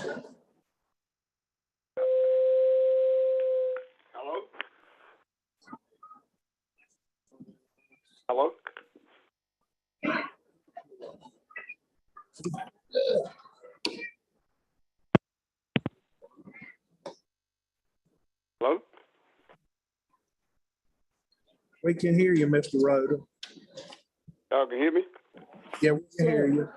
Hello? Hello? Hello? We can hear you, Mr. Rhoda. Y'all can hear me? Yeah, we can hear you.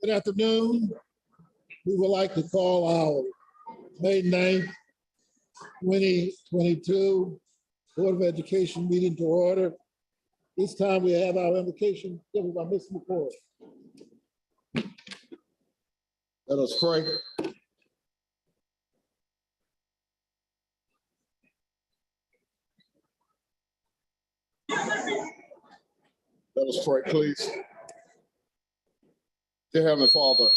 Good afternoon. We would like to call our May 9th, 2022 Board of Education meeting to order. This time we have our invocation given by Mr. McCoy. Let us pray. Let us pray, please. Dear Heavenly Father,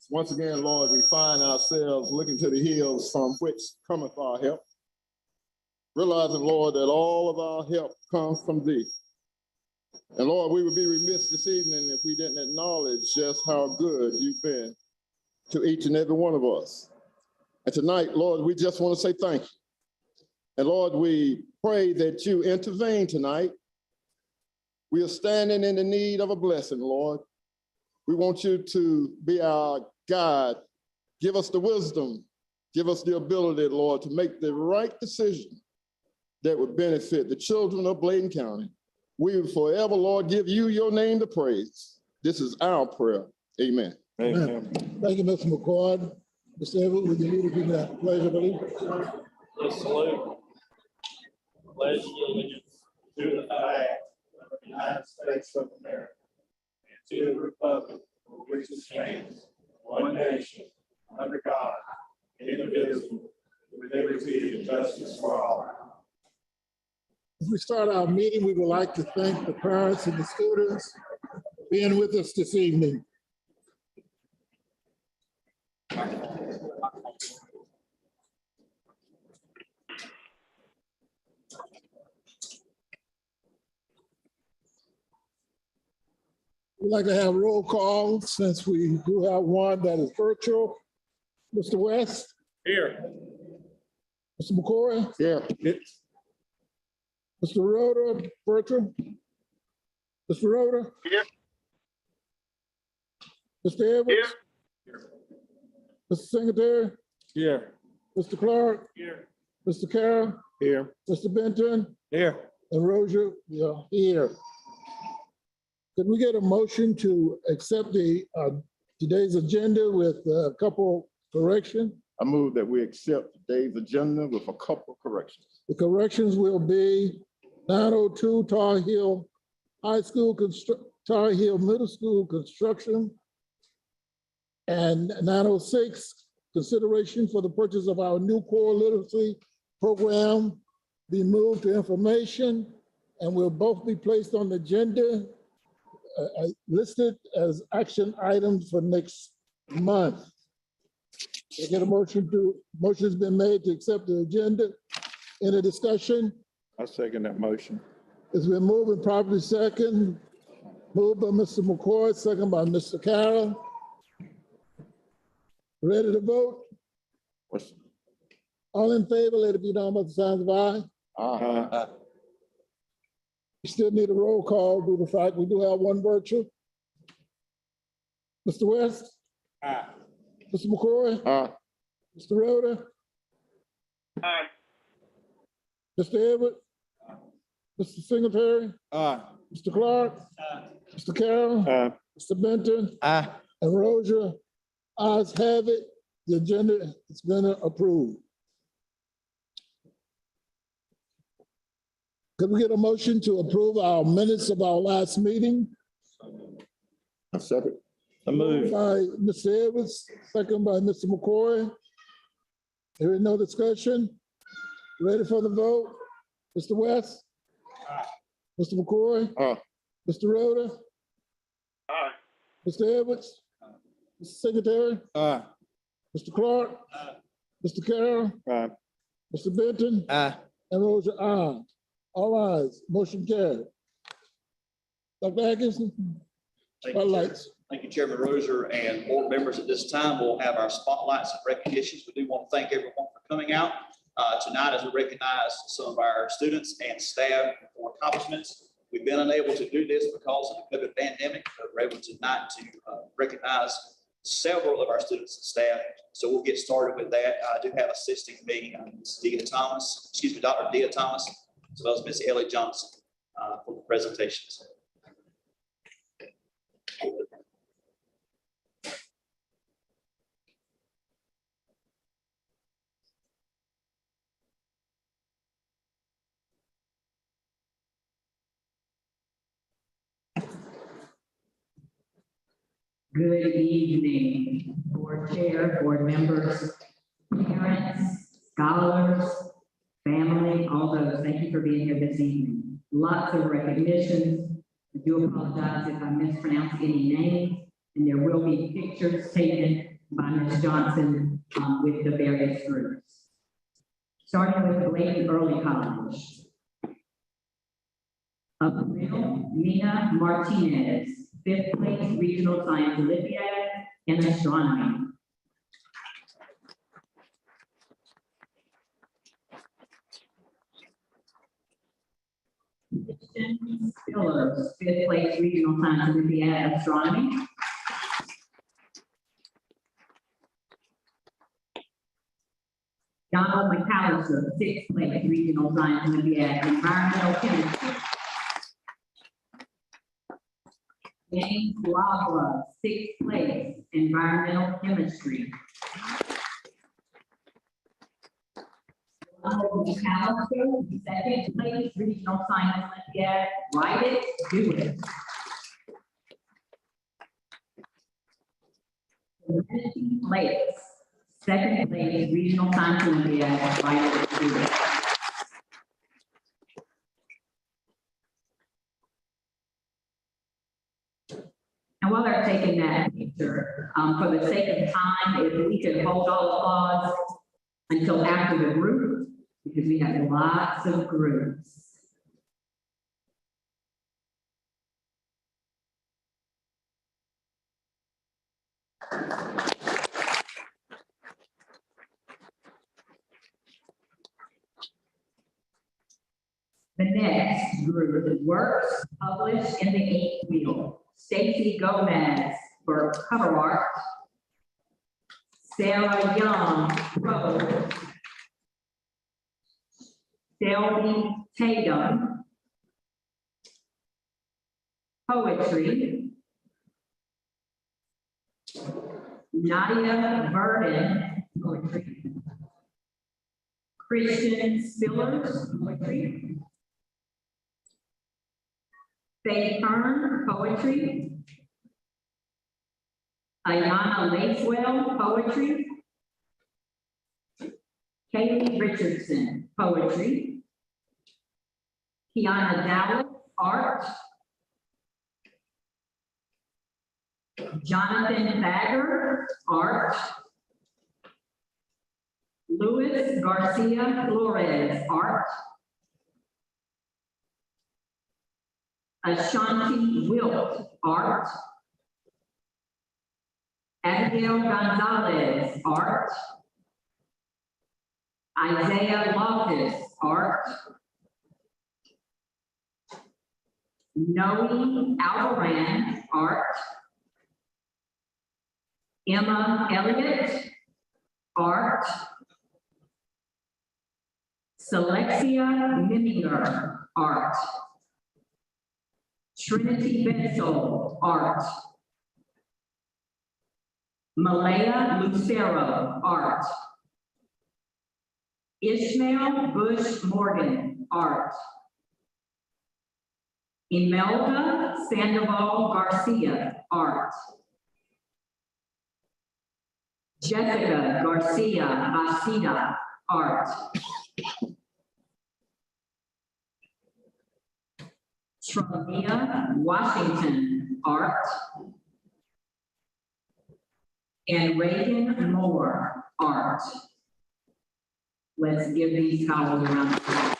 once again, Lord, we find ourselves looking to the hills from which cometh our help, realizing, Lord, that all of our help comes from Thee. And Lord, we would be remiss this evening if we didn't acknowledge just how good You've been to each and every one of us. And tonight, Lord, we just want to say thank you. And Lord, we pray that You intervene tonight. We are standing in the need of a blessing, Lord. We want You to be our guide. Give us the wisdom. Give us the ability, Lord, to make the right decision that would benefit the children of Bladen County. We will forever, Lord, give You Your name to praise. This is our prayer. Amen. Amen. Thank you, Mr. McCord. Mr. Edwards, would you lead us in that pledge of allegiance? Let's salute. Pledge allegiance to the flag of the United States of America and to the republic for which it stands, one nation, under God, indivisible, with liberty and justice for all. As we start our meeting, we would like to thank the parents and the students for being with us this evening. We'd like to have roll call since we do have one that is virtual. Mr. West? Here. Mr. McCoy? Here. Mr. Rhoda, virtual? Mr. Rhoda? Here. Mr. Edwards? Here. Mr. Secretary? Here. Mr. Clark? Here. Mr. Carroll? Here. Mr. Benton? Here. And Rozier? Yeah, here. Could we get a motion to accept the today's agenda with a couple corrections? I move that we accept today's agenda with a couple corrections. The corrections will be 902 Tar Heel High School, Tar Heel Middle School construction, and 906 consideration for the purchase of our new core literacy program be moved to information and will both be placed on the agenda listed as action items for next month. I get a motion's been made to accept the agenda. Any discussion? I second that motion. It's been moved and properly second. Moved by Mr. McCoy, second by Mr. Carroll. Ready to vote? What's, All in favor, let it be known by the signs of aye. We still need a roll call due to the fact we do have one virtual. Mr. West? Aye. Mr. McCoy? Aye. Mr. Rhoda? Aye. Mr. Everett? Mr. Singletary? Aye. Mr. Clark? Mr. Carroll? Aye. Mr. Benton? Aye. And Rozier? Ayes have it. The agenda is been approved. Could we get a motion to approve our minutes of our last meeting? I second. I Moved move. by Mr. Edwards, second by Mr. McCoy. There is no discussion. Ready for the vote? Mr. West? Mr. McCoy? Aye. Mr. Rhoda? Aye. Mr. Edwards? Mr. Secretary? Aye. Mr. Clark? Mr. Carroll? Aye. Mr. Benton? Aye. And Rozier, aye. All ayes, motion carried. Dr. Atkinson? Thank you, Chair. Spotlights. Thank you, Chairman Rozier and board members. At this time, we'll have our spotlights and recognitions. We do want to thank everyone for coming out tonight as we recognize some of our students and staff for accomplishments. We've been unable to do this because of the COVID pandemic, but we're able tonight to recognize several of our students and staff. So we'll get started with that. I do have assisting me, Ms. Dr. Dia Thomas, as well as Ms. Ellie Johnson for the presentations. Good evening, board chair, board members, parents, scholars, family, all those. Thank you for being here this evening. Lots of recognitions. I do apologize if I mispronounce any names, and there will be pictures taken by Ms. Johnson with the various groups. Starting with Bladen Early College. April Mina Martinez, 5th place Regional Science Olympiad in Astronomy. Christian Spillers, 5th place Regional Science Olympiad Astronomy. Donald McAllister, 6th place Regional Science Olympiad Environmental Chemistry. James Labra, 6th place, Environmental Chemistry. Donald McAllister, 2nd place, Regional Science Olympiad, Write It, Do It. Serenity Lakes, 2nd place, Regional Science Olympiad, Write It, Do It. And while they're taking that picture, for the sake of time, if we could hold all applause until after the group, because we have lots of groups. The next group works published in the 8th wheel. Stacy Gomez for cover art. Sarah Young, prose. Selby Tatum, poetry. Nadia Burden, poetry. Christian Spillers, poetry. Faye Hearn, poetry. Ayana Lacewell, poetry. Kaylee Richardson, poetry. Kiana Dowd, art. Jonathan Bagger, art. Luis Garcia Flores, art. Ashanti Wilt, art. Abigail Gonzalez, art. Isaiah Loftus, art. Noe Alvaran, art. Emma Elliott, art. Celexia Miminger, art. Trinity Bensel, art. Malaya Lucero, art. Ishmael Bush Morgan, art. Imelda Sandoval Garcia, art. Jessica Garcia Bastida, art. Travia Washington, art. And Reagan Moore, art. Let's give these scholars a round of applause.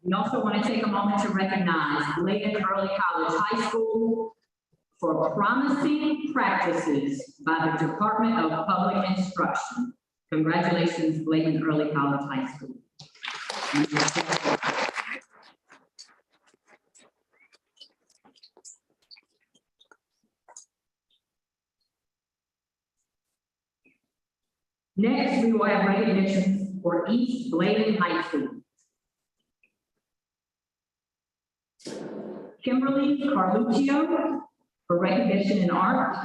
We also want to take a moment to recognize Bladen Early College High School for promising practices by the Department of Public Instruction. Congratulations, Bladen Early College High School. Next, we will have recognitions for East Bladen High School. Kimberly Carluccio for recognition in art.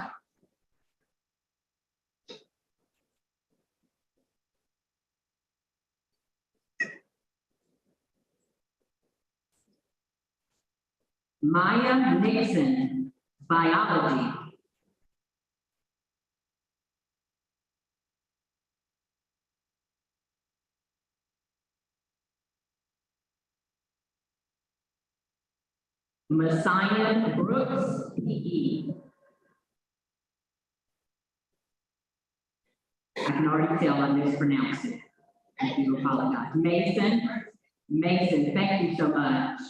Maya Nixon, biology. Messiah Brooks, PE. I can already tell I mispronounced it. I do apologize. Mason, thank you so much.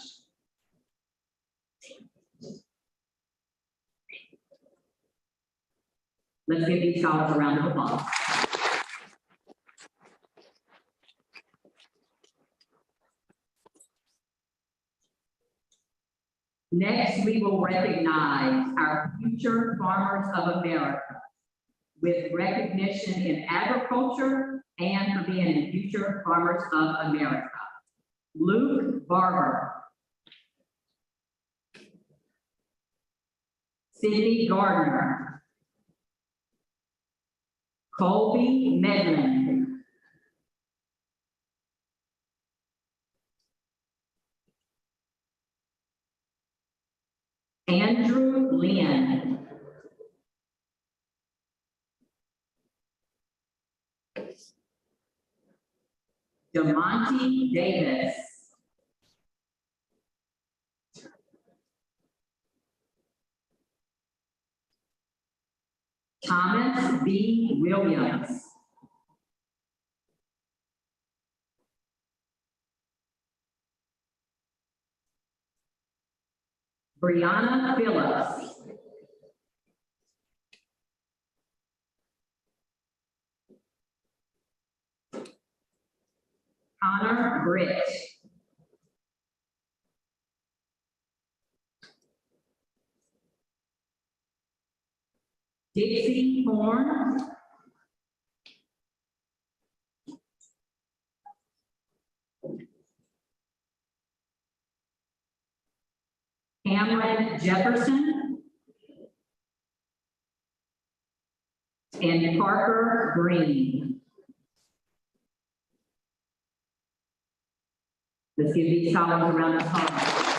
Let's give these scholars a round of applause. Next, we will recognize our future farmers of America with recognition in agriculture and for being in future farmers of America. Luke Barber. Sydney Gardner. Colby Medlin. Andrew Lynn. DeMonte Davis. Thomas B. Williams. Brianna Phillips. Connor Britt. Dixie Horn. Cameron Jefferson. And Parker Green. Let's give these scholars a round of applause.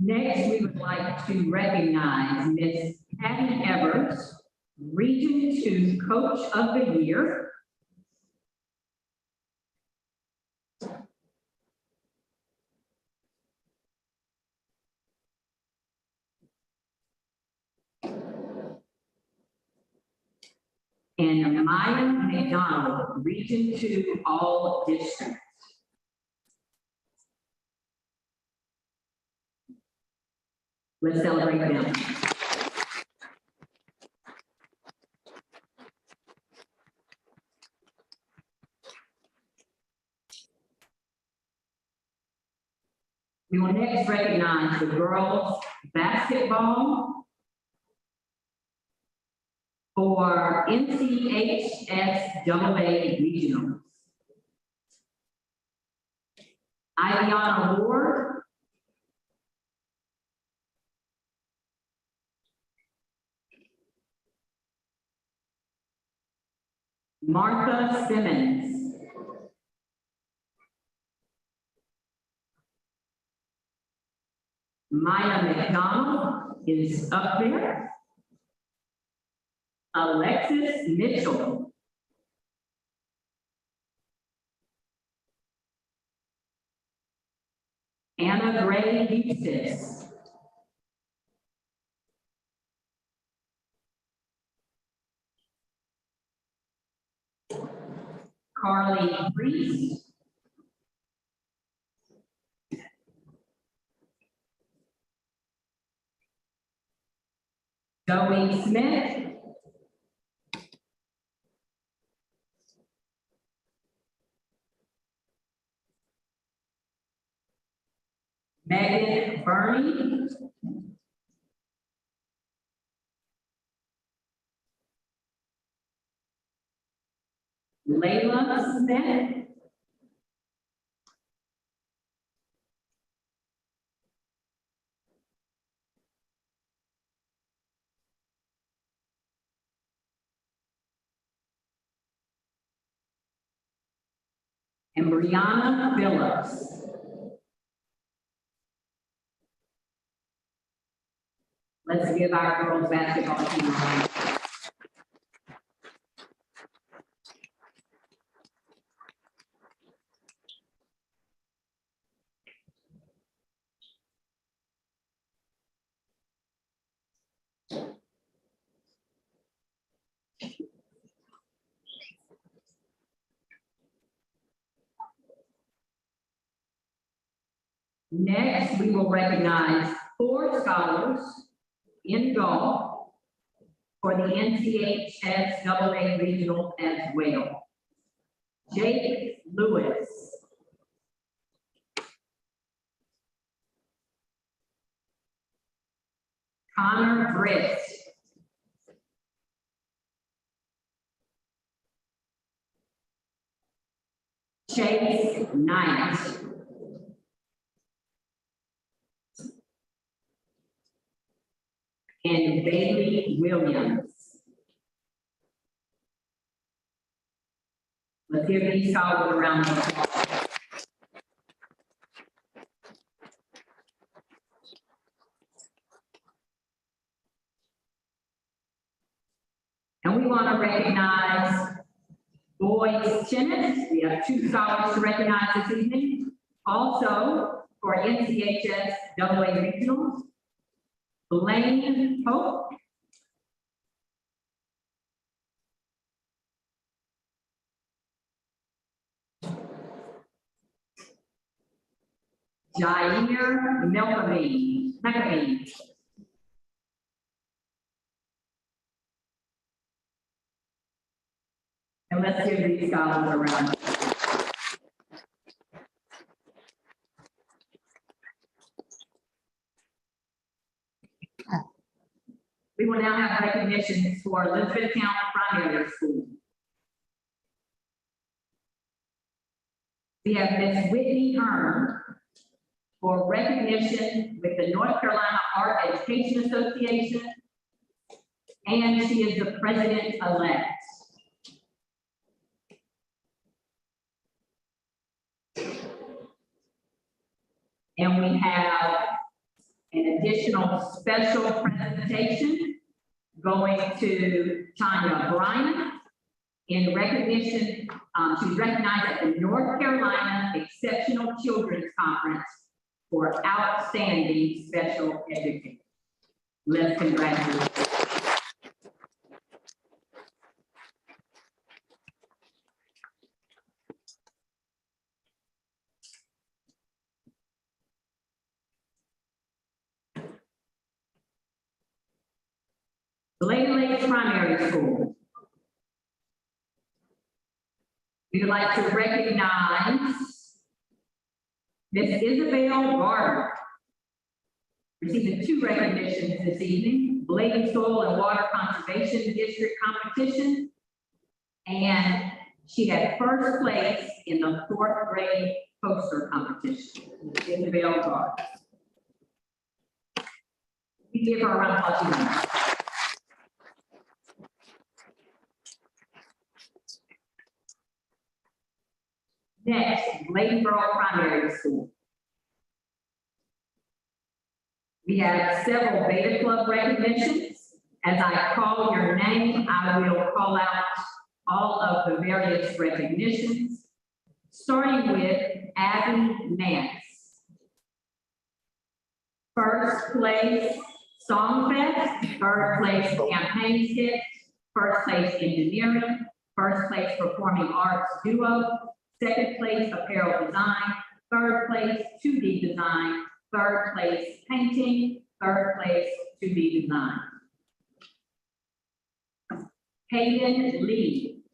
Next, we would like to recognize Miss Patty Evers, Region 2 Coach of the Year. And Maya McDonald, Region 2 All Districts. Let's celebrate them. We will next recognize the girls basketball for NCHSAA Regionals. Iviana Ward, Martha Simmons, Maya McDonald is up there. Alexis Mitchell. Anna Gray Eustace. Carly Priest. Joey Smith. Megan Burney. Layla Smith. And Brianna Phillips. Let's give our girls basketball team a round. Next, we will recognize 4 scholars in golf for the NCHSAA Regional as well. Jake Lewis. Connor Britt. Chase Knight. And Bailey Williams. Let's give these scholars a round of applause. And we want to recognize boys tennis. We have 2 scholars to recognize this evening. Also for NCHSAA Regionals, Blaine Pope. Jair McAmey. And let's give these scholars a round. We will now have recognitions for Elizabethtown Primary School. We have Miss Whitney Hearn, for recognition with the North Carolina Art Education Association, and she is the president-elect. And we have an additional special presentation going to Tanya Bryan in recognition. She's recognized at the North Carolina Exceptional Children's Conference for outstanding special education. Let's congratulate her. Lake Lakes Primary School. We would like to recognize Miss Isabel Gardner, receiving 2 recognitions this evening: Bladen Soil and Water Conservation District competition, and she had 1st place in the 4th grade poster competition. Miss Isabel Gardner. We give her a round of applause. Next, Bladenboro Primary School. We have several Beta Club recognitions. As I call your name, I will call out all of the various recognitions, starting with Abby Nance. 1st place Songfest, 3rd place Campaign Skit, 1st place Engineering, 1st place Performing Arts Duo, 2nd place Apparel Design, 3rd place 2D Design, 3rd place Painting, 3rd place 2D Design. Hayden Lee,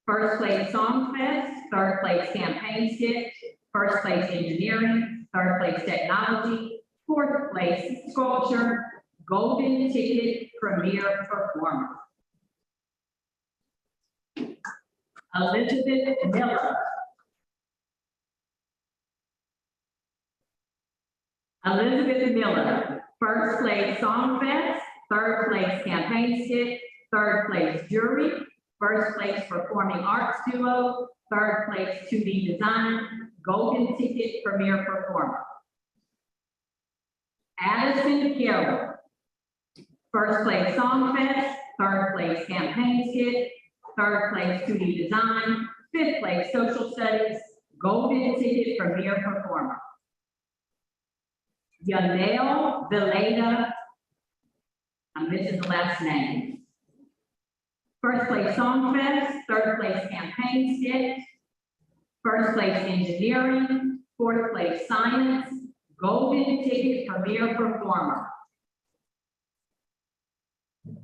1st place Songfest, 3rd place Campaign Skit, 1st place Engineering, 3rd place Technology, 4th place Sculpture, Golden Ticket Premier Performer. Elizabeth Miller. Elizabeth Miller, 1st place Songfest, 3rd place Campaign Skit, 3rd place Jury, 1st place Performing Arts Duo, 3rd place 2D Design, Golden Ticket Premier Performer. Addison Carroll, 1st place Songfest, 3rd place Campaign Skit, 3rd place 2D Design, 5th place Social Studies, Golden Ticket Premier Performer. Yanel Vileda, I'm missing the last name. 1st place Songfest, 3rd place Campaign Skit, 1st place Engineering, 4th place Science, Golden Ticket Premier Performer.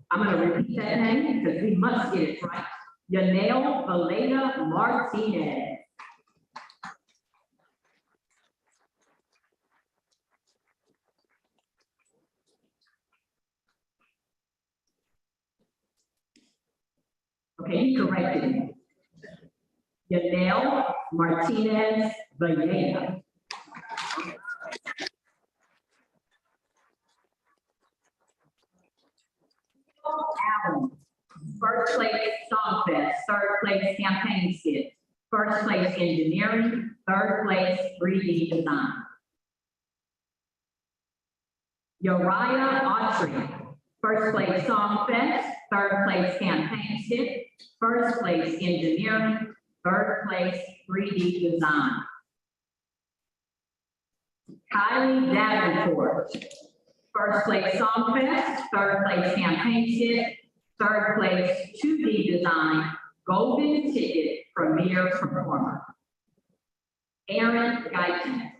I'm going to repeat that name because we must get it right. Yanel Vileda Martinez. Okay, you corrected me. Yanel Martinez Vileda. Allen, 1st place Songfest, 3rd place Campaign Skit, 1st place Engineering, 3rd place 3D Design. Uriah Autry, 1st place Songfest, 3rd place Campaign Skit, 1st place Engineering, 3rd place 3D Design. Kylie Davenport, 1st place Songfest, 3rd place Campaign Skit, 3rd place 2D Design, Golden Ticket Premier Performer. Aaron Guyton,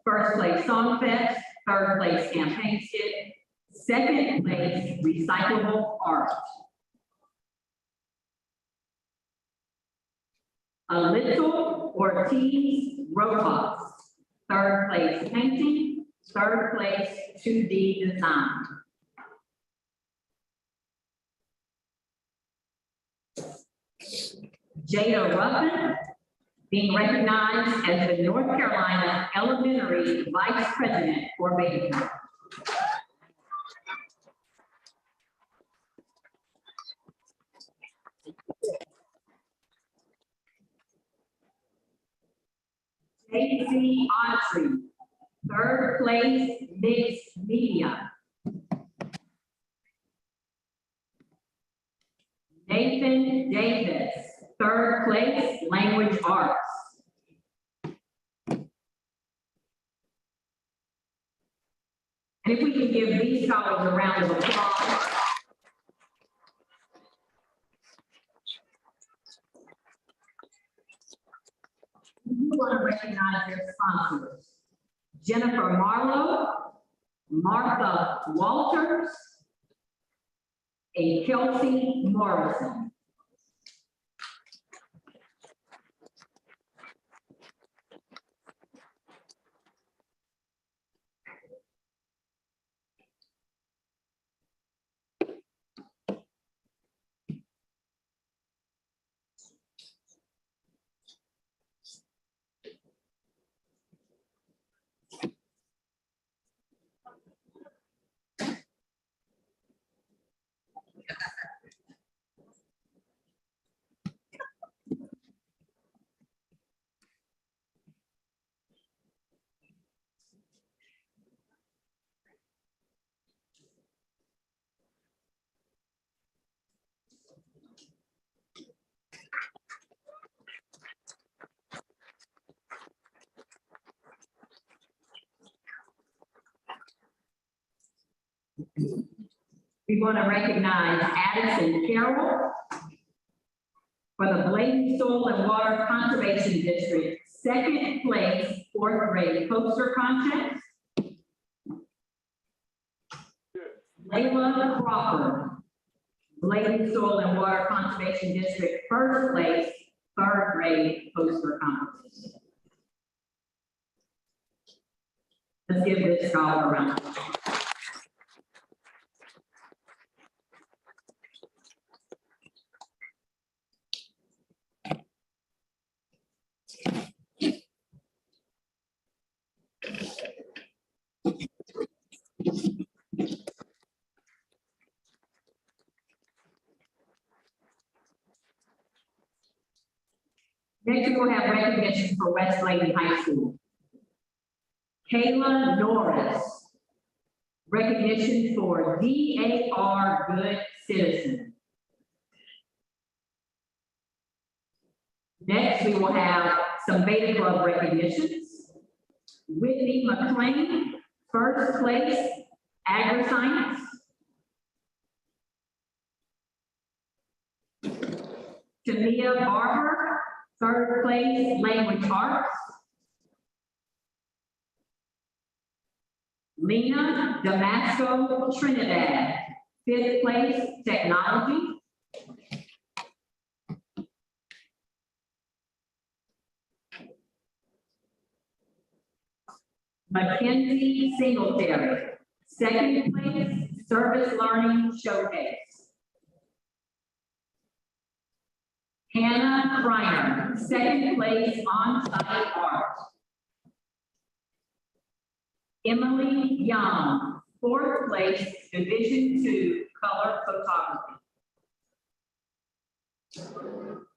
1st place Songfest, 3rd place Campaign Skit, 2nd place Recyclable Art. Alittle Ortiz Rojas, 3rd place Painting, 3rd place 2D Design. Jada Ruffin, being recognized as the North Carolina Elementary Vice President for Beta Club. Daisy Autry, third place, mixed media. Nathan Davis, third place, language arts. And if we can give these scholars a round of applause. We want to recognize their sponsors. Jennifer Marlowe, Martha Walters, and Kelsey Morrison. We want to recognize Addison Carroll for the Bladen Soil and Water Conservation District, second place, fourth grade poster contest. Layla Crawford, Bladen Soil and Water Conservation District, first place, third grade poster contest. Let's give this scholar a round of applause. Next, we'll have recognition for West Bladen High School. Kayla Norris, recognition for DAR Good Citizen. Next, we will have some Beta Club recognitions. Whitney McLean, first place, Agri-Science. Tamia Barber, third place, Language Arts. Lena Damasco Trinidad, fifth place, Technology. Mackenzie Singletary, second place, Service Learning Showcase. Hannah Reiner, second place, On-Site Art. Emily Young, fourth place, Division II, Color Photography.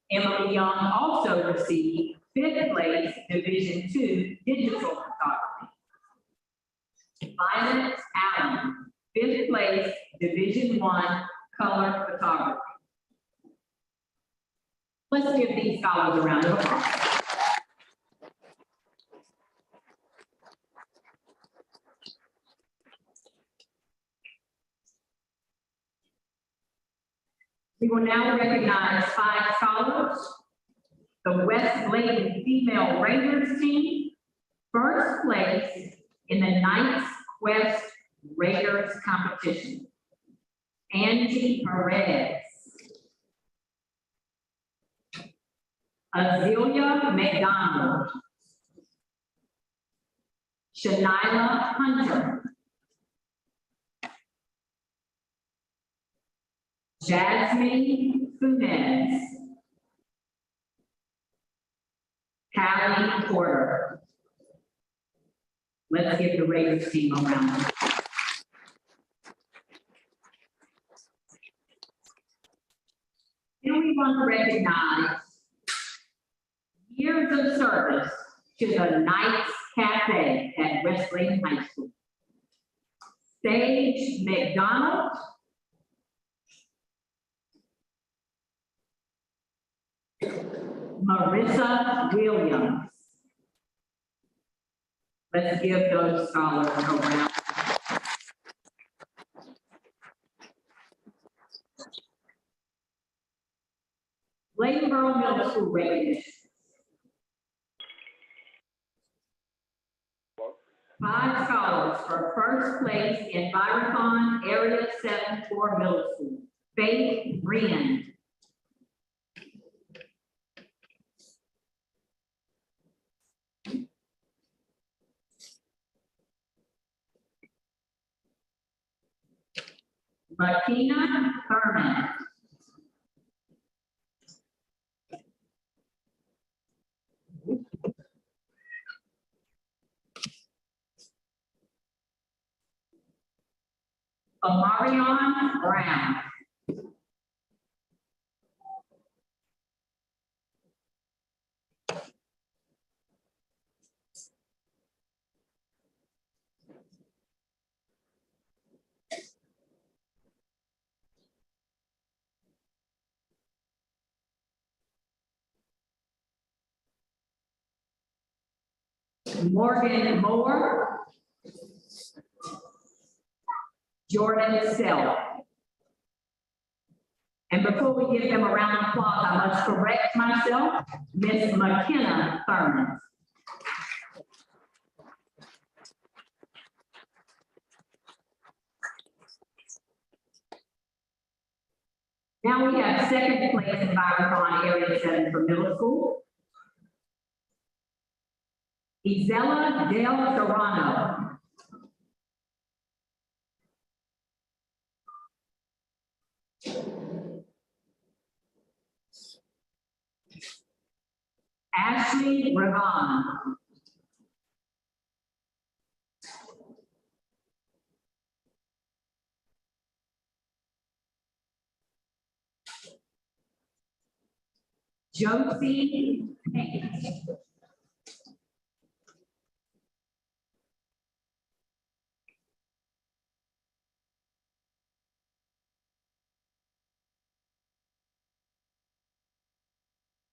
Emily Young also received fifth place, Division II, Digital Photography. Violet Allen, fifth place, Division I, Color Photography. Let's give these scholars a round of applause. We will now recognize 5 scholars. The West Bladen Female Raiders team, first place in the Knights Quest Raiders competition. Angie Perez. Azealia McDonald. Shanila Hunter. Jasmine Funes. Let's give the Raiders team a round of applause. Then we want to recognize years of service to the Knights Cafe at Wesleyan High School. Sage McDonald, Marissa Williams. Let's give those scholars a round. Bladenboro Middle School recognition. 5 scholars for first place in Byron Area 7 for middle school. Faith Briand. Makina Thurman. Amarion Brown. Morgan Moore. Jordan Sell. And before we give them a round of applause, I must correct myself. Miss McKenna Thurman. Now we have second place in Byron Area 7 for middle school. Isela Del Serrano. Ashley Ravon. Josie Page.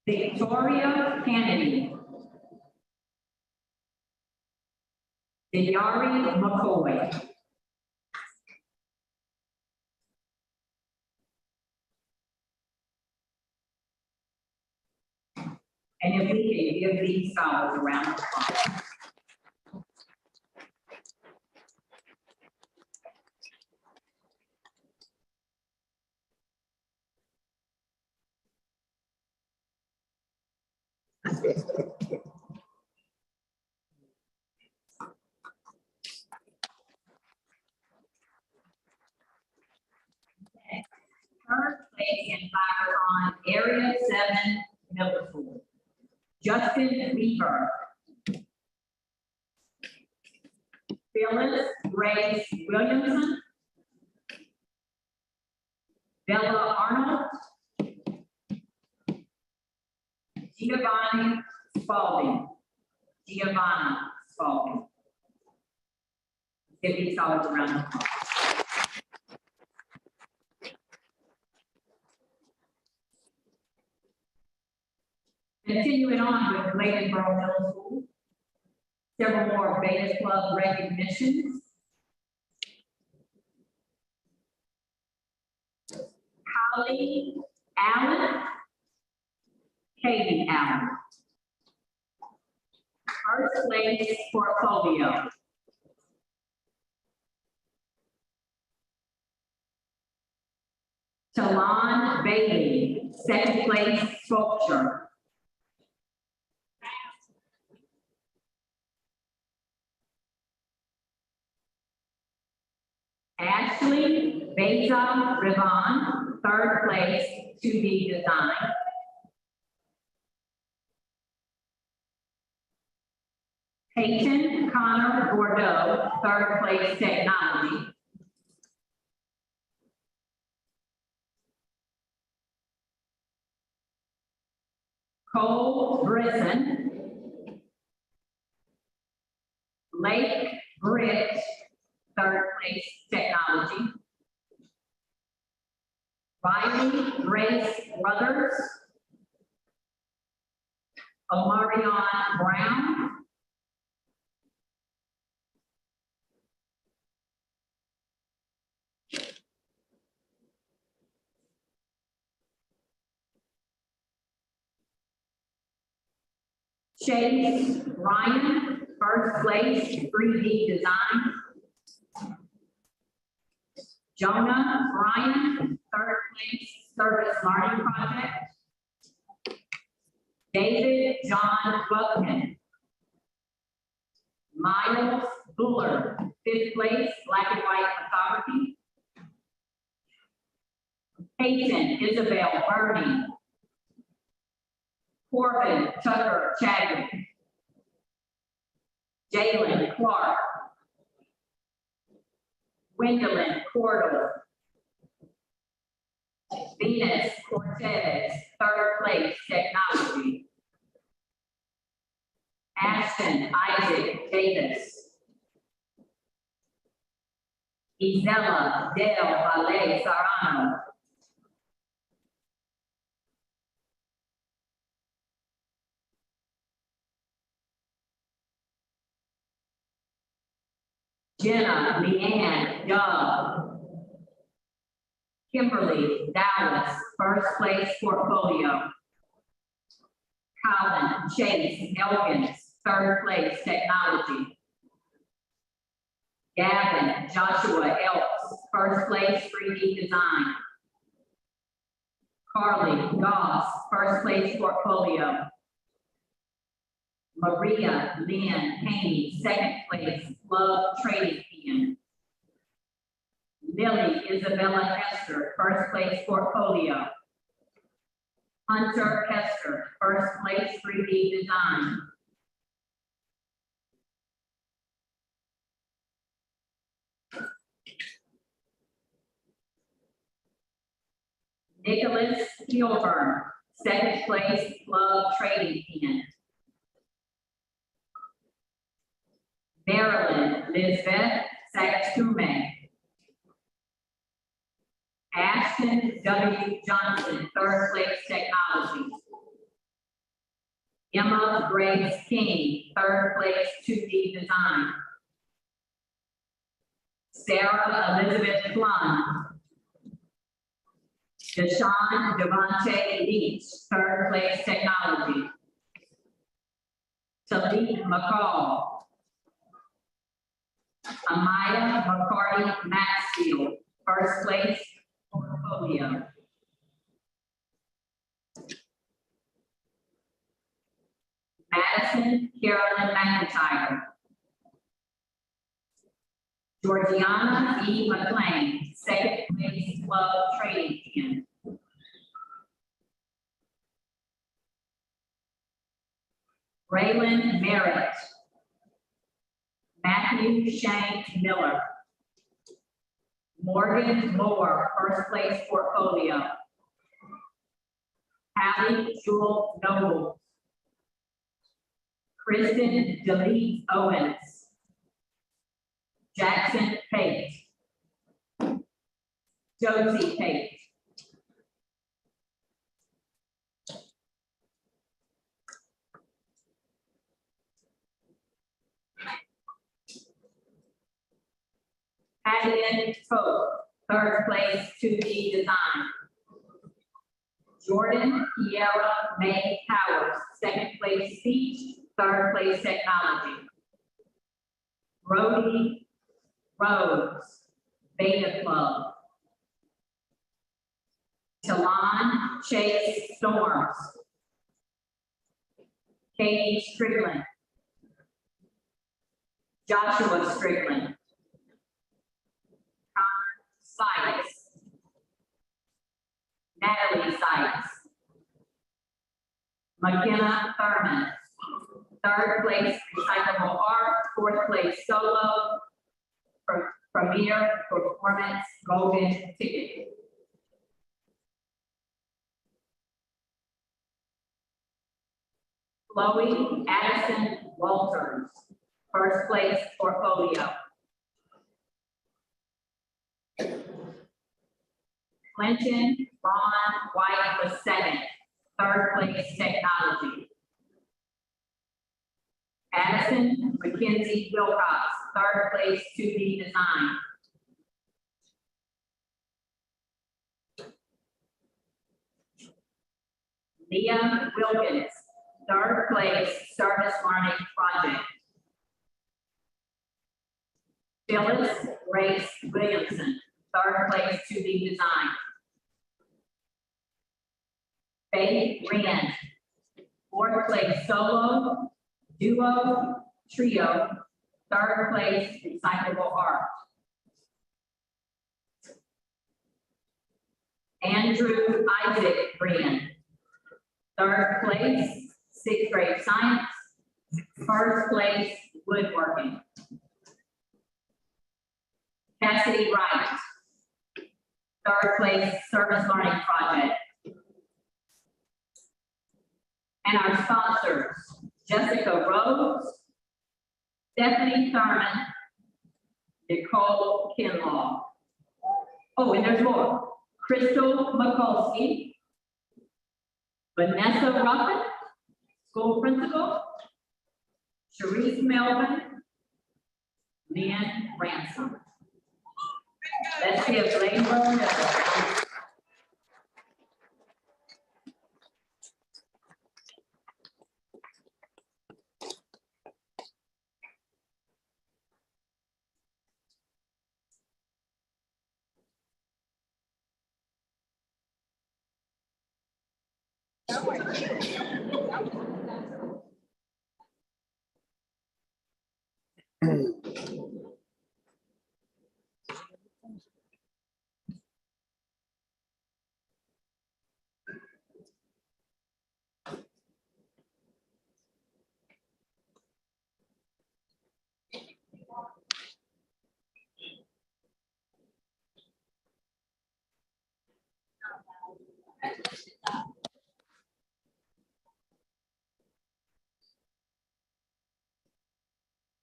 Victoria Kennedy. Dayari McCoy. And if we can give these scholars a round of applause. Third place in Byron Area 7 middle school. Justin Weaver. Phyllis Grace Williamson. Bella Arnold. Giovanni Spalding. Giovanna Spalding. Give these scholars a round of applause. Continuing on with Bladenboro Middle School, several more Beta Club recognitions. Holly Allen, Katie Allen. First place portfolio. Talon Bailey, second place sculpture. Ashley Beza Rivon, third place, 2D design. Peyton Connor Bordeaux, third place technology. Cole Brisson. Lake Britt, third place technology. Riley Grace Brothers. Omarion Brown. Chase Ryan, first place 3D design. Jonah Ryan, third place service learning project. David John Buckman. Miles Buller, fifth place black and white photography. Peyton Isabel Burney. Corbin Tucker Chadwick. Jalen Clark. Gwendolyn Cordell. Venus Cortez, third place technology. Ashton Isaac Davis. Isela Del Valle Sarano. Jenna Leanne Dove. Kimberly Dallas, first place portfolio. Colin Chase Elkins, third place technology. Gavin Joshua Elks, first place 3D design. Carly Goss, first place portfolio. Maria Lynn Haney, second place club trading pen. Lily Isabella Hester, first place portfolio. Hunter Hester, first place 3D design. Nicholas Kilburn, second place club trading pen. Marilyn Lisbeth Sagastume. Ashton W. Johnson, third place technology. Emma Grace King, third place 2D design. Sarah Elizabeth Plum. Deshaun Devontae Leach, third place technology. Talik McCall. Amaya McCarty Maxfield, first place portfolio. Madison Carolyn McIntyre. Georgiana E. McLean, second place club trading pen. Raylan Merritt. Matthew Shank Miller. Morgan Moore, first place portfolio. Hallie Jewel Noble. Kristen Delete Owens. Jackson Pate. Josie Pate. Adeline Pope, third place 2D design. Jordan Kiera May Powers, second place speech, third place technology. Brody Rhodes, Beta Club. Talon Chase Storms. Katie Strickland. Joshua Strickland. Sykes. Natalie Sykes. McKenna Thurman, Third place, recyclable art. Fourth place, solo. Premier performance, golden ticket. Chloe Addison Walters, first place, portfolio. Clinton Vaughn White was second, third place, technology. Addison Mackenzie Wilcox, third place, 2D design. Leah Wilkins, third place, service learning project. Phyllis Grace Williamson, third place, 2D design. Faith Rand, fourth place, solo, duo, trio, third place, recyclable art. Andrew Isaac Rand, third place, sixth grade science, first place, woodworking. Cassidy Wright, third place, service learning project. And our sponsors, Jessica Rose, Stephanie Thurman, Nicole Kinlaw. Oh, and there's more. Crystal Mikulski, Vanessa Ruffin, school principal, Sharice Melvin, Lynn Ransom. Let's give Lane Rowan a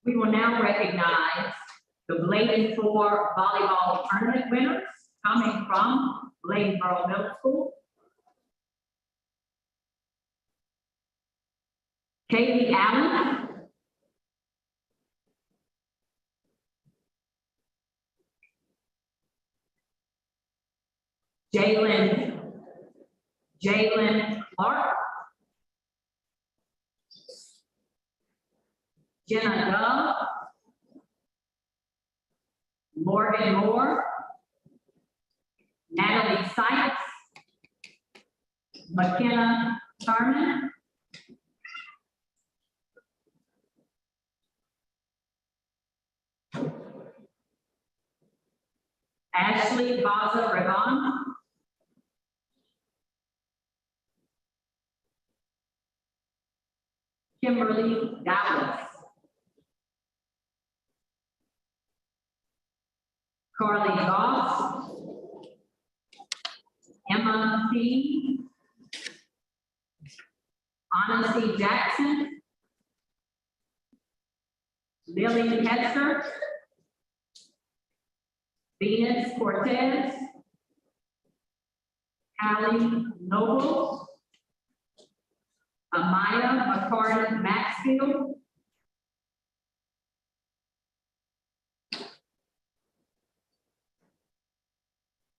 We will now recognize the Bladen 4 volleyball tournament winners coming from Bladenboro Middle School. Katie Allen, Jalen Clark, Jenna Dove, Morgan Moore, Natalie Sykes, McKenna Thurman, Ashley Baza Ravon, Kimberly Dallas, Carly Goss, Emma P, Anna C. Jackson, Lily Hester, Venus Cortez, Hallie Noble, Amaya McCarty Maxfield,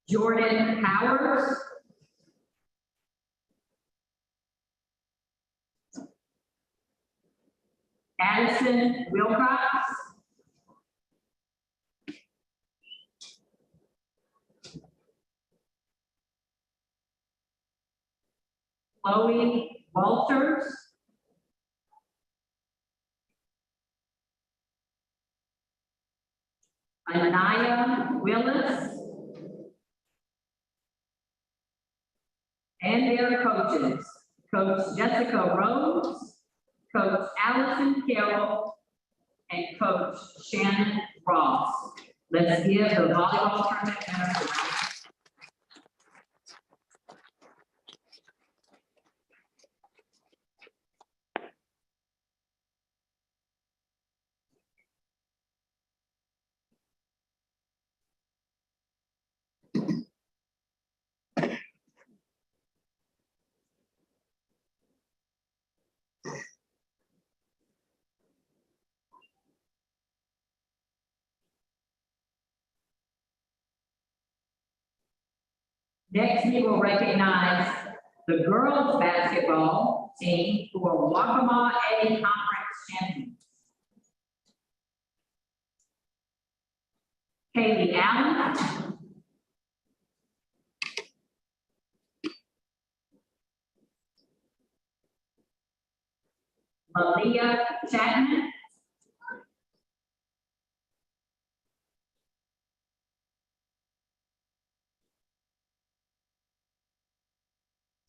Jordan Powers, Addison Wilcox, Chloe Walters, Anaya Willis, and their coaches, Coach Jessica Rose, Coach Allison Carroll, and Coach Shannon Ross. Let's give the volleyball tournament winners a round. Next, we will recognize the girls' basketball team who are Waccamaw A Conference champions. Kaylee Allen, Malia Chapman,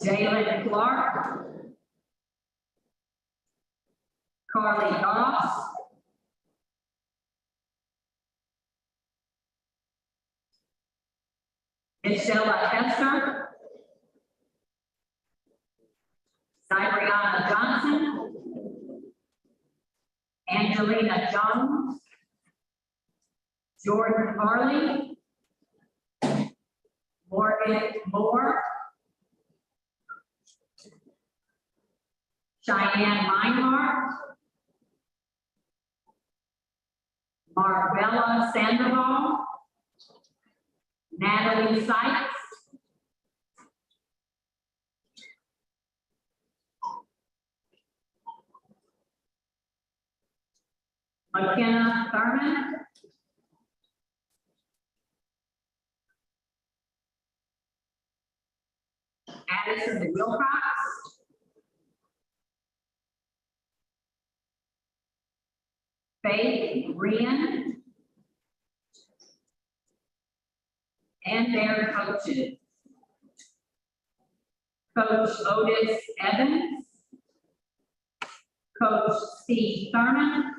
Jalen Clark, Carly Goss, Michelle Hester, Cybriana Johnson, Angelina Jones, Jordan Harley, Morgan Moore, Cheyenne Meinhardt, Marbella Sandoval, Natalie Sykes, McKenna Thurman, Addison Wilcox, Faith Ryan, and their coaches. Coach Otis Evans, Coach Steve Thurman,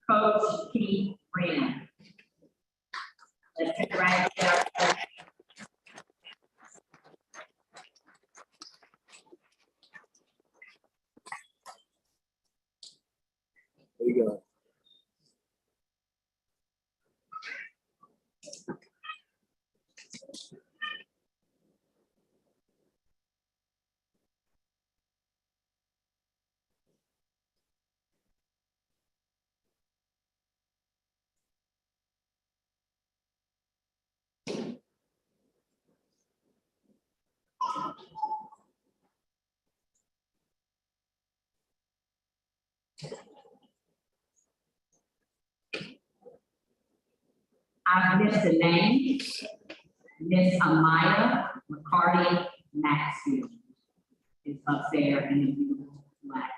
Coach Keith Ryan. Let's congratulate our coaches. There you go. I've missed a name, Miss Amaya McCarty Maxfield is up there in the beautiful black.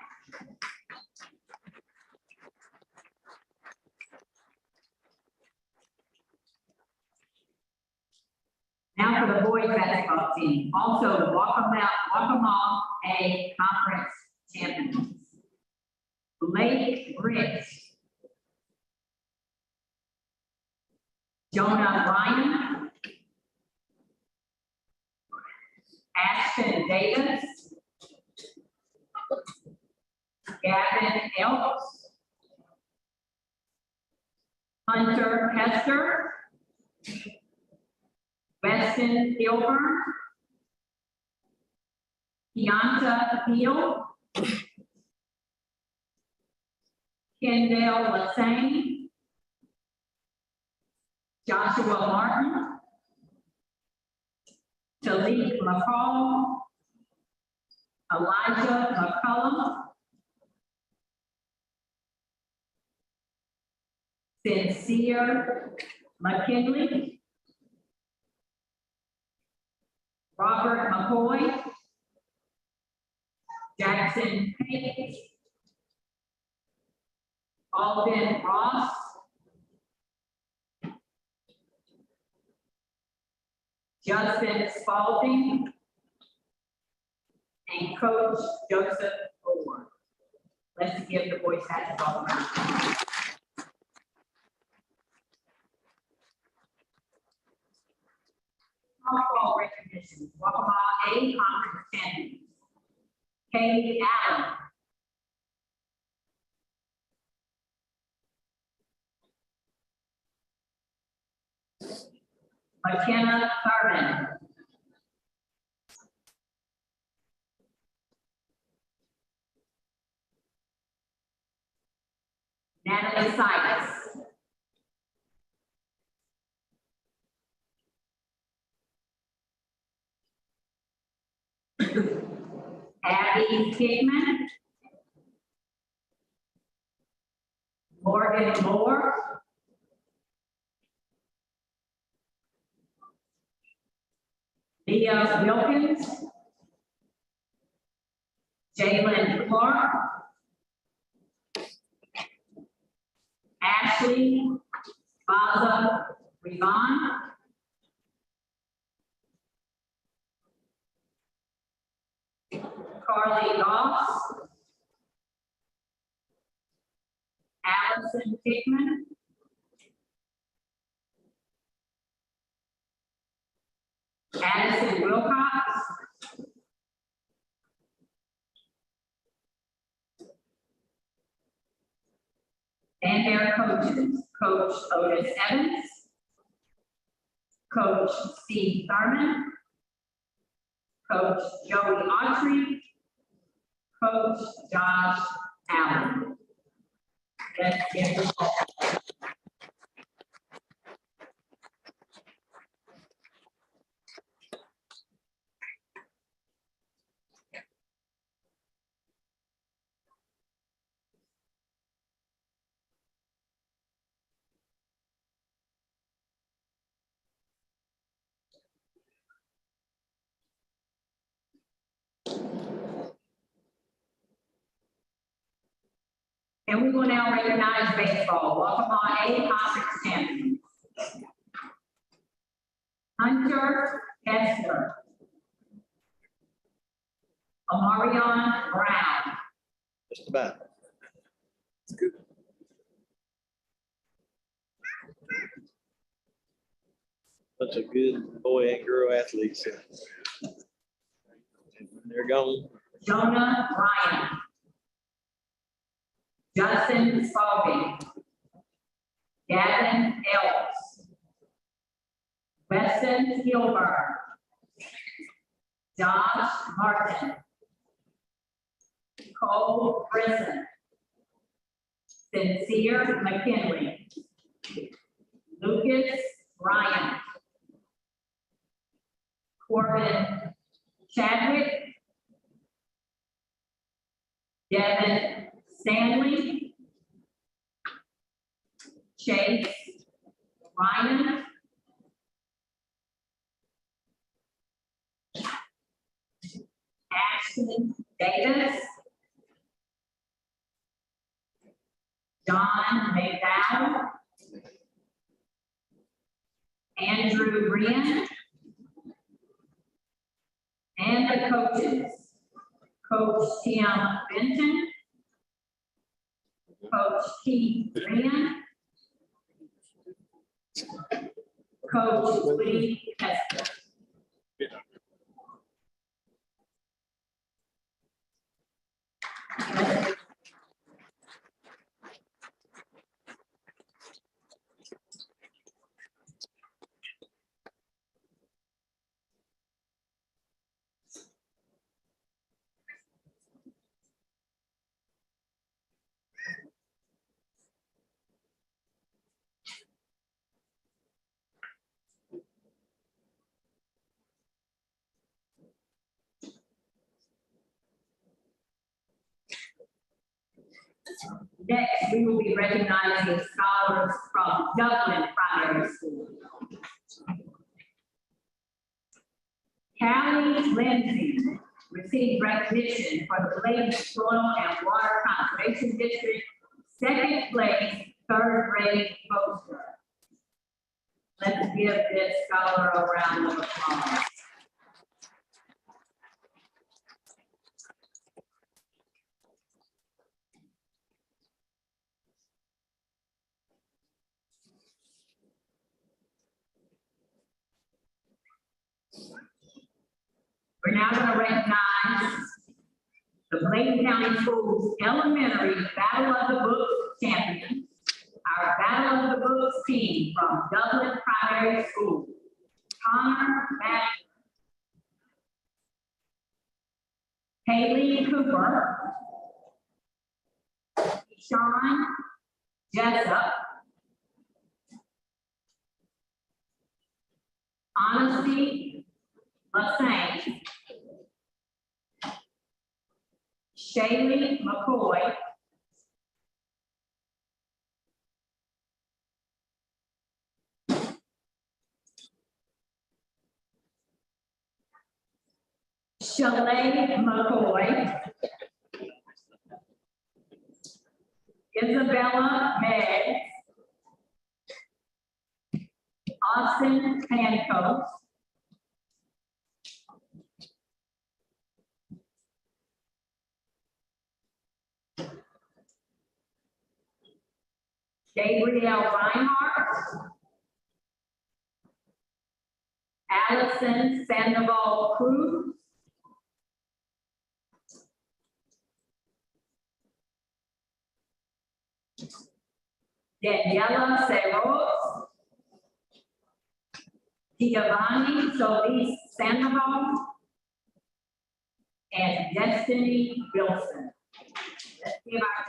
Now for the boys basketball team, also the Waccamaw A Conference champions. Blake Britt, Jonah Ryan, Ashton Davis, Gavin Elks, Hunter Hester, Weston Hilburn, Keonta Hill, Kendall Lassane, Joshua Martin, Talik McCall, Elijah McCullum, Sincere McKinley, Robert McCoy, Jackson Page, Alden Ross, Justin Spalding, and Coach Joseph Orr. Let's give the voice hats all around. Softball recognition, Waccamaw A conference champions. Kay Allen. McKenna Thurman. Natalie Sykes. Abby Hickman. Morgan Moore. Leah Wilkins. Jalen Clark. Ashley Baza Rivon. Carly Goss. Allison Hickman. Addison Wilcox. And their coaches, Coach Otis Evans, Coach Steve Thurman, Coach Joey Autry, Coach Josh Allen. Let's get this. And we will now recognize baseball, Waccamaw A conference champions. Hunter Kessler. Amarion Brown. Just about. Bunch of good boy and girl athletes. They're gone. Jonah Ryan. Justin Spalding. Gavin Ellis. Weston Gilbert. Josh Martin. Cole Brisson. Sincere McKinley. Lucas Ryan. Corbin Chadwick. Devin Stanley. Chase Ryan. Ashton Davis. John McDowell. Andrew Brian. And the coaches, Coach Tim Benton, Coach Keith Ryan, Coach Woody Hester. Next, we will be recognizing scholars from Dublin Primary School. Callie Lindsay received recognition for the Blaine Soil and Water Conservation District, second place, third grade poster. Let's give this scholar a round of applause. We're now going to recognize the Bladen County Schools Elementary Battle of the Books champions. Our Battle of the Books team from Dublin Primary School. Connor Mack, Haley Cooper, Sean Jessup, Honesty Lassane, Shaylee McCoy, Shalay McCoy, Isabella Meggs, Austin Pancos, Gabrielle Reinhardt, Allison Sandoval Cruz, Daniela Cerros, Giovanni Solis Sandoval, and Destiny Wilson. Let's give our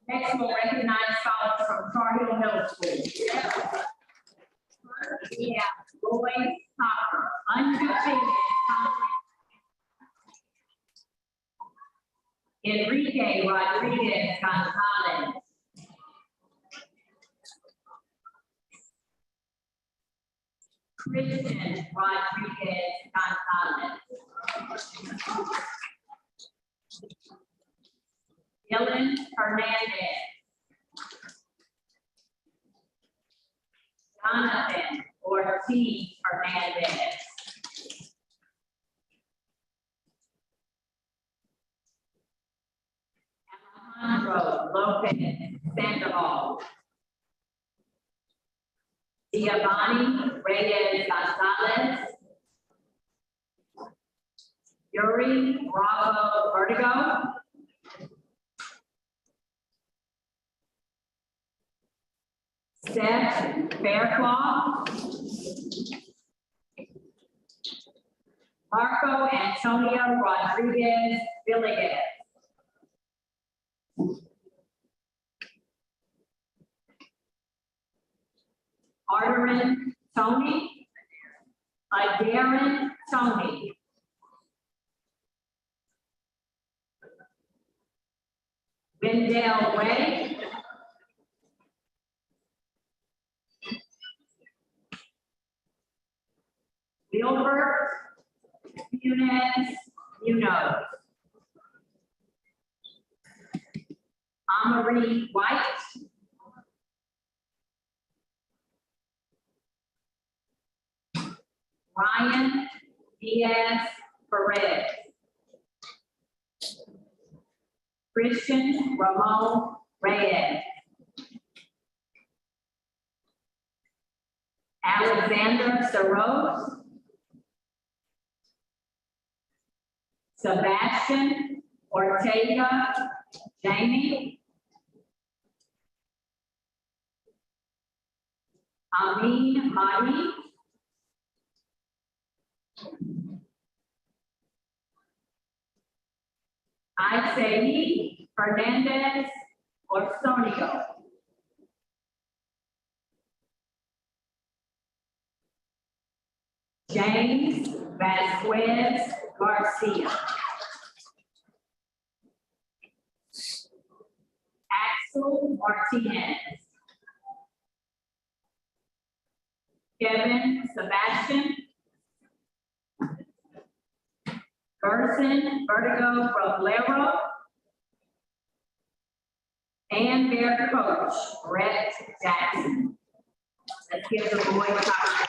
next, we'll recognize scholars from Tar Heel Middle School. We have boys soccer, undefeated. Enrique Rodriguez Gonzalez. Christian Rodriguez Gonzalez. Dylan Hernandez. Jonathan Ortiz Hernandez. Alejandro Lopez Sandoval. Giovanni Reyes Gonzalez. Yuri Bravo Vertigo. Seth Fairclough. Marco Antonio Rodriguez Villegas. Arterin Tony. Darren Tony. Wendell Ray. Wilbert Munoz. Amory White. Ryan Diaz Perez. Christian Ramon Reyes. Alexander Saros. Sebastian Ortega Jamie. Amin Mahi. Isai Fernandez Orsonio. James Vasquez Garcia. Axel Martinez. Kevin Sebastian. Gerson Vertigo Roblero. and their coach, Brett Jackson. Let's give the boys a clap.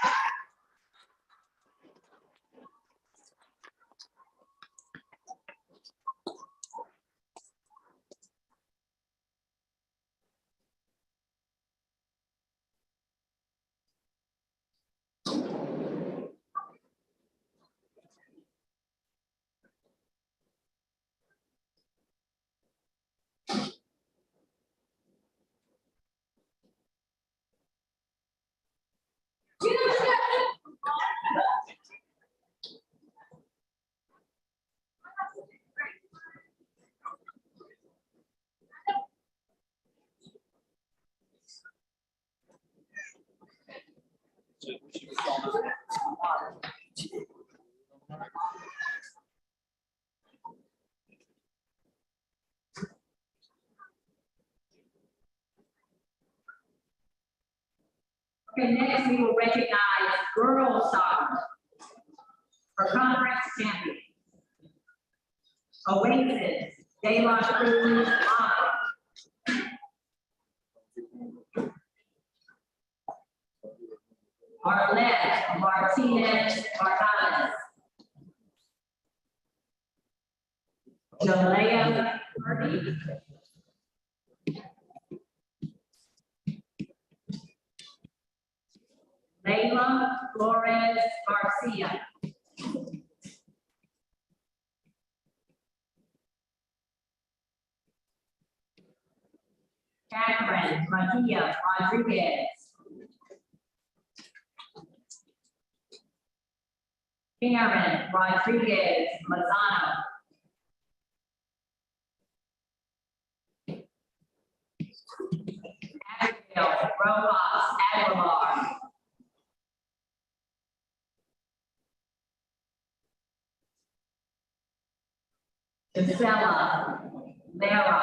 Okay, next we will recognize girls soccer for conference champions. Oasis, De La Cruz, Arlette Martinez Martinez. Jalea Murphy. Layla Flores Garcia. Catherine Magia Rodriguez. Karen Rodriguez Mazzano. Abigail Rojas Aguilar. Gisela Lara.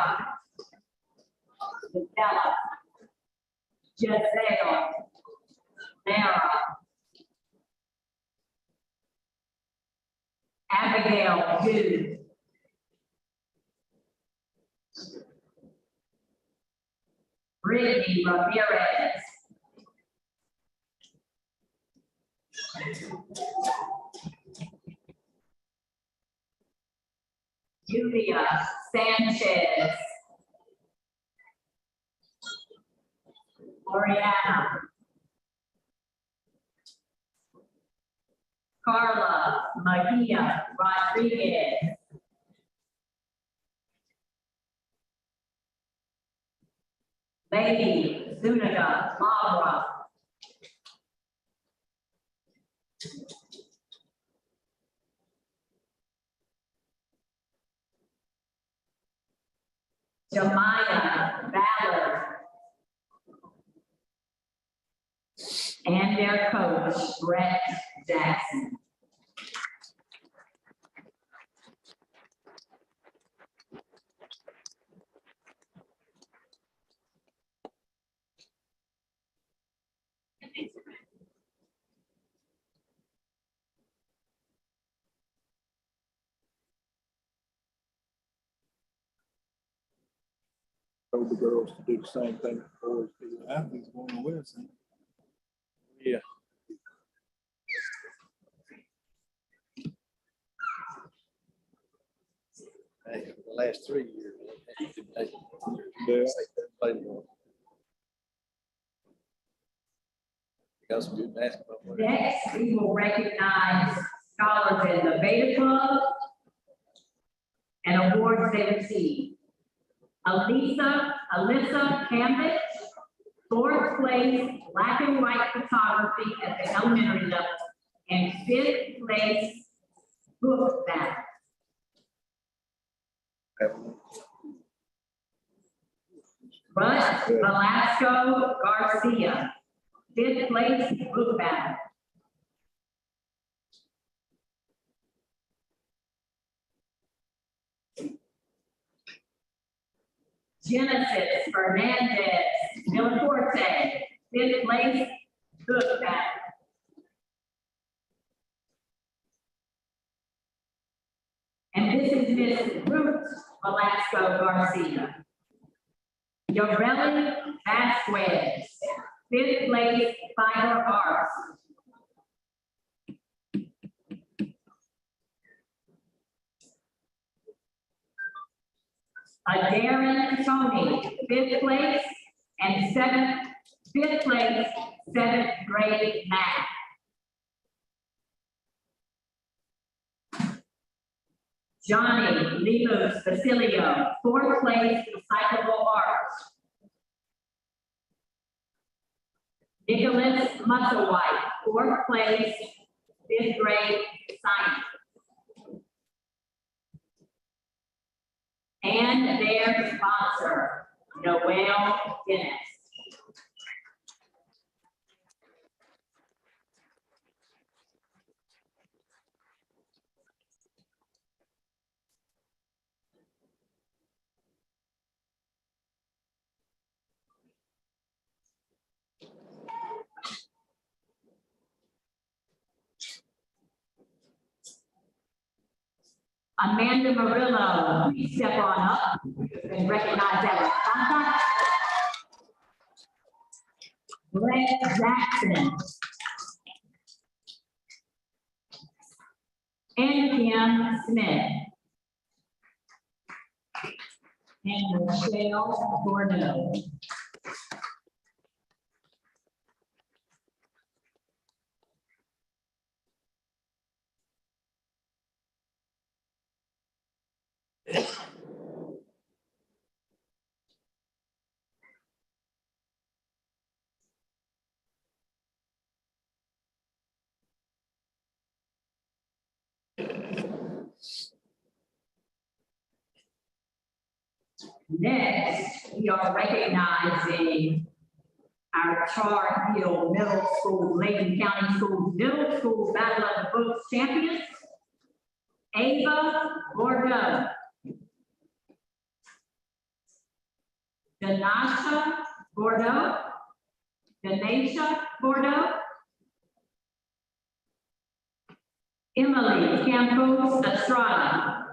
Gisela. Giselle Lara. Abigail Jude. Brittany Ramirez. Julia Sanchez. Oriana. Carla Magia Rodriguez. Lady Zuniga Labra. Jemiah Ballard. And their coach, Brett Jackson. Told the girls to do the same thing the boys do. Athletes going to wear something. Yeah. Hey, for the last 3 years. Yeah. Played more. Got some good basketball players. Next, we will recognize scholars in the Beta Club and awards they received. Alyssa Cambridge, fourth place black and white photography at the elementary level, and fifth place book battle. Russ Velasco Garcia, fifth place book battle. Genesis Fernandez Villaforte, fifth place book battle. And this is Miss Ruth Velasco Garcia. Yoreli Vasquez, 5th place, Fiber Arts. Darren Tony, 5th place, and 5th place, 7th grade math. Johnny Lemus Basilio, 4th place, recyclable arts. Nicholas Musselwhite, 4th place, 5th grade science. And their sponsor, Noel Dennis. Amanda Murillo, please step on up and recognize that response. Greg Jackson. And Kim Smith. And Michelle Bordeaux. Next, we are recognizing our Char Hill Middle School, Layton County School Middle School Battle of the Books champions, Ava Bordeaux, Danasha Bordeaux, Danisha Bordeaux, Emily Campos Estrada,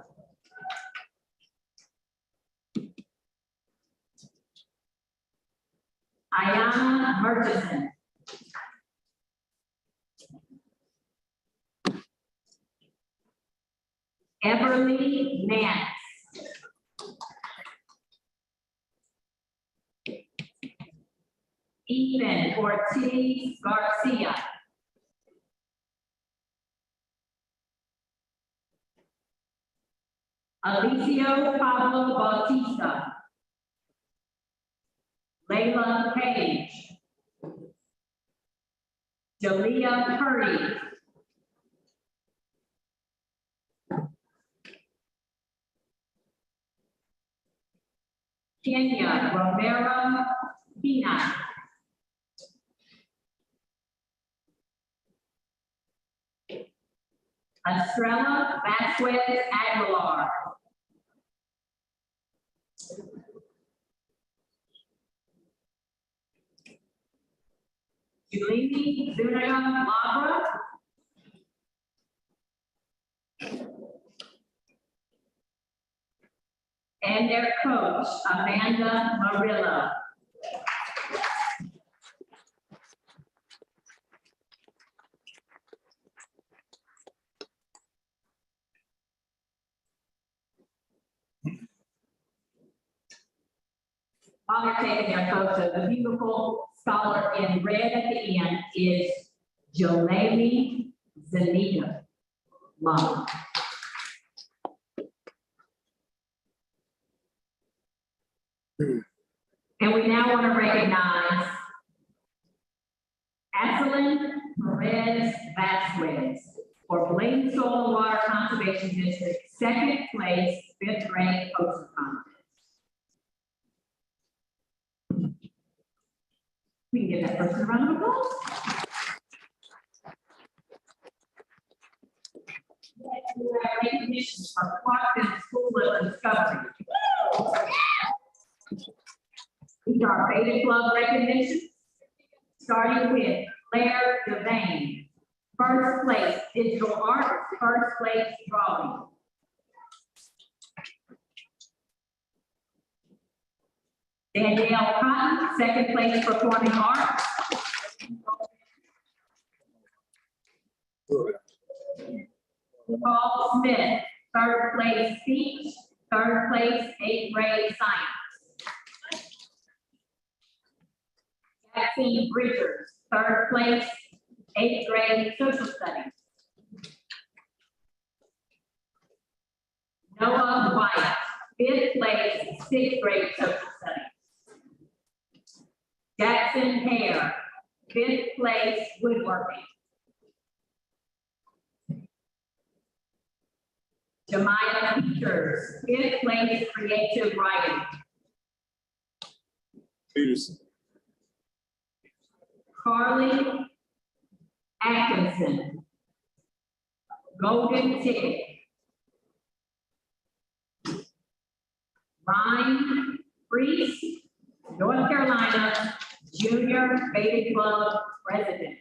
Ayana Murchison, Everly Nance, Ethan Ortiz Garcia, Alicio Pablo Bautista, Layla Page, Jalea Curry, Kenya Romero Pina, Estrella Vasquez Aguilar, Julini Zuniga Labra, and their coach, Amanda Murillo. While they're taking their photos, the beautiful scholar in red at the end is Jolene Zanita Mom. And we now want to recognize Aselin Perez Vasquez for Blaine Soil and Water Conservation District, 2nd place, 5th grade poster contest. We can give that person a round of applause. We have recognitions for Clarkson School of Discovery. These are Beta Club recognitions, starting with Claire Devane, 1st place digital art, 1st place drawing. Danielle Cotton, second place performing arts. Paul Smith, third place speech, third place eighth grade science. Jackson Bridgers, third place eighth grade social studies. Noah White, fifth place sixth grade social studies. Jackson Hare, fifth place woodworking. Jemiah Peters, fifth place creative writing. Peterson. Carly Atkinson, golden ticket. Ryan Priest, North Carolina Junior Baby Club President.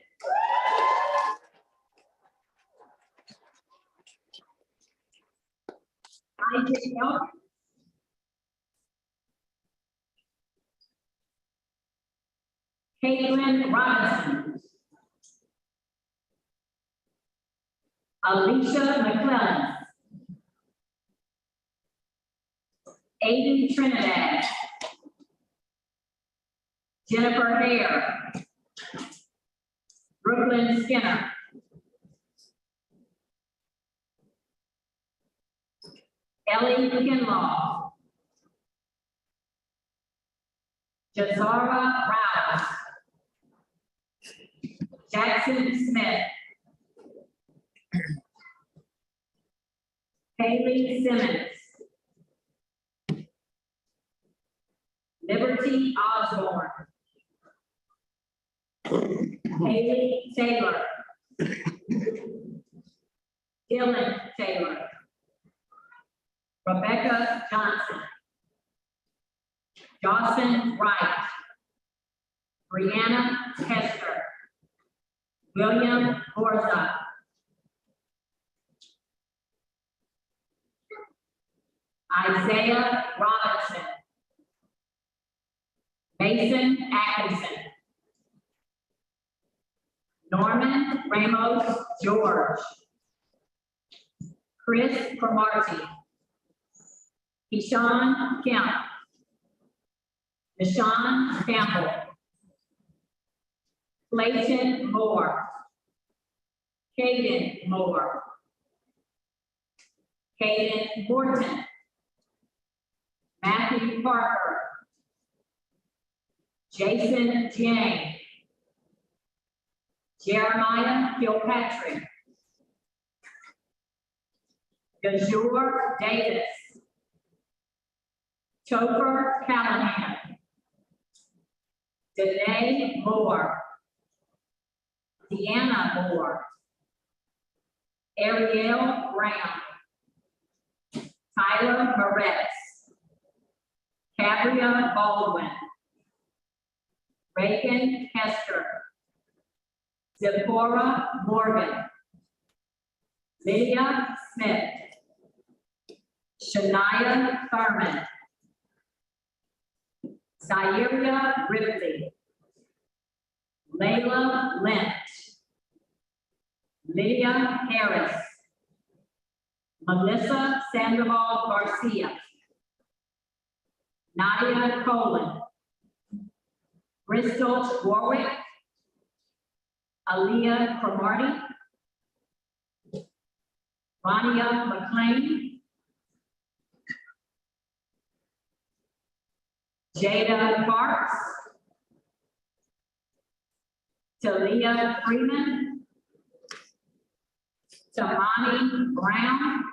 Isaac Elk, Caitlin Robinson, Alicia McClellan, Aiden Trinidad, Jennifer Hare, Brooklyn Skinner, Ellie Kinlaw, Jazara Rouse, Jackson Smith, Haley Simmons, Liberty Osborne, Haley Taylor, Dylan Taylor, Rebecca Johnson, Dawson Wright, Brianna Hester, William Borza, Isaiah Robinson, Mason Atkinson, Norman Ramos George, Chris Cromartie, Keyshawn Kemp, Deshaun Campbell, Clayton Moore, Caden Moore, Caden Morton, Matthew Parker, Jason Jiang, Jeremiah Kilpatrick, Gajur Davis, Topher Callahan, Danae Moore, Deanna Moore, Ariel Brown, Tyler Moretz, Cabria Baldwin, Reagan Hester, Zipporah Morgan, Lydia Smith, Shania Thurman, Zaira Ripley, Layla Lynch, Lydia Harris, Melissa Sandoval Garcia, Nadia Colin, Bristol Warwick, Aaliyah Cromartie, Rania McLean, Jada Parks, Talia Freeman, Tamani Brown,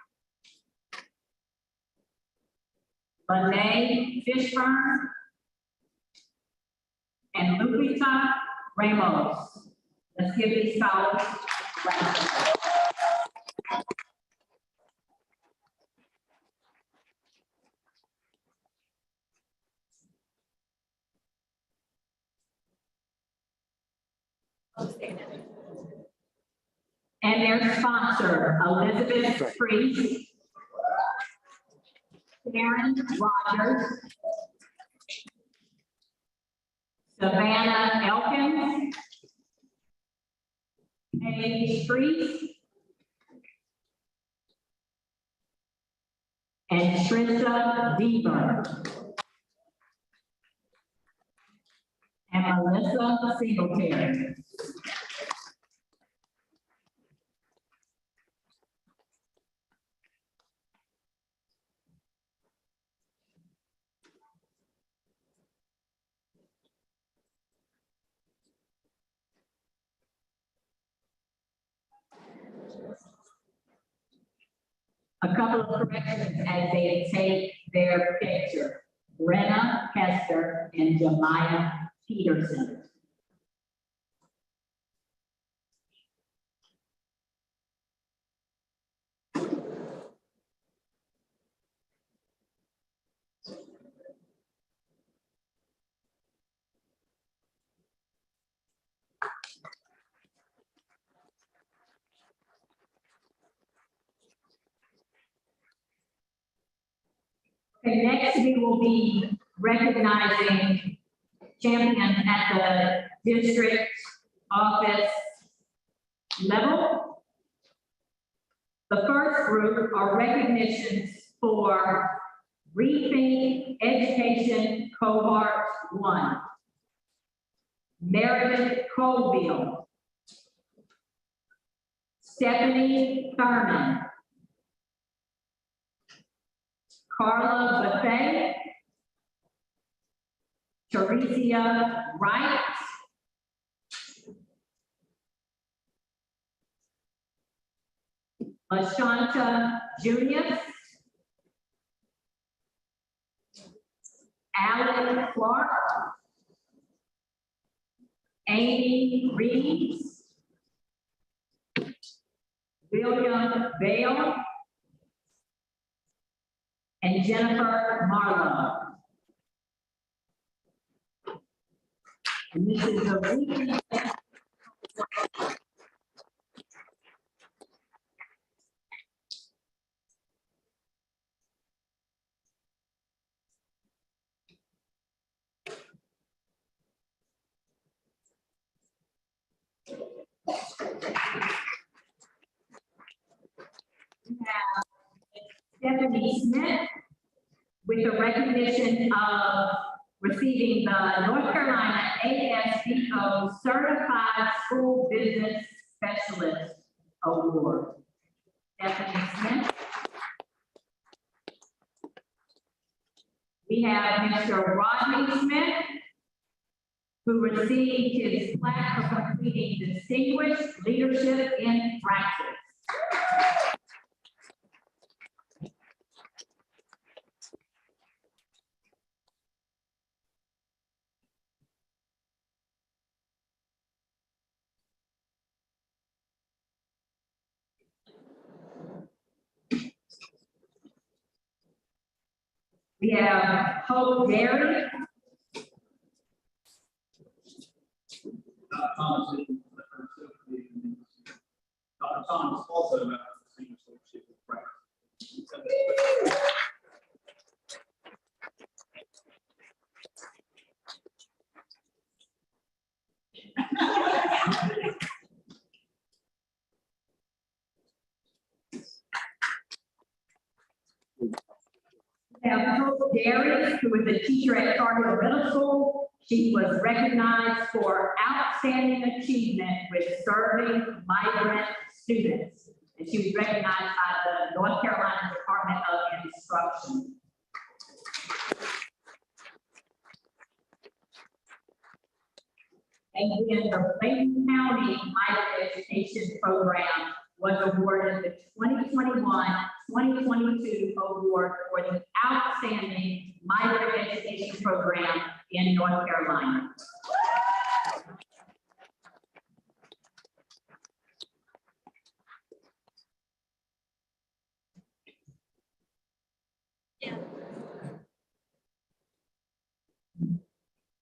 Lene Fishburne, and Lupita Ramos. Let's give these scholars a round of applause. And their sponsor, Elizabeth Priest, Karen Rogers, Savannah Elkins, Paige Priest, and Trista Deaver. And Melissa Singletary. A couple of corrections as they take their picture. Brenna Hester and Jemiah Peterson. Okay, next we will be recognizing champions at the district office level. The first group are recognitions for Rethink Education Cohort 1. Meredith Colville, Stephanie Thurman, Carla Buffet, Teresia Wright, Ashanta Junius, Alan Clark, Amy Reeves, William Bale, and Jennifer Marlowe. And this is a weekly. Stephanie Smith with the recognition of receiving the North Carolina ASBO Certified School Business Specialist Award. Stephanie Smith. We have Mr. Rodney Smith, who received his plaque for completing Distinguished Leadership in Practice. We have Hope Derry. Dr. Thomas also about the Distinguished Leadership in Practice. We have Hope Derry, who is a teacher at Cargill Middle School. She was recognized for outstanding achievement with serving migrant students. And she was recognized by the North Carolina Department of Instruction. And then the Clayton County Migrant Education Program was awarded the 2021-2022 award for the outstanding migrant education program in North Carolina.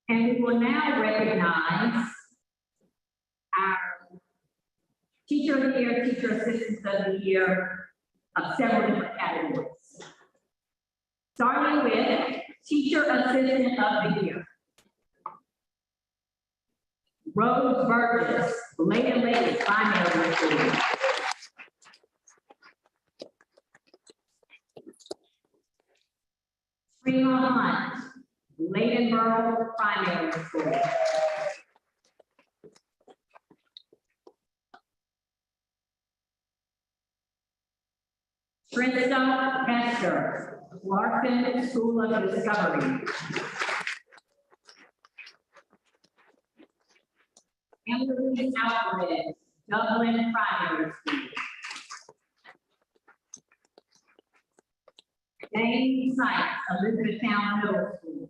And we will now recognize our Teacher of the Year, Teacher Assistants of the Year of several different categories. Starting with Teacher Assistant of the Year. Rose Burgess, Lady Lady Primary School. Prima Hunt, Ladenboro Primary School. Trista Hester, Larkin School of Discovery. Emily Alvarez, Dublin Primary School. Jane Sykes, Elizabethtown Middle School.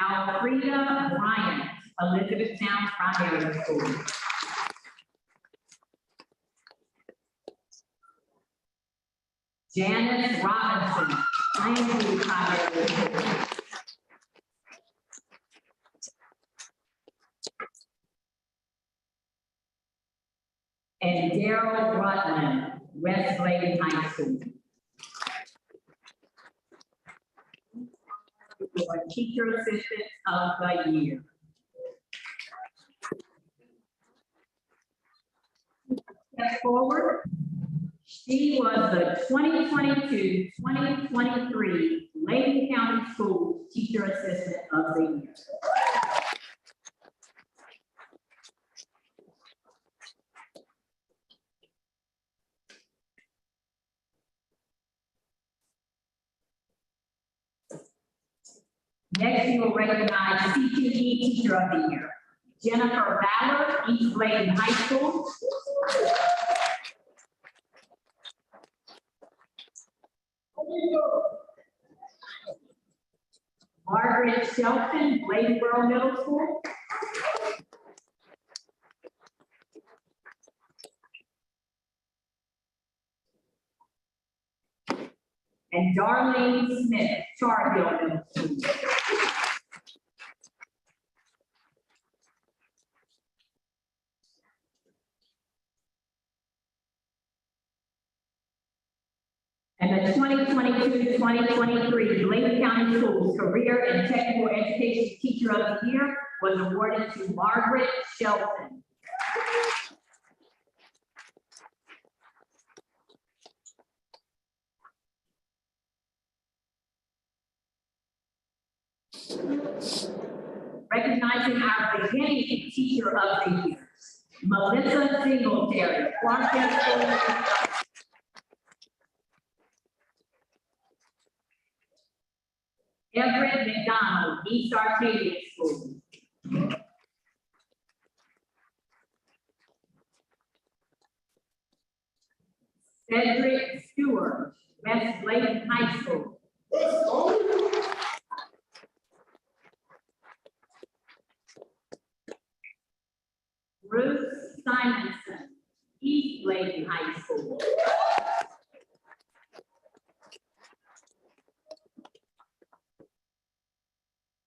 Alfreda Bryant, Elizabethtown Primary School. Janice Robinson, Plainview Primary School. And Daryl Rutland, West Bladen High School. For Teacher Assistant of the Year. Step forward. She was the 2022-2023 Layton County Schools Teacher Assistant of the Year. Next, you will recognize CTE Teacher of the Year. Jennifer Ballard, East Bladen High School. Margaret Shelton, Bladensboro Middle School. And Darlene Smith, Charville Middle School. And the 2022-2023 Bladen County Schools Career and Technical Education Teacher of the Year was awarded to Margaret Shelton. Recognizing our beginning Teacher of the Year, Melissa Singletary, Clarksville School. Everett McDonald, East Arcadia School. Cedric Stewart, West Bladen High School. Bruce Simonson, East Bladen High School.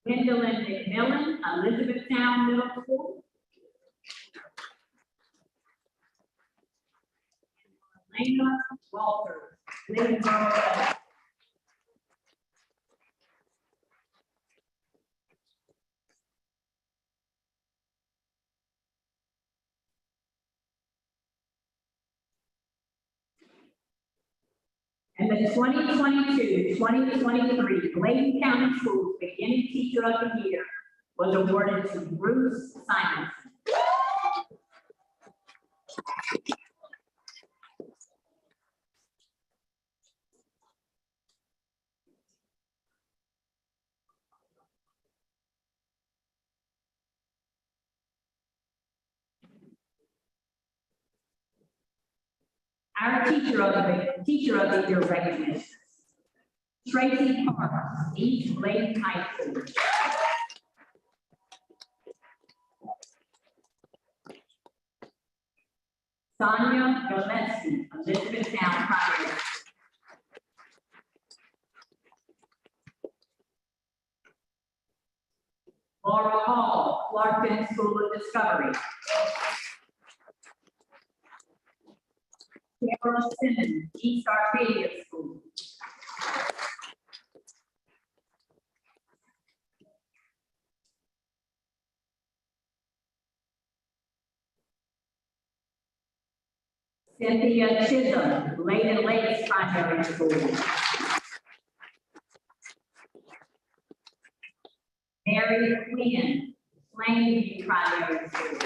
Gwendolyn McMillan, Elizabethtown Middle School. Elena Walters, Ladenboro. And the 2022-2023 Bladen County Schools Beginning Teacher of the Year was awarded to Bruce Simonson. Our Teacher of the Year recognitions. Tracy Parks, East Bladen High School. Sonia Gillespie, Elizabethtown Primary. Laura Hall, Clarkton School of Discovery. Carol Simmons, East Arcadia School. Cynthia Chisholm, Lady Lakes Primary School. Mary Quinn, Plainview Primary School.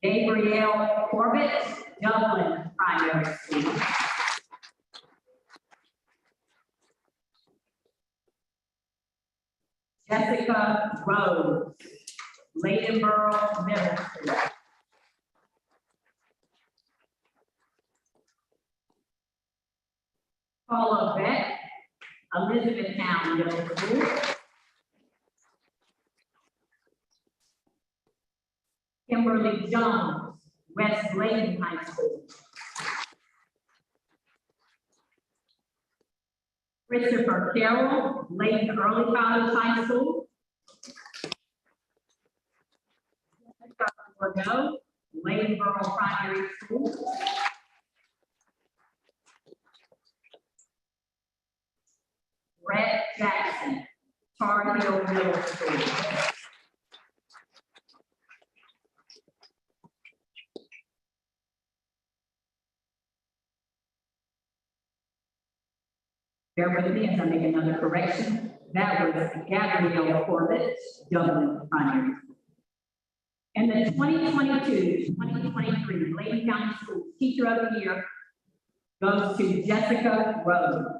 Gabrielle Corbett, Dublin Primary School. Jessica Rose, Laydenboro Middle School. Paula Beck, Elizabethtown Middle School. Kimberly Jones, West Layton High School. Christopher Carroll, Layton Early College High School. Bordeaux, Laytonboro Primary School. Brett Jackson, Tar Heel Middle School. Bear with me as I make another correction. That was Gabrielle Corbett, Dublin Primary School. And the 2022-2023 Layton County School Teacher of the Year goes to Jessica Rose.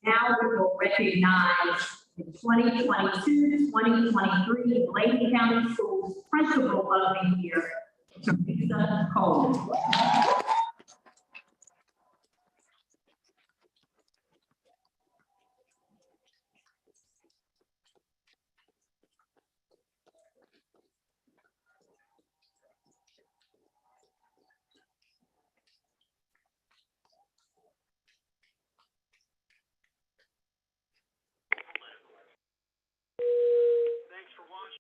Now we will recognize the 2022-2023 Layton County Schools Principal of the Year, Teresa Cole. Thanks for watching.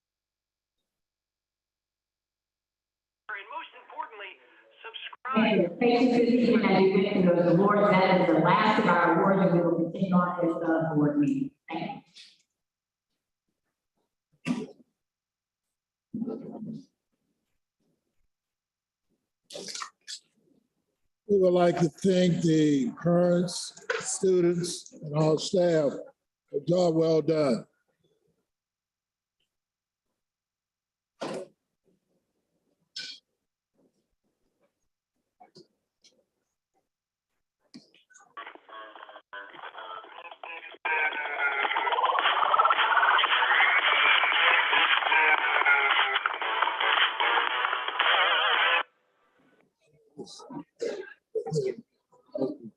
And most importantly, subscribe. And your patience this evening as you get to those awards. That is the last of our awards, and we will continue on as the board meeting. Thank you. We would like to thank the parents, students, and all staff for a job well done.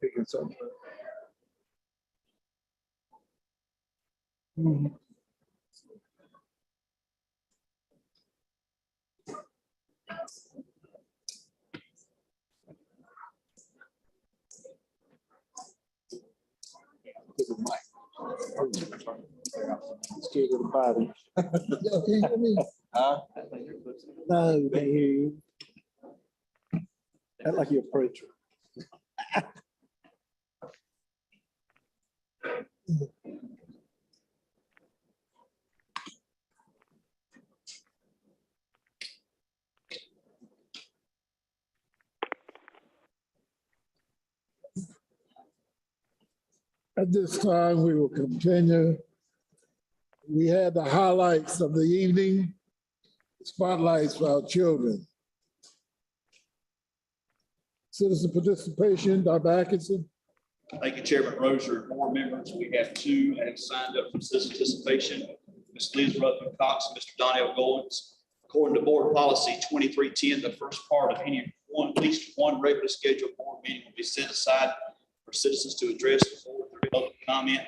Picking something. Scared of the body. Yo, can you hear me? Huh? No, they hear you. Act like you're a preacher. At this time, we will continue. We had the highlights of the evening, spotlights for our children. Citizen participation, Dr. Atkinson. Thank you, Chairman Rozier and board members. We have two that have signed up for citizen participation, Ms. Liz Rutherford Cox and Mr. Donnell Goins. According to board policy 2310, the first part of at least one regular scheduled board meeting will be set aside for citizens to address the board through public comment.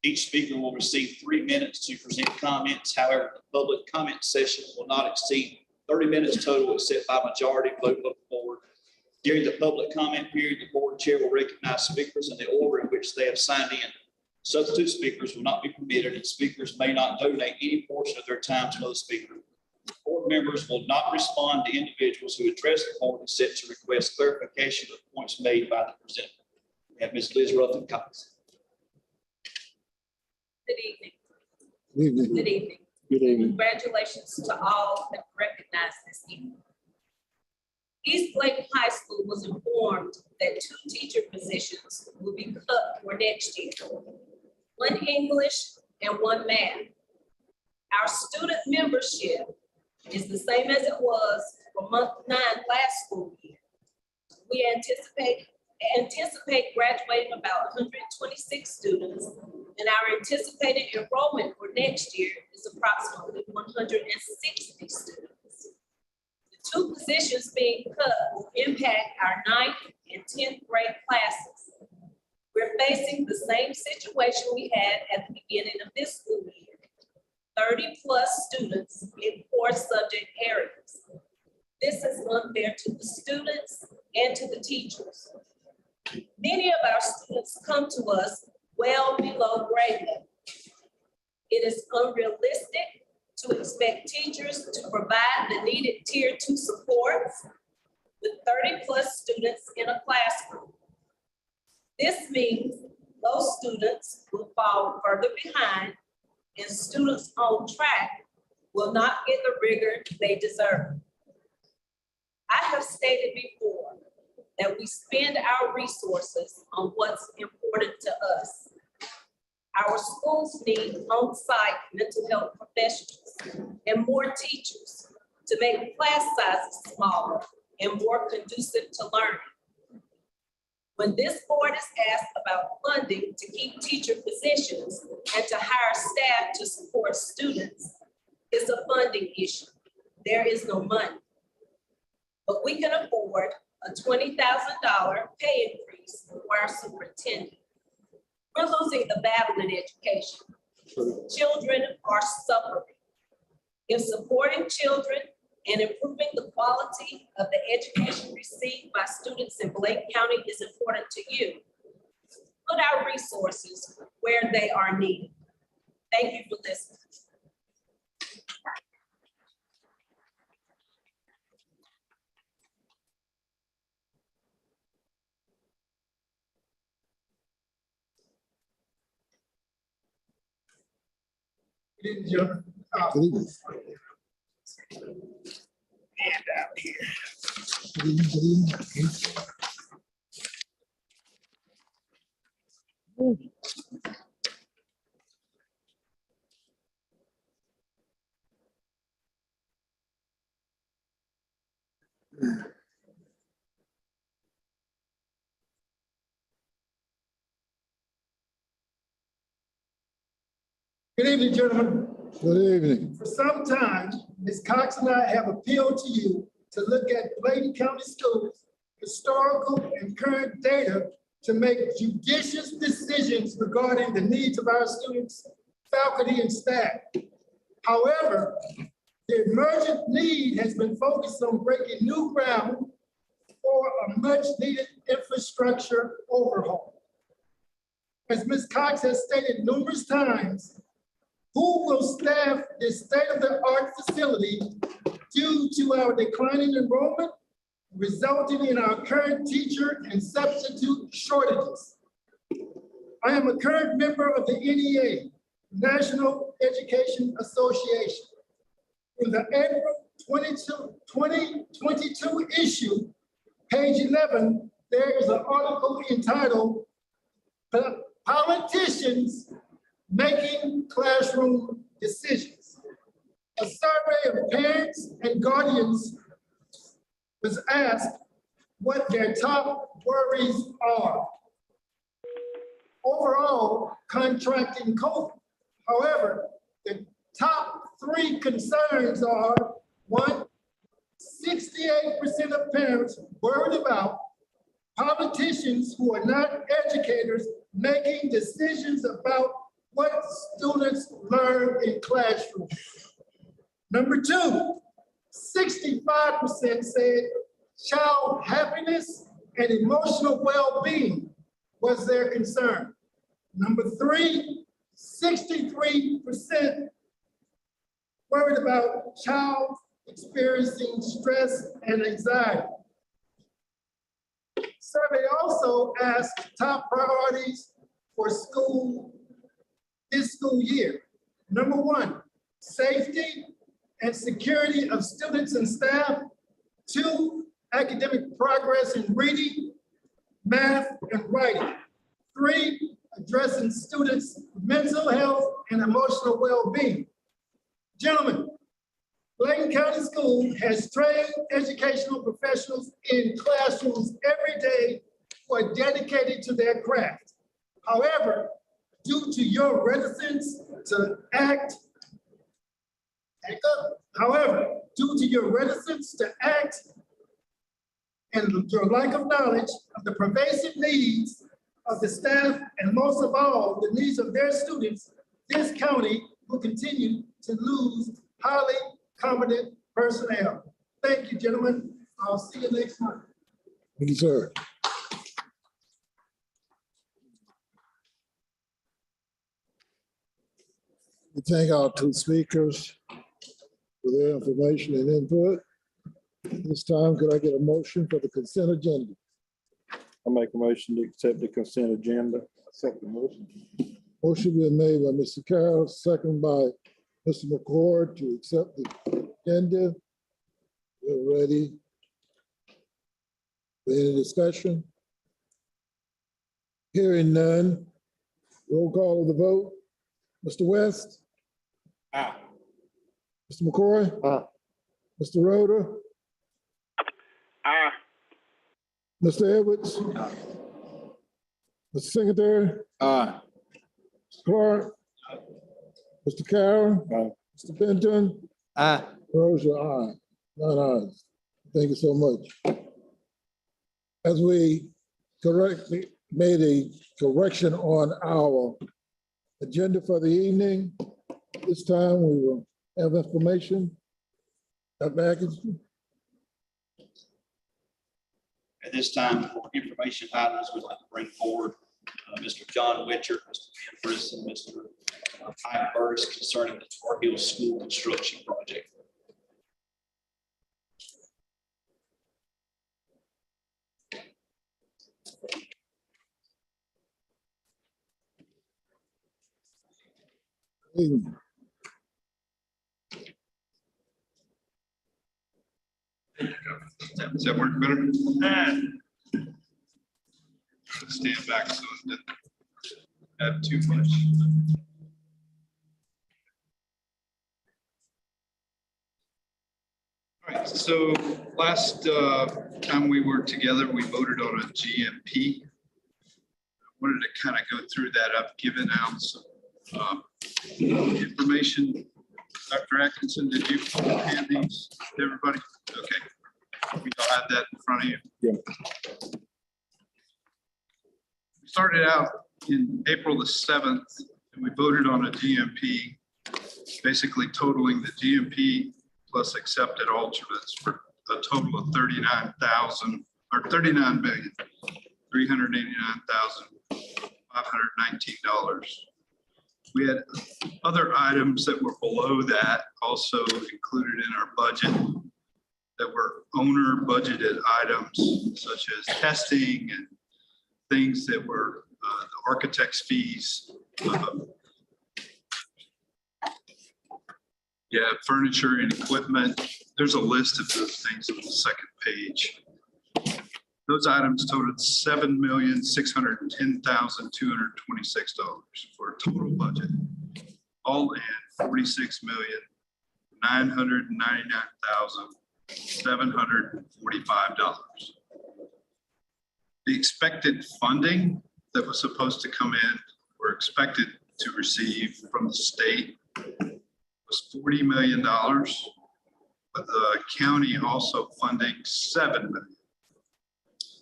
Each speaker will receive 3 minutes to present comments. However, the public comment session will not exceed 30 minutes total except by majority vote of the board. During the public comment period, the board chair will recognize speakers in the order in which they have signed in. Substitute speakers will not be permitted, and speakers may not donate any portion of their time to another speaker. Board members will not respond to individuals who address the board except to request clarification of points made by the presenter. We have Ms. Liz Ruffin Cox. Good evening. Good evening. Good evening. Good evening. Congratulations to all that recognized this evening. East Lake High School was informed that 2 teacher positions will be cut for next year. 1 English and 1 math. Our student membership is the same as it was for month 9 last school year. We anticipate graduating about 126 students, and our anticipated enrollment for next year is approximately 160 students. The 2 positions being cut will impact our 9th and 10th grade classes. We're facing the same situation we had at the beginning of this school year. 30+ students in 4 subject areas. This is unfair to the students and to the teachers. Many of our students come to us well below grade level. It is unrealistic to expect teachers to provide the needed tier 2 supports with 30+ students in a classroom. This means those students will fall further behind, and students on track will not get the rigor they deserve. I have stated before that we spend our resources on what's important to us. Our schools need on-site mental health professionals and more teachers to make class sizes smaller and more conducive to learning. When this board is asked about funding to keep teacher positions and to hire staff to support students, it's a funding issue. There is no money. But we can afford a $20,000 pay increase for our superintendent. We're losing the battle in education. Children are suffering. If supporting children and improving the quality of the education received by students in Blake County is important to you, put our resources where they are needed. Thank you for listening. Good evening. Good evening. Good evening, gentlemen. Good evening. For some time, Ms. Cox and I have appealed to you to look at Bladen County Schools' historical and current data to make judicious decisions regarding the needs of our students, faculty, and staff. However, the emergent need has been focused on breaking new ground for a much-needed infrastructure overhaul. As Ms. Cox has stated numerous times, who will staff this state-of-the-art facility due to our declining enrollment, resulting in our current teacher and substitute shortages? I am a current member of the NEA, National Education Association. In the April 2022 issue, page 11, there is an article entitled "Politicians Making Classroom Decisions." A survey of parents and guardians was asked what their top worries are. Overall, contracting COVID. However, the top 3 concerns are: 1, 68% of parents worried about politicians who are not educators making decisions about what students learn in classrooms. Number two, 65% said child happiness and emotional well-being was their concern. Number three, 63% worried about child experiencing stress and anxiety. Survey also asked top priorities for school this school year. Number one, safety and security of students and staff. Two, academic progress in reading, math, and writing. Three, addressing students' mental health and emotional well-being. Gentlemen, Bladen County School has trained educational professionals in classrooms every day who are dedicated to their craft. However, due to your reticence to act, and your lack of knowledge of the pervasive needs of the staff, and most of all, the needs of their students, this county will continue to lose highly competent personnel. Thank you, gentlemen. I'll see you next month. Thank you, sir. We thank our two speakers for their information and input. This time, could I get a motion for the consent agenda? I make a motion to accept the consent agenda. Second motion. Motion been made by Mr. Carroll, second by Mr. McCord to accept the agenda. We're ready. Any discussion? Hearing none. Roll call of the vote. Mr. West? Aye. Mr. McCoy? Aye. Mr. Roder? Aye. Mr. Edwards? Mr. Secretary? Aye. Mr. Clark? Mr. Carroll? Aye. Mr. Benton? Aye. Rosa, aye. None ayes. Thank you so much. As we correctly made a correction on our agenda for the evening, this time we will have information. Dr. Atkinson? At this time, for information items, we'd like to bring forward Mr. John Witcher, Mr. Andrews, and Mr. Pike Burris concerning the Tar Heel School construction project. Does that work better? Stand back so it doesn't add too much. All right, so last time we were together, we voted on a GMP. I wanted to kind of go through that. I've given out some information. Dr. Atkinson, did you hand these to everybody? Okay. We all have that in front of you. Yeah. We started out in April the 7th, and we voted on a GMP, basically totaling the GMP plus accepted alternates for a total of $39,000 or $39,389,519. We had other items that were below that also included in our budget that were owner budgeted items such as testing and things that were the architect's fees. Furniture and equipment. There's a list of those things on the second page. Those items totaled $7,610,226 for a total budget. All in $46,999,745. The expected funding that was supposed to come in, we're expected to receive from the state was $40 million, but the county also funding $7 million.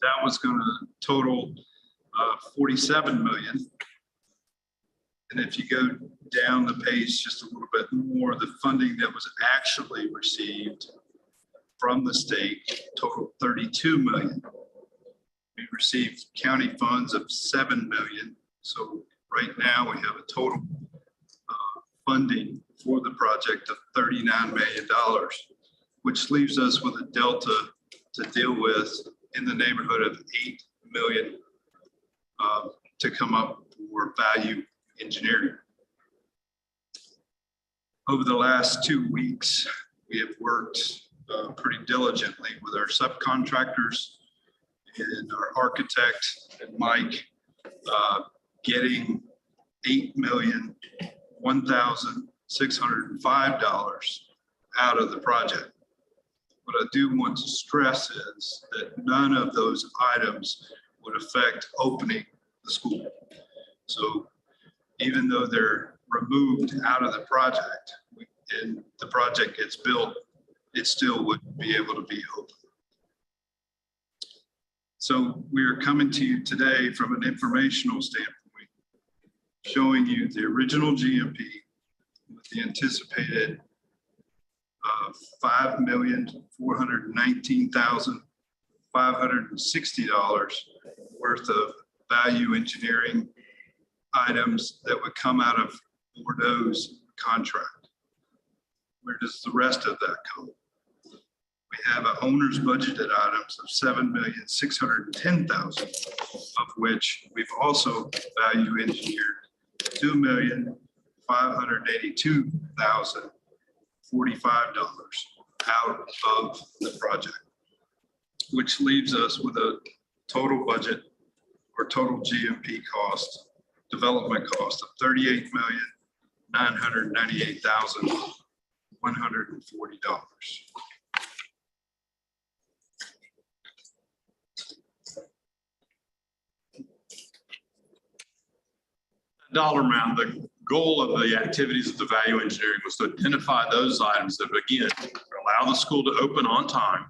That was going to total $47 million. And if you go down the page just a little bit more, the funding that was actually received from the state totaled 32 million. We received county funds of 7 million. So right now we have a total funding for the project of $39 million, which leaves us with a delta to deal with in the neighborhood of 8 million to come up for value engineering. Over the last 2 weeks, we have worked pretty diligently with our subcontractors and our architect and Mike, getting $8,001,605 out of the project. What I do want to stress is that none of those items would affect opening the school. So even though they're removed out of the project and the project gets built, it still wouldn't be able to be open. So we are coming to you today from an informational standpoint, showing you the original GMP with the anticipated $5,419,560 worth of value engineering items that would come out of Bordeaux's contract. Where does the rest of that come? We have an owner's budgeted items of $7,610,000, of which we've also value engineered $2,582,045 out of the project, which leaves us with a total budget or total GMP cost, development cost of $38,998,140. Dollar amount, the goal of the activities of the value engineering was to identify those items that, again, allow the school to open on time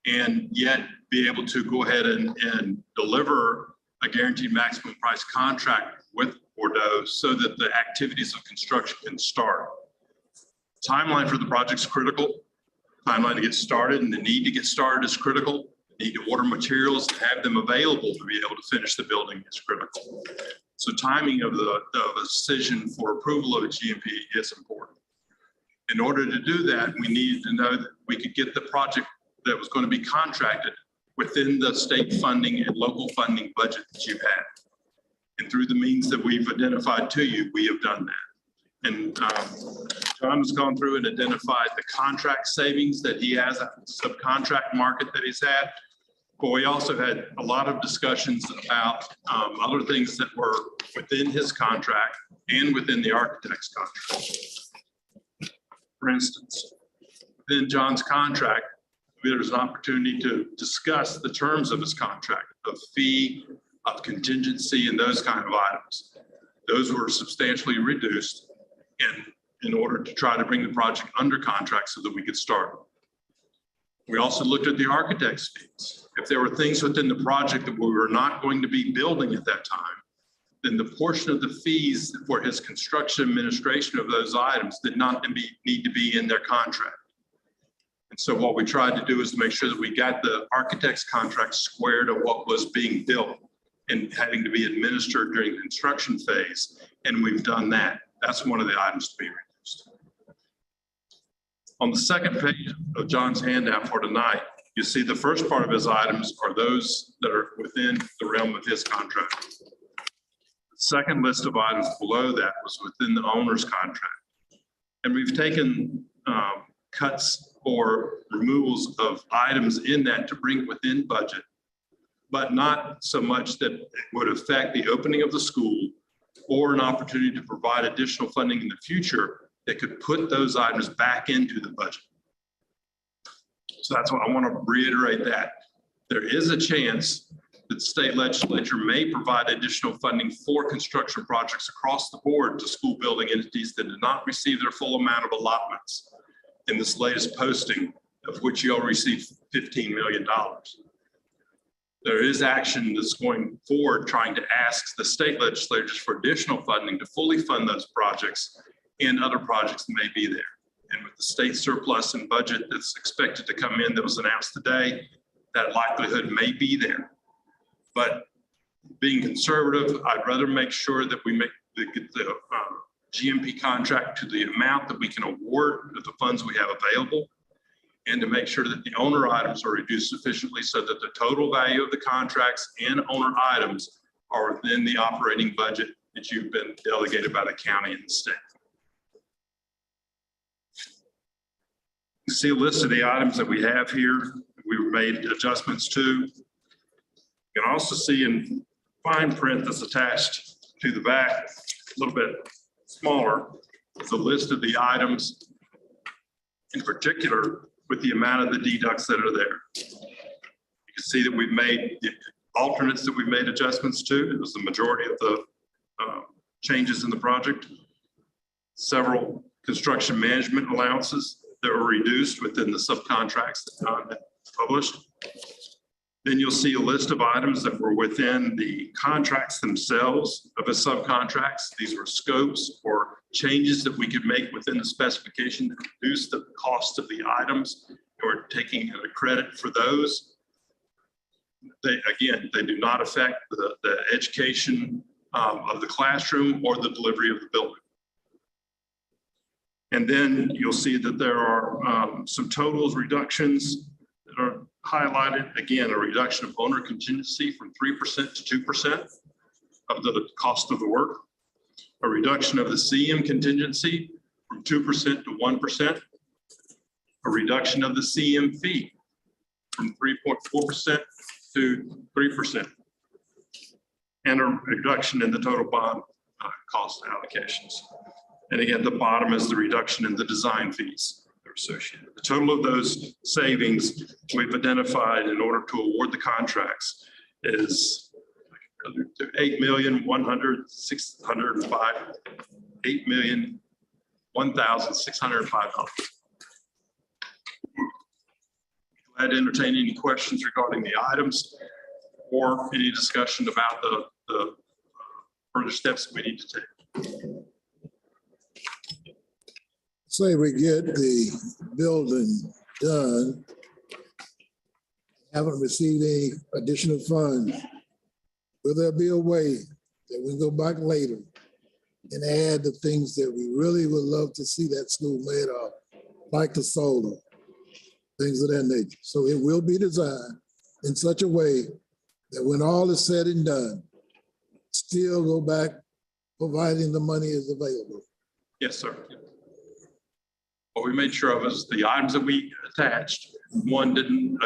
and yet be able to go ahead and deliver a guaranteed maximum price contract with Bordeaux so that the activities of construction can start. Timeline for the project is critical. Timeline to get started and the need to get started is critical. The need to order materials and have them available to be able to finish the building is critical. So timing of a decision for approval of a GMP is important. In order to do that, we needed to know that we could get the project that was going to be contracted within the state funding and local funding budget that you had. And through the means that we've identified to you, we have done that. And John has gone through and identified the contract savings that he has, a subcontract market that he's had. But we also had a lot of discussions about other things that were within his contract and within the architect's contract. For instance, within John's contract, there's an opportunity to discuss the terms of his contract, of fee, of contingency, and those kind of items. Those were substantially reduced in order to try to bring the project under contract so that we could start. We also looked at the architect's fees. If there were things within the project that we were not going to be building at that time, then the portion of the fees for his construction administration of those items did not need to be in their contract. And so what we tried to do is to make sure that we got the architect's contract square to what was being built and having to be administered during the construction phase. And we've done that. That's one of the items to be reduced. On the second page of John's handout for tonight, you see the first part of his items are those that are within the realm of his contract. The second list of items below that was within the owner's contract. And we've taken cuts or removals of items in that to bring it within budget, but not so much that it would affect the opening of the school or an opportunity to provide additional funding in the future that could put those items back into the budget. So that's what I want to reiterate, that there is a chance that the state legislature may provide additional funding for construction projects across the board to school building entities that did not receive their full amount of allotments in this latest posting, of which you all received $15 million. there is action that's going forward trying to ask the state legislatures for additional funding to fully fund those projects and other projects that may be there. And with the state surplus and budget that's expected to come in that was announced today, that likelihood may be there. But being conservative, I'd rather make sure that we make the GMP contract to the amount that we can award with the funds we have available, and to make sure that the owner items are reduced sufficiently so that the total value of the contracts and owner items are within the operating budget that you've been delegated by the county and the state. You see a list of the items that we have here, we've made adjustments to. You can also see in fine print that's attached to the back, a little bit smaller, is a list of the items, in particular, with the amount of the deducts that are there. You can see that we've made the alternates that we've made adjustments to. It was the majority of the changes in the project. Several construction management allowances that were reduced within the subcontracts that published. Then you'll see a list of items that were within the contracts themselves of the subcontracts. These were scopes or changes that we could make within the specification to reduce the cost of the items. And we're taking a credit for those. They do not affect the education of the classroom or the delivery of the building. And then you'll see that there are some totals reductions that are highlighted. Again, a reduction of owner contingency from 3% to 2% of the cost of the work. A reduction of the CM contingency from 2% to 1%. A reduction of the CM fee from 3.4% to 3%. And a reduction in the total bond cost allocations. And again, the bottom is the reduction in the design fees that are associated. The total of those savings we've identified in order to award the contracts is $8,105,605. Glad to entertain any questions regarding the items or any discussion about the further steps that we need to take. Say we get the building done, haven't received any additional funds, will there be a way that we go back later and add the things that we really would love to see that school made of, like the solar, things of that nature? So it will be designed in such a way that when all is said and done, still go back providing the money is available. Yes, sir. What we made sure of is the items that we attached, one didn't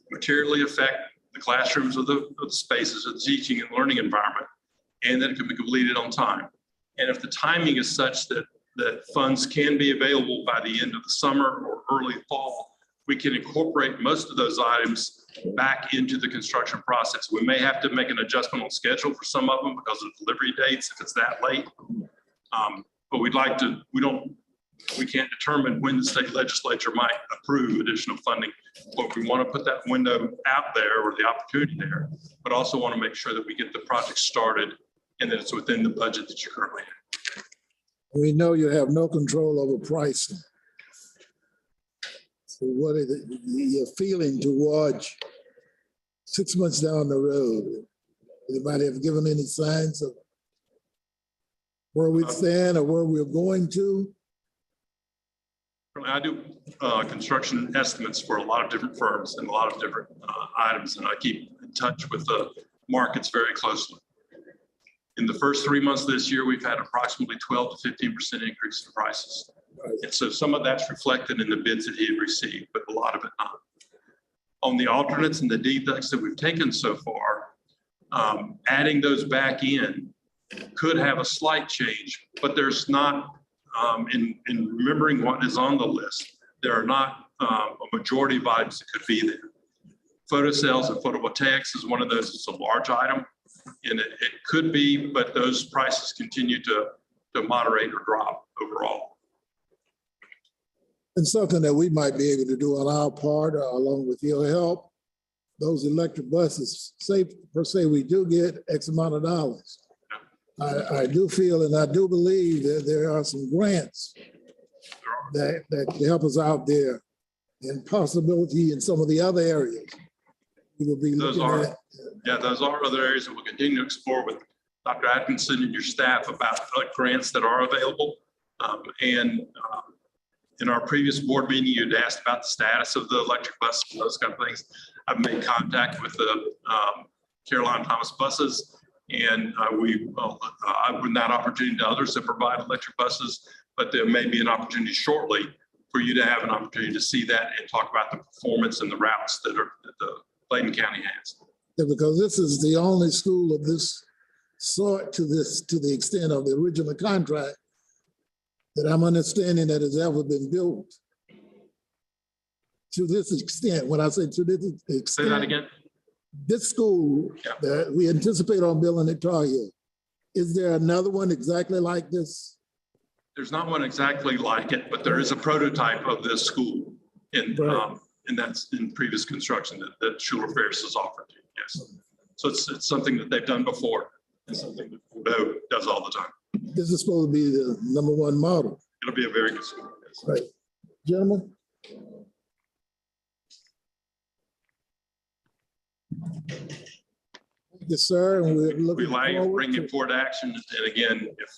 materially affect the classrooms or the spaces of the teaching and learning environment, and that it can be completed on time. And if the timing is such that funds can be available by the end of the summer or early fall, we can incorporate most of those items back into the construction process. We may have to make an adjustment on schedule for some of them because of delivery dates if it's that late. But we can't determine when the state legislature might approve additional funding, but we want to put that window out there or the opportunity there, but also want to make sure that we get the project started and that it's within the budget that you currently have. We know you have no control over pricing. So what is your feeling towards 6 months down the road? Anybody have given any signs of where we stand or where we're going to? I do construction estimates for a lot of different firms and a lot of different items, and I keep in touch with the markets very closely. In the first 3 months of this year, we've had approximately 12 to 15% increase in prices. And so some of that's reflected in the bids that he had received, but a lot of it not. On the alternates and the deducts that we've taken so far, adding those back in could have a slight change, but there's not, in remembering what is on the list, there are not a majority of items that could be there. Photo cells and photovoltaics is one of those. It's a large item, and it could be, but those prices continue to moderate or drop overall. And something that we might be able to do on our part, along with your help, those electric buses, say per se, we do get X amount of dollars. I do feel and I do believe that there are some grants that help us out there and possibility in some of the other areas. We will be Those looking are, at. yeah, those are other areas that we'll continue to explore with Dr. Atkinson and your staff about grants that are available. In our previous board meeting, you'd asked about the status of the electric bus, those kind of things. I've made contact with the Caroline Thomas buses, and I've given that opportunity to others that provide electric buses, but there may be an opportunity shortly for you to have an opportunity to see that and talk about the performance and the routes that the Bladen County has. Yeah, because this is the only school of this sort to the extent of the original contract that I'm understanding that has ever been built. To this extent, when I say to this extent. Say that again. This school that we anticipate on building at Tar Heel, is there another one exactly like this? There's not one exactly like it, but there is a prototype of this school in, Right. and that's in previous construction that Schuler Ferris has offered. Yes. So it's something that they've done before. It's something that Bordeaux does all the time. This is supposed to be the #1 model. It'll be a very good school. Yes. Right. Gentlemen? Yes, sir. And we're We looking allow you to forward bring to. it forward to action. And again, if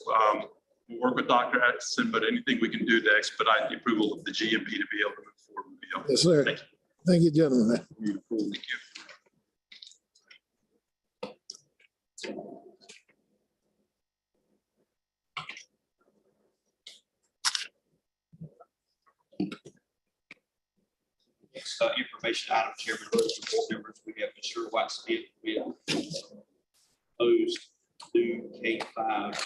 we work with Dr. Atkinson, but anything we can do to expedite the approval of the GMP to be able to move forward would be helpful. Yes, sir. Thank you. Thank you, gentlemen. Thank you. Next, information item, Chairman, board members, we have Mr. White Smith with proposed new K-5.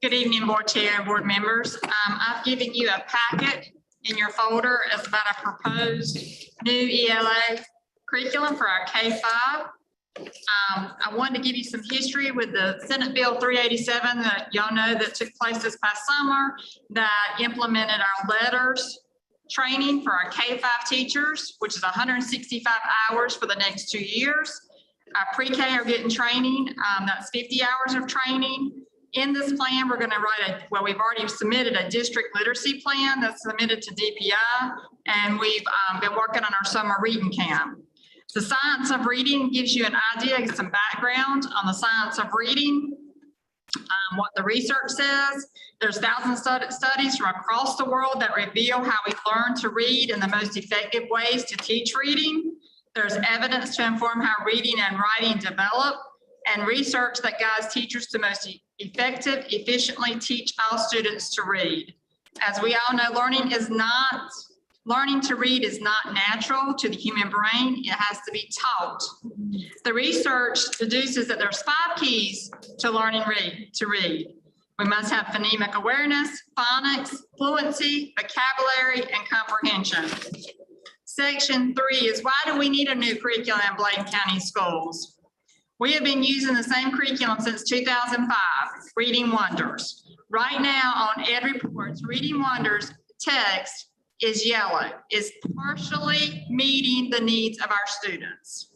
Good evening, board chair and board members. I've given you a packet in your folder as about a proposed new ELA curriculum for our K-5. I wanted to give you some history with the Senate Bill 387 that y'all know that took place this past summer that implemented our letters training for our K-5 teachers, which is 165 hours for the next 2 years. Our pre-K are getting training. That's 50 hours of training. In this plan, we're going to write we've already submitted a district literacy plan that's submitted to DPI, and we've been working on our summer reading camp. The science of reading gives you an idea, some background on the science of reading, what the research says. There's thousands of studies from across the world that reveal how we learn to read and the most effective ways to teach reading. There's evidence to inform how reading and writing develop, and research that guides teachers to most effective, efficiently teach all students to read. As we all know, learning to read is not natural to the human brain. It has to be taught. The research deduces that there's 5 keys to learning to read. We must have phonemic awareness, phonics, fluency, vocabulary, and comprehension. Section 3 is why do we need a new curriculum in Bladen County schools? We have been using the same curriculum since 2005, Reading Wonders. Right now on Ed Reports, Reading Wonders text is yellow, is partially meeting the needs of our students.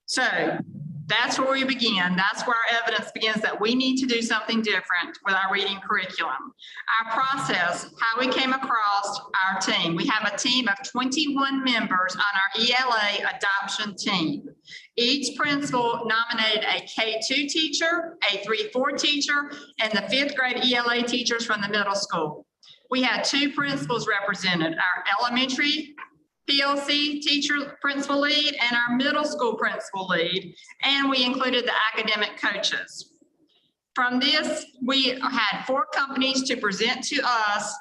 So that's where we begin. That's where our evidence begins that we need to do something different with our reading curriculum. Our process, how we came across our team. We have a team of 21 members on our ELA adoption team. Each principal nominated a K2 teacher, a 3-4 teacher, and the 5th grade ELA teachers from the middle school. We had 2 principals represented, our elementary PLC teacher principal lead and our middle school principal lead, and we included the academic coaches. From this, we had 4 companies to present to us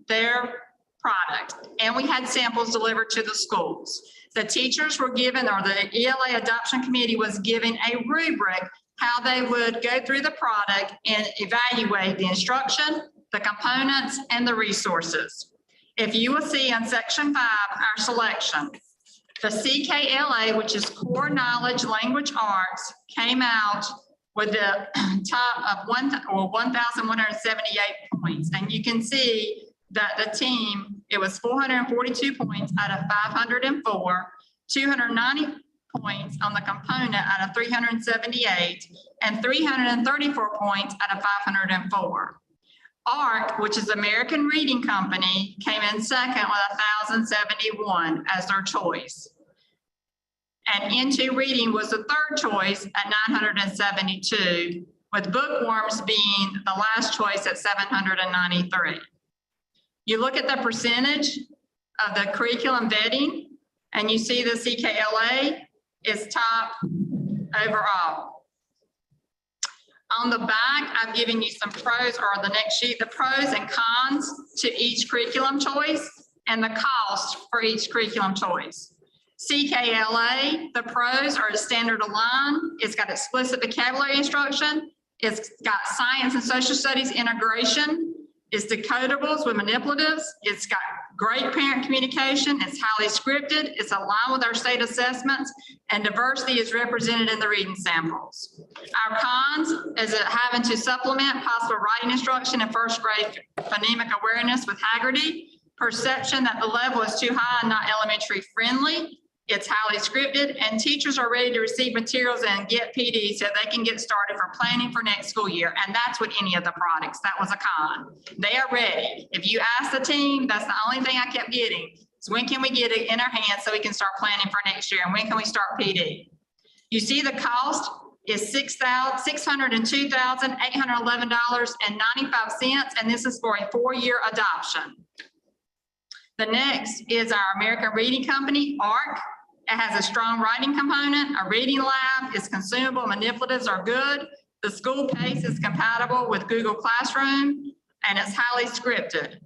their product, and we had samples delivered to the schools. The teachers were given, or the ELA adoption committee was given a rubric how they would go through the product and evaluate the instruction, the components, and the resources. If you will see on section 5, our selection, the CKLA, which is Core Knowledge Language Arts, came out with the top of 1,178 points. And you can see that the team, it was 442 points out of 504, 290 points on the component out of 378, and 334 points out of 504. ARC, which is American Reading Company, came in second with 1,071 as their choice. And Into Reading was the third choice at 972, with Bookworms being the last choice at 793. You look at the percentage of the curriculum vetting, and you see the CKLA is top overall. On the back, I've given you some pros, or the next sheet, the pros and cons to each curriculum choice and the cost for each curriculum choice. CKLA, the pros are standard aligned. It's got explicit vocabulary instruction. It's got science and social studies integration. It's decodables with manipulatives. It's got great parent communication. It's highly scripted. It's aligned with our state assessments, and diversity is represented in the reading samples. Our cons is it having to supplement possible writing instruction in first grade phonemic awareness with Haggerty, perception that the level is too high and not elementary friendly. It's highly scripted, and teachers are ready to receive materials and get PD so they can get started for planning for next school year. And that's with any of the products. That was a con. They are ready. If you ask the team, that's the only thing I kept getting. So when can we get it in our hands so we can start planning for next year? And when can we start PD? You see the cost is $602,811.95, and this is for a 4-year adoption. The next is our American Reading Company, ARC. It has a strong writing component, a reading lab, it's consumable, manipulatives are good. The school pace is compatible with Google Classroom, and it's highly scripted.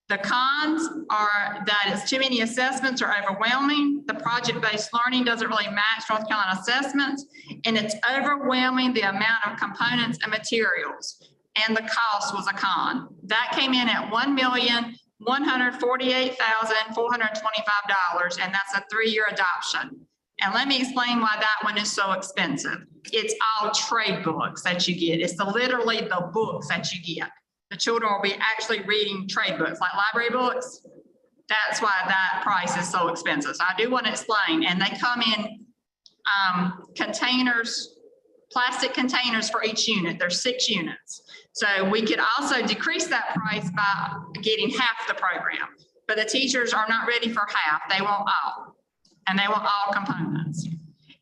The cons are that it's too many assessments are overwhelming. The project-based learning doesn't really match North Carolina assessments, and it's overwhelming the amount of components and materials. And the cost was a con. That came in at $1,148,425, and that's a 3-year adoption. And let me explain why that one is so expensive. It's all trade books that you get. It's literally the books that you get. The children will be actually reading trade books, like library books. That's why that price is so expensive. So I do want to explain, and they come in containers, plastic containers for each unit. There's 6 units. So we could also decrease that price by getting half the program, but the teachers are not ready for half. They want all, and they want all components.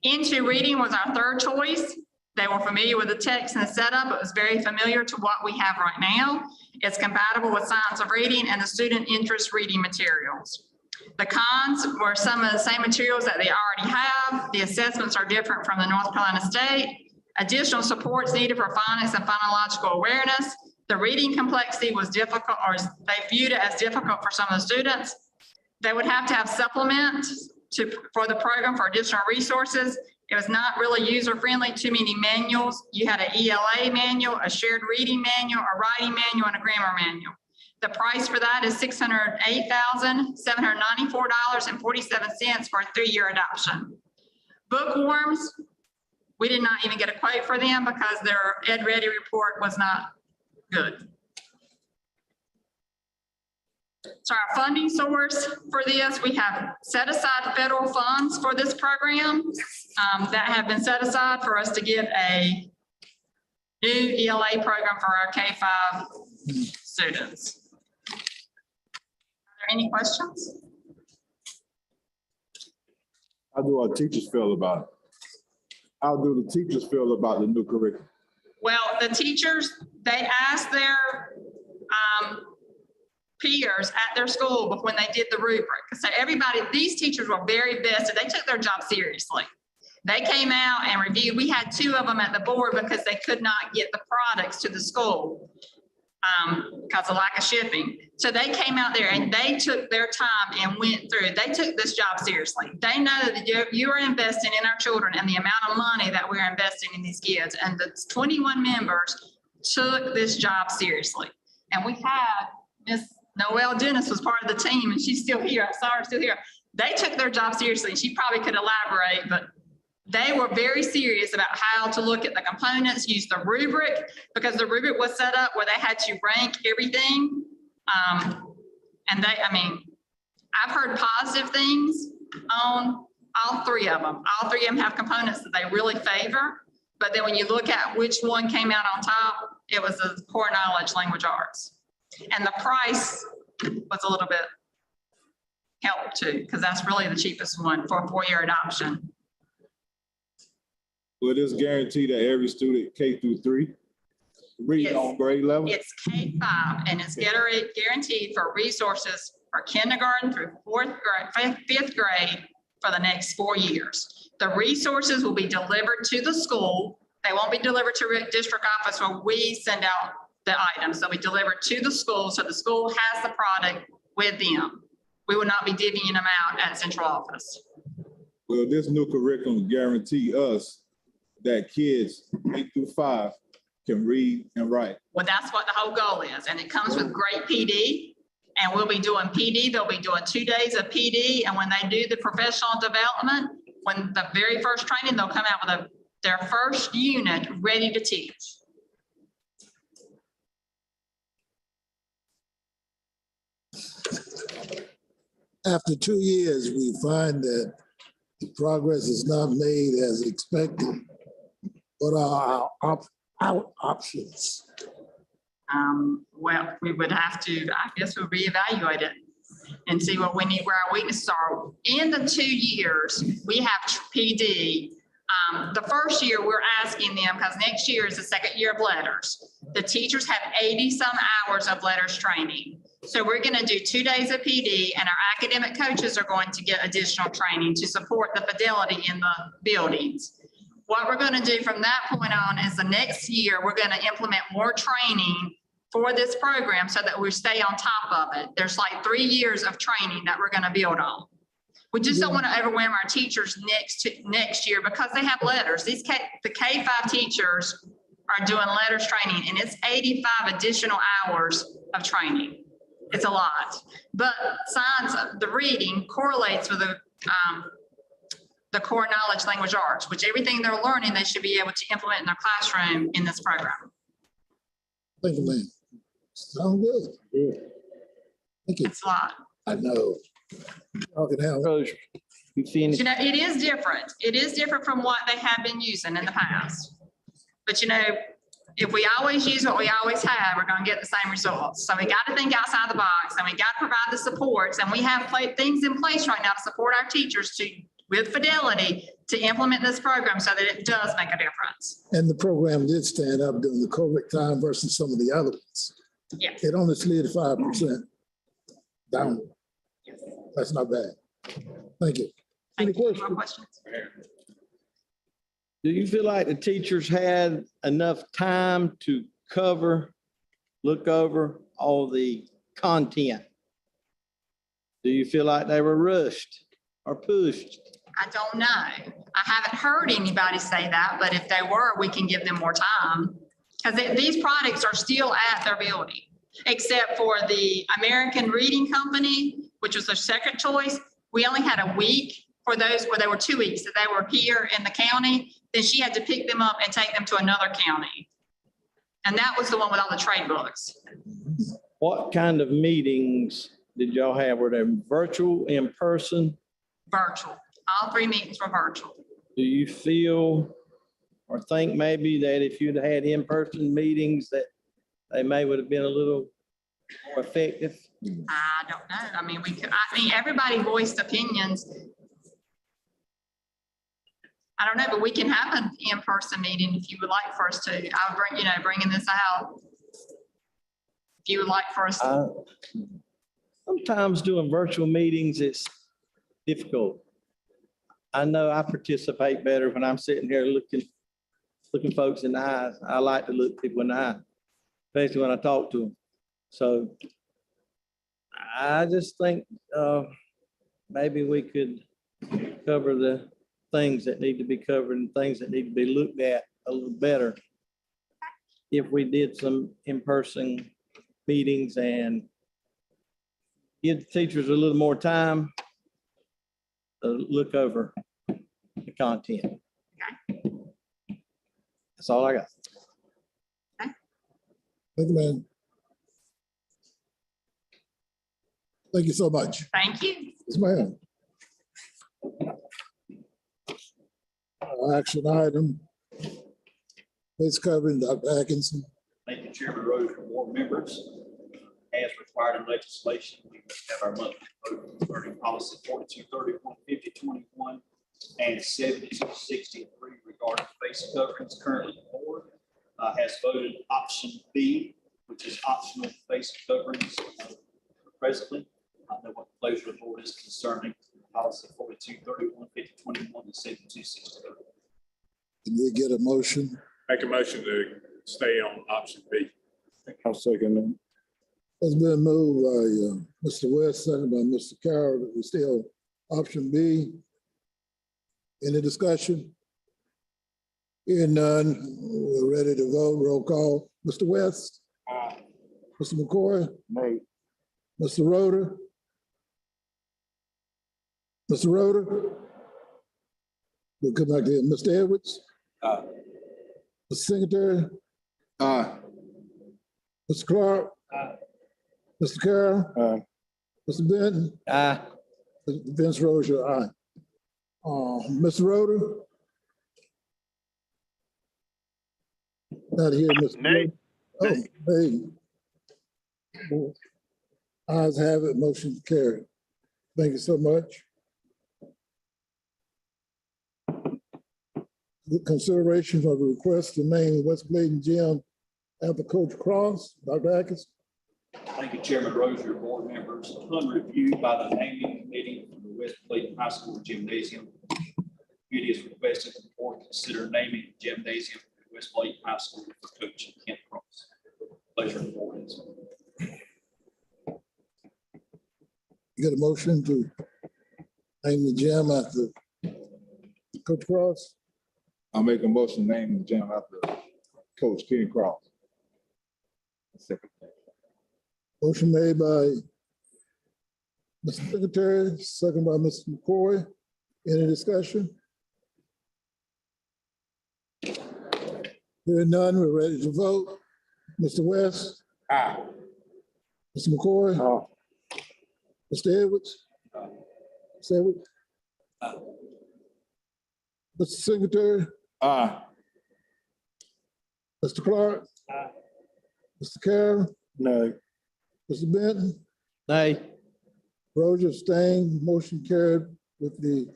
Into Reading was our third choice. They were familiar with the text and the setup. It was very familiar to what we have right now. It's compatible with Science of Reading and the student interest reading materials. The cons were some of the same materials that they already have. The assessments are different from the North Carolina State. Additional supports needed for phonics and phonological awareness. The reading complexity was difficult, or they viewed it as difficult for some of the students. They would have to have supplements for the program for additional resources. It was not really user-friendly, too many manuals. You had an ELA manual, a shared reading manual, a writing manual, and a grammar manual. The price for that is $608,794.47 for a 3-year adoption. Bookworms, we did not even get a quote for them because their Ed Ready report was not good. So our funding source for this, we have set aside federal funds for this program that have been set aside for us to get a new ELA program for our K-5 students. Are there any questions? How do our teachers feel about it? How do the teachers feel about the new curriculum? Well, the teachers, they asked their peers at their school when they did the rubric. So everybody, these teachers were very vested. They took their job seriously. They came out and reviewed. We had 2 of them at the board because they could not get the products to the school because of lack of shipping. So they came out there and they took their time and went through. They took this job seriously. They know that you are investing in our children and the amount of money that we're investing in these kids. And the 21 members took this job seriously. And we had Miss Noelle Dennis was part of the team, and she's still here. I saw her still here. They took their job seriously. She probably could elaborate, but they were very serious about how to look at the components, use the rubric, because the rubric was set up where they had to rank everything And I mean, I've heard positive things on all three of them. All three of them have components that they really favor. But then when you look at which one came out on top, it was the core knowledge, language arts. And the price was a little bit helped too, because that's really the cheapest one for a 4-year adoption. Will this guarantee that every student K through 3 read on grade level? It's K-5 and it's guaranteed for resources for kindergarten through 5th grade for the next 4 years. The resources will be delivered to the school. They won't be delivered to district office where we send out the items. They'll be delivered to the school, so the school has the product with them. We will not be divvying them out at central office. Will this new curriculum guarantee us that kids K through 5 can read and write? Well, that's what the whole goal is. And it comes with great PD. And we'll be doing PD. They'll be doing 2 days of PD. And when they do the professional development, when the very first training, they'll come out with their first unit ready to teach. After 2 years, we find that the progress is not made as expected. What are our options? Well, we would have to, I guess we'll reevaluate it and see what we need, where our weaknesses are. In the 2 years, we have PD. The first year we're asking them, because next year is the second year of letters. The teachers have 80 some hours of letters training. So we're going to do 2 days of PD and our academic coaches are going to get additional training to support the fidelity in the buildings. What we're going to do from that point on is the next year, we're going to implement more training for this program so that we stay on top of it. There's like 3 years of training that we're going to build on. We just don't want to overwhelm our teachers next year because they have letters. The K-5 teachers are doing letters training and it's 85 additional hours of training. It's a lot, but science, the reading correlates with the core knowledge, language arts, which everything they're learning, they should be able to implement in their classroom in this program. Thank you, ma'am. Sound good. Good. Thank you. It's a lot. I know. Y'all can have it. Rose, you finished? You know, it is different. It is different from what they have been using in the past. But you know, if we always use what we always have, we're going to get the same results. So we got to think outside the box and we got to provide the supports, and we have things in place right now to support our teachers with fidelity to implement this program so that it does make a difference. And the program did stand up during the COVID time versus some of the other ones. Yes. It only slid 5% down. That's not bad. Thank you. Any Thank you. questions? More questions? Do you feel like the teachers had enough time to look over all the content? Do you feel like they were rushed or pushed? I don't know. I haven't heard anybody say that, but if they were, we can give them more time. Because these products are still at their building, except for the American Reading Company, which was their second choice. We only had a week for those where they were 2 weeks that they were here in the county. Then she had to pick them up and take them to another county. And that was the one with all the trade books. What kind of meetings did y'all have? Were they virtual, in person? Virtual. All 3 meetings were virtual. Do you feel or think maybe that if you'd had in-person meetings that they would have been a little more effective? I don't know. I mean, everybody voiced opinions. I don't know, but we can have an in-person meeting if you would like for us to. I'll bringing this out. If you would like for us to. Sometimes doing virtual meetings, it's difficult. I know I participate better when I'm sitting here looking folks in the eyes. I like to look people in the eye, especially when I talk to them. So I just think maybe we could cover the things that need to be covered and things that need to be looked at a little better if we did some in-person meetings and give the teachers a little more time to look over the content. That's all I got. Thank you, man. Thank you so much. Thank you. Yes, ma'am. Action item. It's covering Dr. Atkinson. Thank you, Chairman Rose, and board members. As required in legislation, we have our monthly vote concerning policy 4231, 5021, and 7263 regarding face coverings. Currently, the board has voted option B, which is optional face coverings presently. I know what the pleasure of the board is concerning policy 4231, 5021, and 7263. Can we get a motion? Make a motion to stay on option B. I'll second that. It's been moved by Mr. West, second by Mr. Carroll, that we stay on option B. Any discussion? Hearing none, we're ready to vote. Roll call. Mr. West? Aye. Mr. McCoy? Nay. Mr. Roder? Mr. Roder? We'll come back to him. Mr. Edwards? Aye. Mr. Secretary? Aye. Mr. Clark? Aye. Mr. Carroll? Aye. Mr. Benton? Aye. Vince Rozier, aye. Mr. Roder? Not here, Mr. Nay. Oh, nay. Ayes have it, motion carried. Thank you so much. The consideration of the request to name West Bladen Gym after Coach Cross, Dr. Atkins. Thank you, Chairman Rozier, board members. Upon review by the naming committee for the West Bladen High School Gymnasium, the committee is requested that the board consider naming the gymnasium at West Bladen High School for Coach Kent Cross. Pleasure of the board is. You get a motion to name the gym after Coach Cross? I'll make a motion naming the gym after Coach Ken Cross. Second. Motion made by Mr. Secretary, second by Mr. McCoy. Any discussion? Hearing none, we're ready to vote. Mr. West? Aye. Mr. McCoy? Aye. Mr. Edwards? Mr. Edwards? Mr. Secretary? Aye. Mr. Clark? Aye. Mr. Carroll? No. Mr. Benton? Nay. Roger abstained, motion carried with the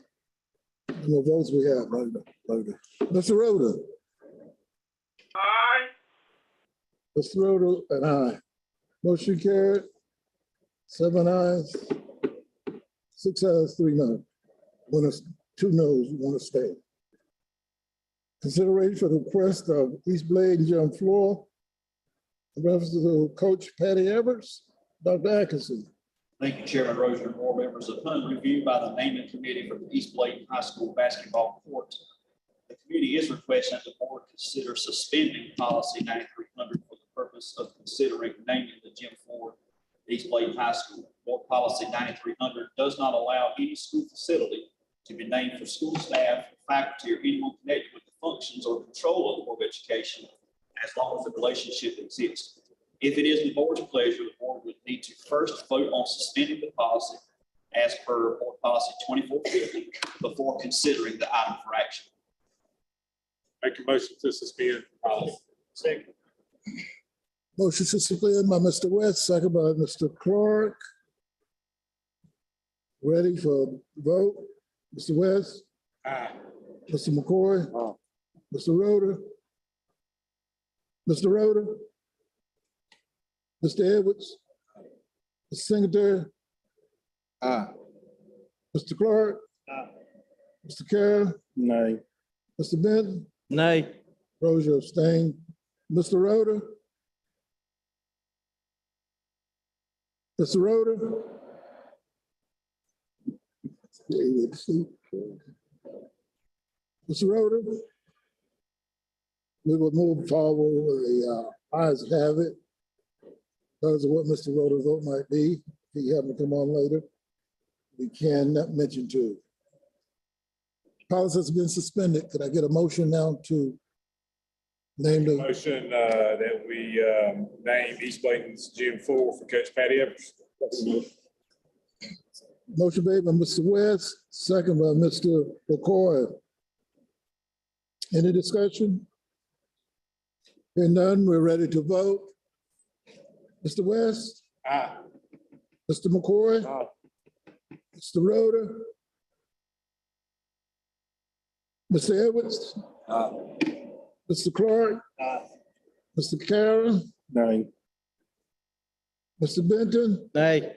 number of votes we have. Mr. Roder? Aye. Mr. Roder and I. Motion carried. 7 ayes, 6 ayes, 3 no. 2 noes, 1 abstain. Consideration for the request of East Bladen Gym floor. In reference to Coach Patty Evers, Dr. Atkinson. Thank you, Chairman Rozier, and board members. Upon review by the naming committee for the East Bladen High School basketball court, the committee is requesting that the board consider suspending policy 9300 for the purpose of considering naming the gym floor at East Bladen High School. Board policy 9300 does not allow any school facility to be named for school staff, faculty, or anyone connected with the functions or control of the Board of Education, as long as the relationship exists. If it is the board's pleasure, the board would need to first vote on suspending the policy as per board policy 2450 before considering the item for action. Make a motion to suspend policy. Second. Motion to suspend by Mr. West, second by Mr. Clark. Ready for vote? Mr. West? Aye. Mr. McCoy? Mr. Roder? Mr. Roder? Mr. Edwards? Mr. Secretary? Aye. Mr. Clark? Aye. Mr. Carroll? Nay. Mr. Benton? Nay. Rozier abstained. Mr. Roder? Mr. Roder? Mr. Roder? We will move forward with the ayes have it. Because of what Mr. Roder's vote might be, if he happen to come on later, we can mention too. Policy has been suspended. Could I get a motion now to name the, Motion that we name East Bladen's Gym 4 for Coach Patty Evers. Motion made by Mr. West, second by Mr. McCoy. Any discussion? Hearing none, we're ready to vote. Mr. West? Aye. Mr. McCoy? Mr. Roder? Mr. Edwards? Mr. Clark? Mr. Karen? Nay. Mr. Benton? Nay.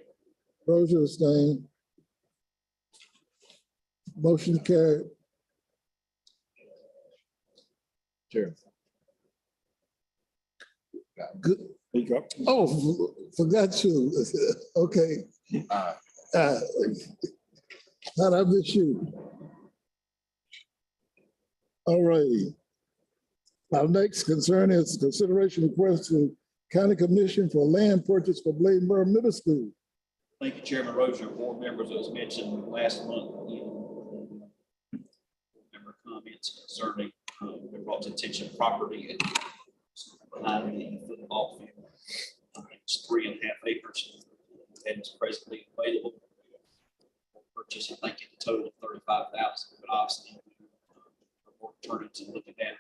Roger abstained. Motion carried. Chair. Good. Oh, forgot you. Okay. How'd I miss you? All righty. Our next concern is consideration request to County Commission for land purchase for Bladenboro Middle School. Thank you, Chairman Rozier, board members, as mentioned last month. Member comments concerning, we brought to attention property behind the football field. It's 3.5 acres and it's presently available for purchase. I think in total of 35,000, but obviously we're turning to looking at.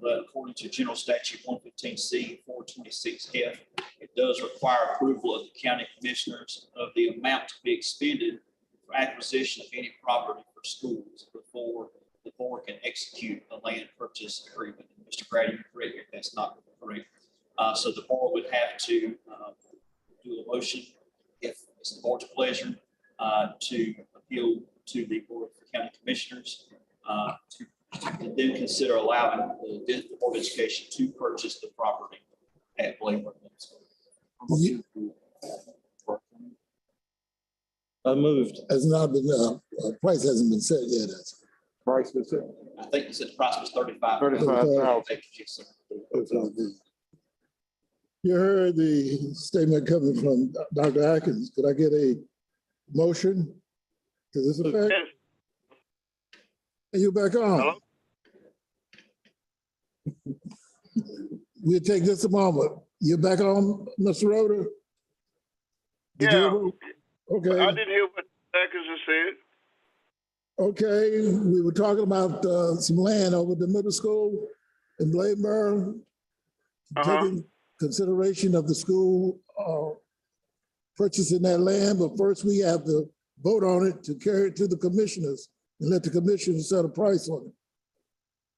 But according to General Statute 115C 426F, it does require approval of the county commissioners of the amount to be expended for acquisition of any property for schools before the board can execute a land purchase agreement. And Mr. Grady, you're correct if that's not correct. So the board would have to do a motion, if it's the board's pleasure, to appeal to the Board of County Commissioners to then consider allowing the Board of Education to purchase the property at Bladenboro Middle School. Moved. Has not been, price hasn't been set yet. Price was set. I think you said the price was 35. 35,000. You heard the statement coming from Dr. Atkins. Could I get a motion to this effect? Yes. Are you back on? Hello? We'll take just a moment. You're back on, Mr. Roder? Did Yeah. you- Okay. I didn't hear what Atkins said. Okay, we were talking about some land over the middle school in Bladenboro. Taking consideration of the school purchasing that land, but first we have to vote on it to carry it to the commissioners and let the commissioners set a price on it.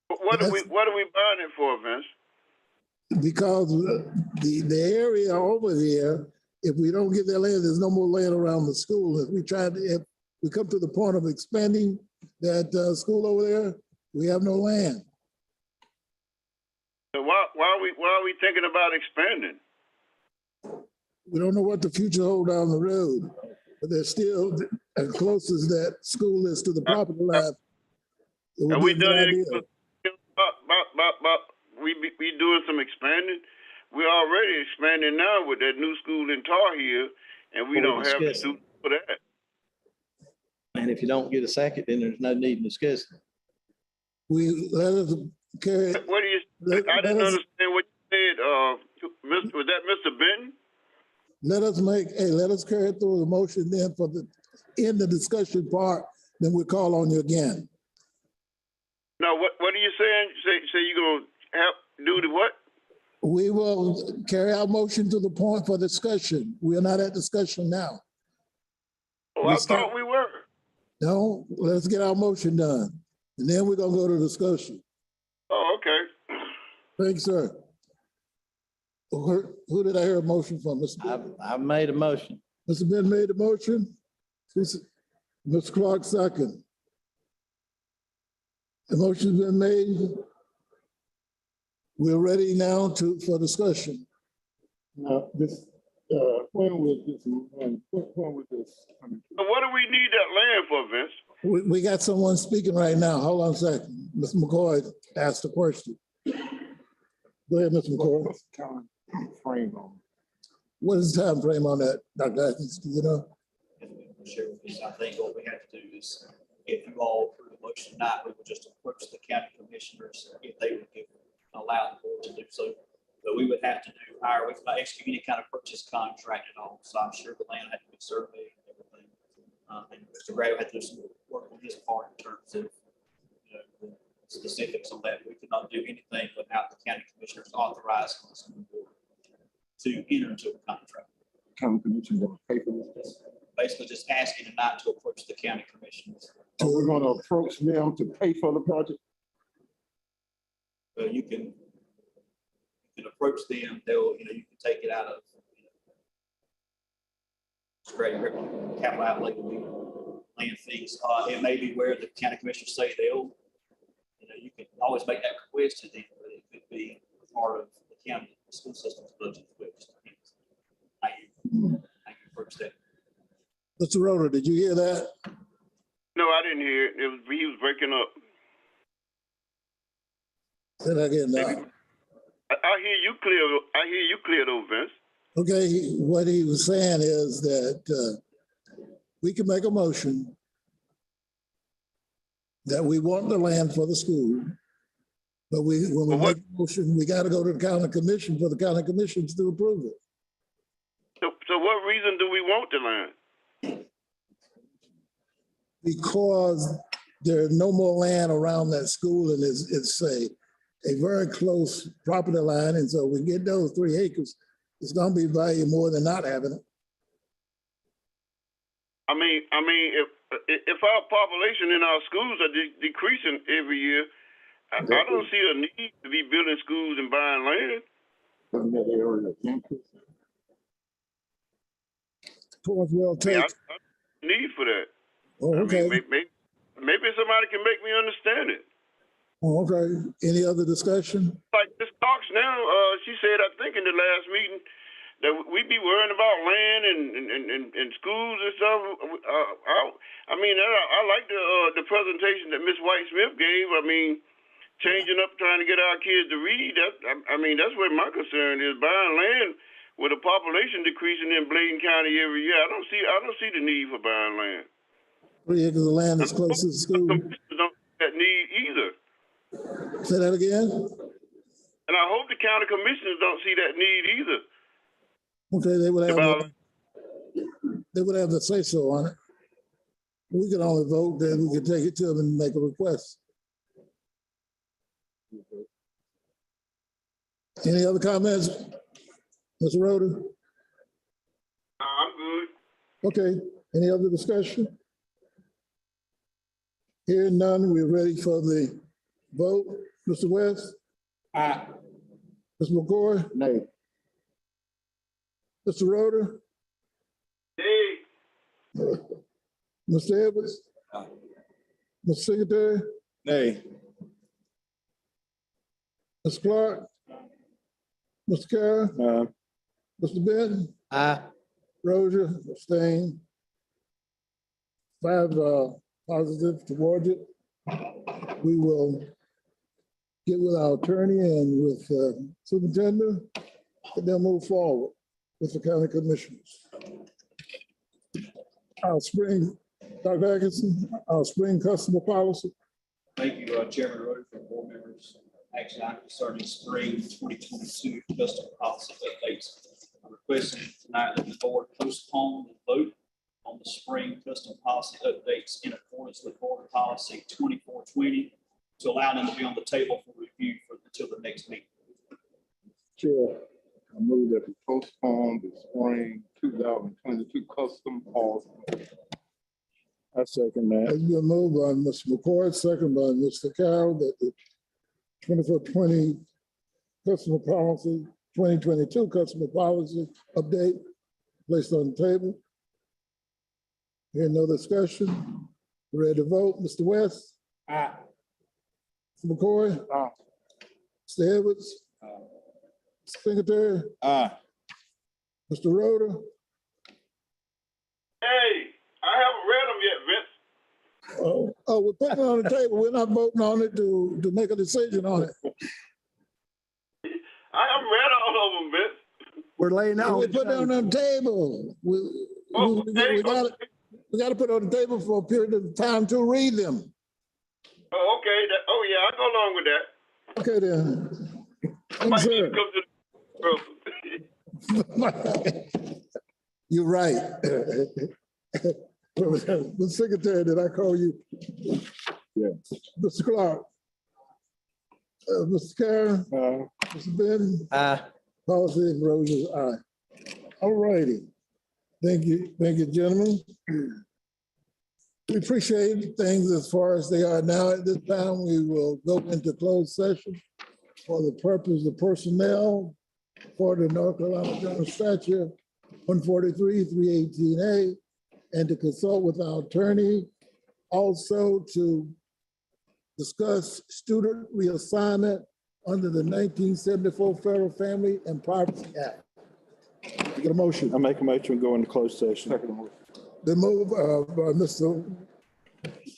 What are we buying it for, Vince? Because the area over there, if we don't get that land, there's no more land around the school. If we come to the point of expanding that school over there, we have no land. So why are we thinking about expanding? We don't know what the future holds down the road, but they're still as close as that school is to the property line. Have we done any? We doing some expanding. We're already expanding now with that new school in Tar Heel, and we don't have to do for that. And if you don't get a second, then there's no need in discussing. We let us carry. What do you? I didn't understand what you said. Was that Mr. Benton? Let us carry it through the motion then for the in the discussion part, then we'll call on you again. No, what are you saying? Say you're gonna do the what? We will carry our motion to the point for discussion. We are not at discussion now. Oh, I thought we were. No, let's get our motion done. And then we're gonna go to discussion. Oh, okay. Thanks, sir. Who did I hear a motion from? Mr. I've made a motion. Mr. Ben made the motion. Mr. Clark second. The motion's been made. We're ready now for discussion. Now, when was this? So what do we need that land for, Vince? We got someone speaking right now. Hold on a second. Mr. McCoy asked a question. Go ahead, Mr. McCoy. What's the time frame on? What is the time frame on that, Dr. Atkins? Do you know? I think what we have to do is, if you all approve the motion tonight, we will just approach the county commissioners if they would allow the board to do so. But we would have to do we could not execute any kind of purchase contract at all. So I'm sure the land had to be surveyed and everything. Mr. Gray had to do some work on his part in terms of, the specifics on that. We could not do anything without the county commissioners authorizing us to enter into a contract. County commission gonna pay for this. Basically just asking them not to approach the county commissioners. So we're gonna approach them to pay for the project? You can approach them, they'll, you can take it out of, straight capital outlay will be land fees. It may be where the county commissioners say they'll, you can always make that request to them, but it could be part of the county school system's budget. How you approach that. Mr. Roder, did you hear that? No, I didn't hear it. He was breaking up. Say that again now. I hear you clear. I hear you clear though, Vince. Okay, what he was saying is that we can make a motion that we want the land for the school, but when we make a motion, we got to go to the county commission for the county commissions to approve it. So what reason do we want the land? Because there's no more land around that school, and it's a very close property line, and so we get those 3 acres, it's gonna be value more than not having it. I mean, if our population in our schools are decreasing every year, I don't see a need to be building schools and buying land. Well, take. Need for that. Oh, okay. Maybe somebody can make me understand it. Oh, okay. Any other discussion? Like Ms. Cox now, she said, I think in the last meeting, that we be worrying about land and schools and stuff. I like the presentation that Ms. White Smith gave. I mean, changing up, trying to get our kids to read. That's where my concern is. Buying land with the population decreasing in Bladen County every year. I don't see the need for buying land. 3 acres of land is close to the school. Don't see that need either. Say that again? And I hope the county commissioners don't see that need either. Okay, they would have to say so on it. We can only vote, then we can take it to them and make a request. Any other comments? Mr. Roder? I'm good. Okay, any other discussion? Hearing none, we're ready for the vote. Mr. West? Aye. Mr. McCoy? Nay. Mr. Roder? Hey. Mr. Edwards? Mr. Secretary? Nay. Ms. Clark? Mr. Carroll? Mr. Benton? Aye. Rozier, abstain. 5 positive towards it. We will get with our attorney and with superintendent, and then move forward with the county commissioners. Our spring, Dr. Atkinson, our spring customer policy. Thank you, Chairman Rhodes, for board members. Action item concerning spring 2022 customer policy updates. I'm requesting tonight that the board postpone the vote on the spring custom policy updates in accordance with board policy 2420 to allow them to be on the table for review until the next meeting. Chair, I move that we postpone the spring 2022 custom policy. I second that. It's been moved by Mr. McCoy, second by Mr. Carroll, that the 2420 customer policy, 2022 customer policy update placed on the table. Hearing no discussion, ready to vote. Mr. West? Aye. Mr. McCoy? Aye. Mr. Edwards? Mr. Secretary? Aye. Mr. Roder? Hey, I haven't read them yet, Vince. Oh, we're putting it on the table. We're not voting on it to make a decision on it. I haven't read all of them, Vince. We're laying out. We put it on the table. We got to put it on the table for a period of time to read them. Oh, okay. I'll go along with that. Okay, then. Thank you, sir. You're right. The secretary, did I call you? Yeah. Mr. Clark? Mr. Karen? Mr. Benton? Aye. Policy and Rogers, aye. All righty. Thank you, gentlemen. We appreciate things as far as they are now. At this time, we will go into closed session for the purpose of personnel for the North Carolina General Statute 143, 318A, and to consult with our attorney. Also to discuss student reassignment under the 1974 Federal Family and Privacy Act. Get a motion. I make a motion to go into closed session. The move by Mr.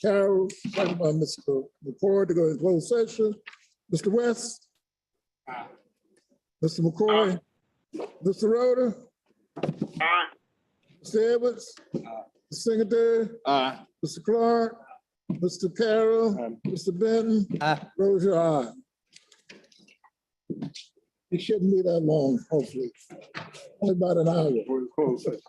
Carroll, second by Mr. McCoy to go into closed session. Mr. West? Mr. McCoy? Mr. Roder? Mr. Edwards? Mr. Singletary? Aye. Mr. Clark? Mr. Carroll? Mr. Benton? Aye. Roger, aye. It shouldn't be that long, hopefully. Only about an hour. Closed session.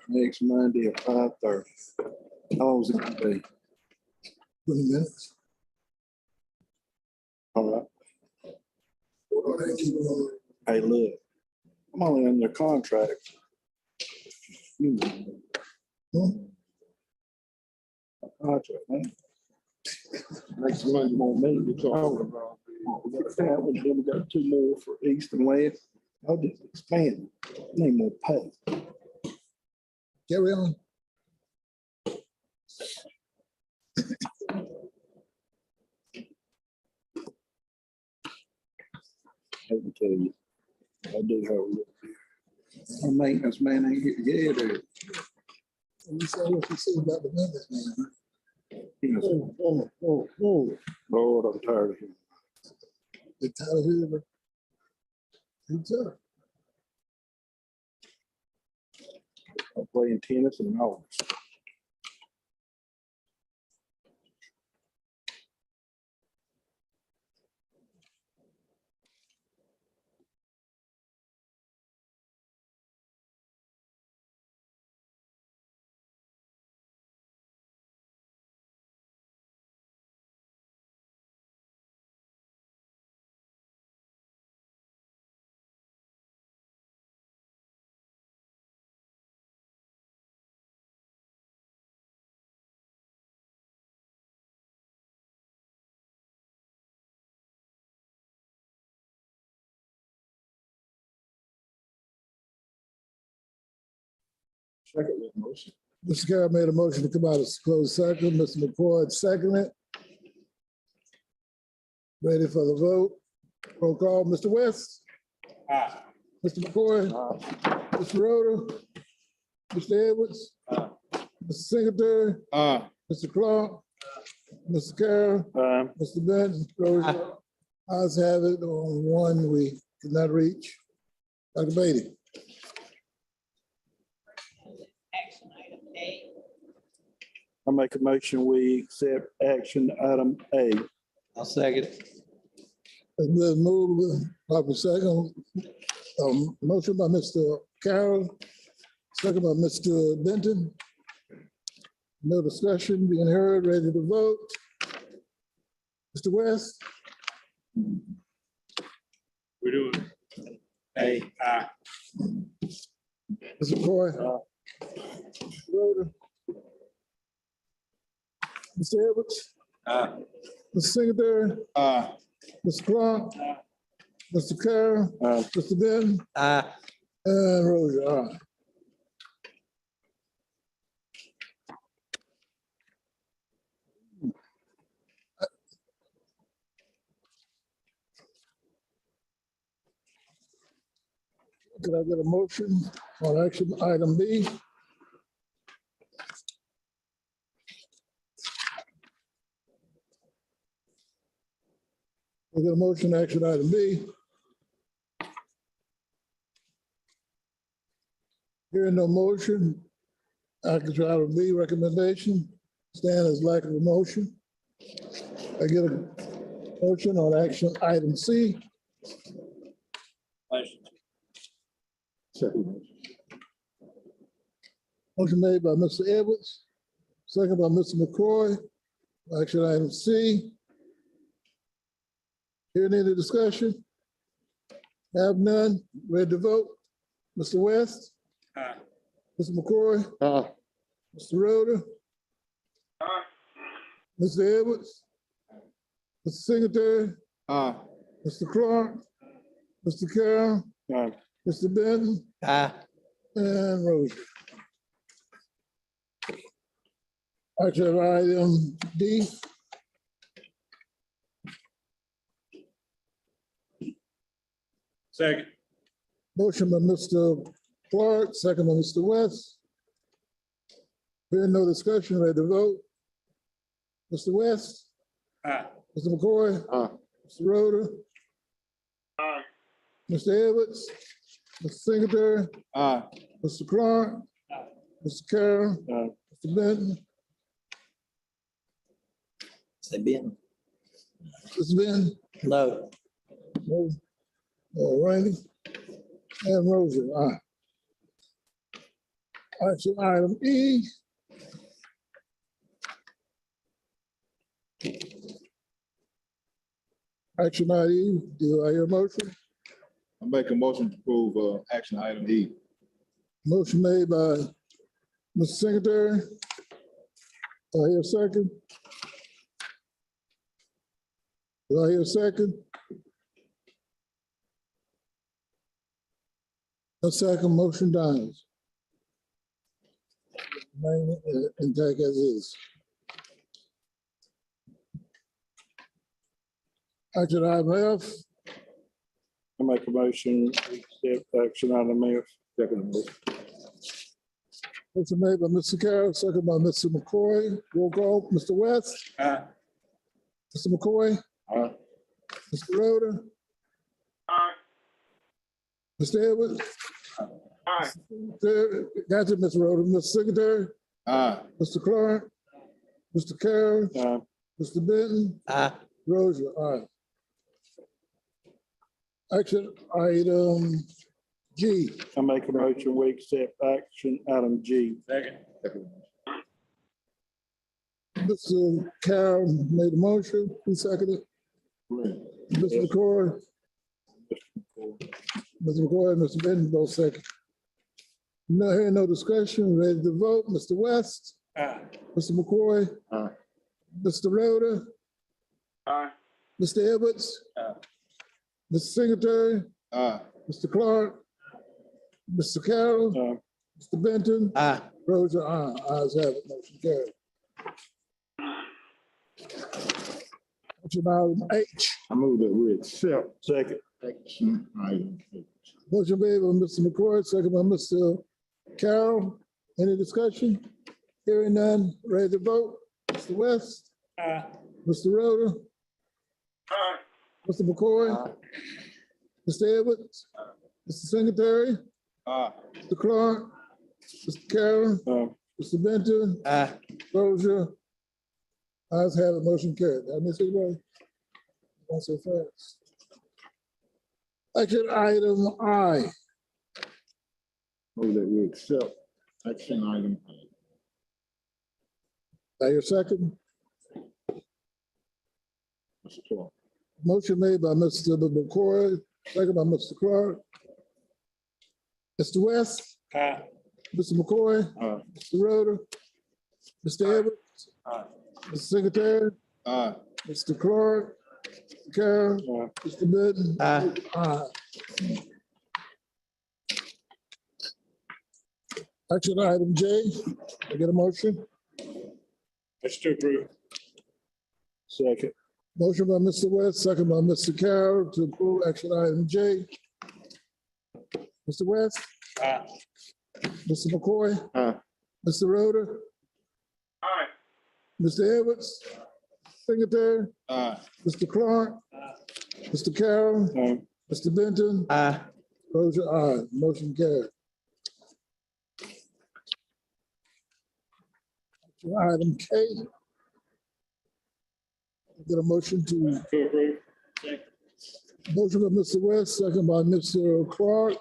Next Monday at 5:30. How long is it gonna be? 20 minutes. All right. Hold on, keep going. Hey, look, I'm only under contract. Contract, man. Next Monday, more meeting to talk about. We got that one, then we got 2 more for east and west. I'll just expand. Need more pay. Carry on. I can tell you, I do have a little bit. Our maintenance man ain't here yet. You saw what you said about the maintenance man. Lord, I'm tired of him. You're tired of him? Who's up? I'm playing tennis and all. Second motion. Mr. Carroll made a motion to come out of closed session. Mr. McCoy seconded. Ready for the vote? Roll call, Mr. West. Aye. Mr. McCoy. Mr. Roder. Mr. Edwards. Mr. Singletary. Mr. Clark. Mr. Carroll. Mr. Benton. Rozier. Ayes have it on one we could not reach. Dr. Beatty. Action item A. I make a motion, we accept action item A. I'll second it. It's been moved, proper second. Motion by Mr. Carroll, second by Mr. Benton. No discussion being heard, ready to vote. Mr. West? We're doing. Hey. Aye. Mr. Coy? Roder? Mr. Edwards? Mr. Singletary? Mr. Clark? Mr. Carroll? Mr. Benton? And Rozier, aye. Could I get a motion on action item B? We get a motion, action item B. Hearing no motion, action item B recommendation, stand as lack of a motion. I get a motion on action item C. Motion made by Mr. Edwards, second by Mr. McCoy. Action item C. Hearing any discussion? Have none, ready to vote? Mr. West? Aye. Mr. McCoy? Mr. Roder? Mr. Edwards? Mr. Singletary? Mr. Clark? Mr. Carroll? Mr. Benton? And Rozier. Action item D. Second. Motion by Mr. Clark, second by Mr. West. Hearing no discussion, ready to vote. Mr. West? Aye. Mr. McCoy? Mr. Roder? Mr. Edwards? Mr. Singletary? Mr. Clark? Mr. Carroll? Mr. Benton? Say Ben. Mr. Benton? No. No. All righty. And Rozier, aye. Action item E. Action item E, do I hear a motion? I make a motion to approve, action item E. Motion made by Mr. Secretary. Do I hear a second? Do I hear a second? A second, motion dies. Remain intact as is. Action item F. I make a motion, we accept action item F. Second motion. Motion made by Mr. Carroll, second by Mr. McCoy. Roll call, Mr. West. Aye. Mr. McCoy. Aye. Mr. Rhoda. Aye. Mr. Edwards. Aye. Gotcha, Mr. Rhoda. Mr. Secretary. Aye. Mr. Clark. Mr. Carroll. Aye. Mr. Benton. Aye. Rosa, aye. Action item G. I make a motion, we accept action item G. Second. Mr. Carroll made a motion. Who seconded? Mr. McCoy. Mr. McCoy and Mr. Benton both second. No hearing, no discussion, ready to vote. Mr. West. Aye. Mr. McCoy. Aye. Mr. Rhoda. Aye. Mr. Edwards. Mr. Secretary. Aye. Mr. Clark. Mr. Carroll. Mr. Benton. Aye. Rosa, aye. Ayes have it, motion carried. Action item H. I move that we accept Second. action item H. Motion made by Mr. McCoy, second by Mr. Carroll. Any discussion? Hearing none, ready to vote? Mr. West. Aye. Mr. Rhoda. Aye. Mr. McCoy. Mr. Edwards. Mr. Secretary. Aye. Mr. Clark. Mr. Carroll. Mr. Benton. Aye. Rosa. Ayes have it, motion carried. Did I miss anybody? Not so fast. Action item I. Move that we accept action item I. I hear second. Mr. Clark. Motion made by Mr. McCoy, second by Mr. Clark. Mr. West. Aye. Mr. McCoy. Aye. Mr. Rhoda. Mr. Edwards. Aye. Mr. Secretary. Aye. Mr. Clark. Mr. Carroll. Mr. Benton. Aye. Aye. Action item J. I get a motion? Motion to approve. Second. Motion by Mr. West, second by Mr. Carroll to approve action item J. Mr. West. Aye. Mr. McCoy. Aye. Mr. Rhoda. Aye. Mr. Edwards. Secretary. Aye. Mr. Clark. Mr. Carroll. Mr. Benton. Aye. Rosa, aye. Motion carried. Action item K. Get a motion to, To approve. motion by Mr. West, second by Mr. Clark.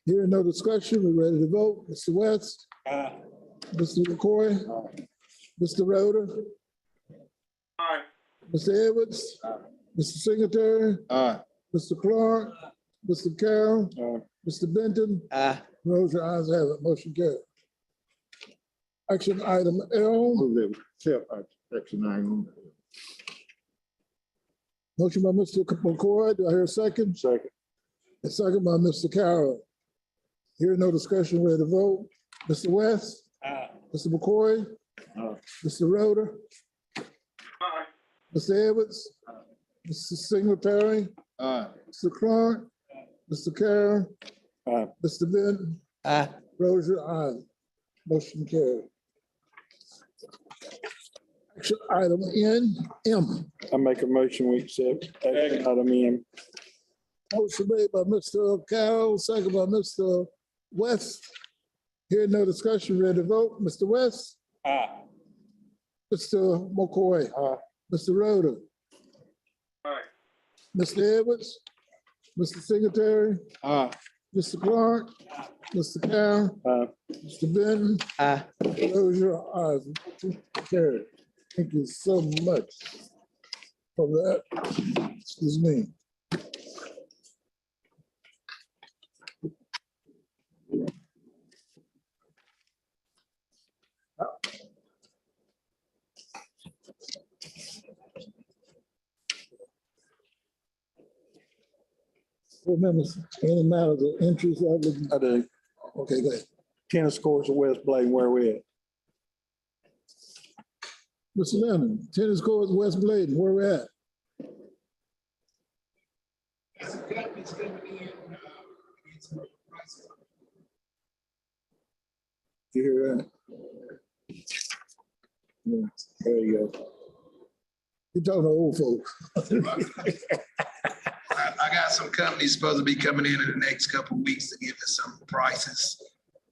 Hearing no discussion, we're ready to vote. Mr. West. Aye. Mr. McCoy. Mr. Rhoda. Aye. Mr. Edwards. Mr. Secretary. Aye. Mr. Clark. Mr. Carroll. Mr. Benton. Aye. Rosa, ayes have it. Motion carried. Action item L. Move that we accept action item. Motion by Mr. McCoy. Do I hear a second? Second. A second by Mr. Carroll. Hearing no discussion, ready to vote. Mr. West. Aye. Mr. McCoy. Mr. Rhoda. Aye. Mr. Edwards. Mr. Singletary. Aye. Mr. Clark. Mr. Carroll. Mr. Benton. Aye. Rosa, aye. Motion carried. Action item N, M. I make a motion, we accept action item M. Motion made by Mr. Carroll, second by Mr. West. Hearing no discussion, ready to vote. Mr. West. Aye. Mr. McCoy. Mr. Rhoda. Aye. Mr. Edwards. Mr. Secretary. Aye. Mr. Clark, Mr. Carroll, Mr. Benton, Aye. those are ayes. Carried. Thank you so much for that. Excuse me. Board members, any matters of interest? I do. Okay, go ahead. Tennis courts at West Blaine, where we at? Mr. Lennon, tennis courts, West Bladen, where we at? You hear that? Yeah, there you go. You're talking to old folks. I got some companies supposed to be coming in the next couple of weeks to give us some prices.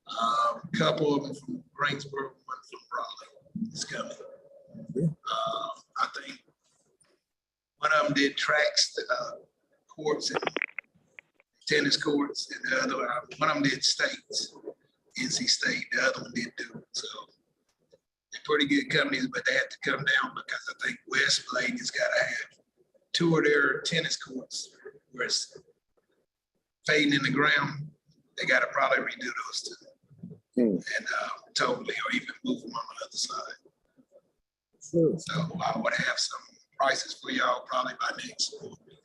A couple of them from Greensboro, one from Raleigh is coming. I think one of them did tracks, courts and tennis courts, and the other one of them did states, NC State. The other one did Duke. So they're pretty good companies, but they have to come down because I think West Bladen has got to have 2 of their tennis courts where it's fading in the ground. They got to probably redo those 2 and totally, or even move them on the other side. Sure. So I would have some prices for y'all probably by next board meeting.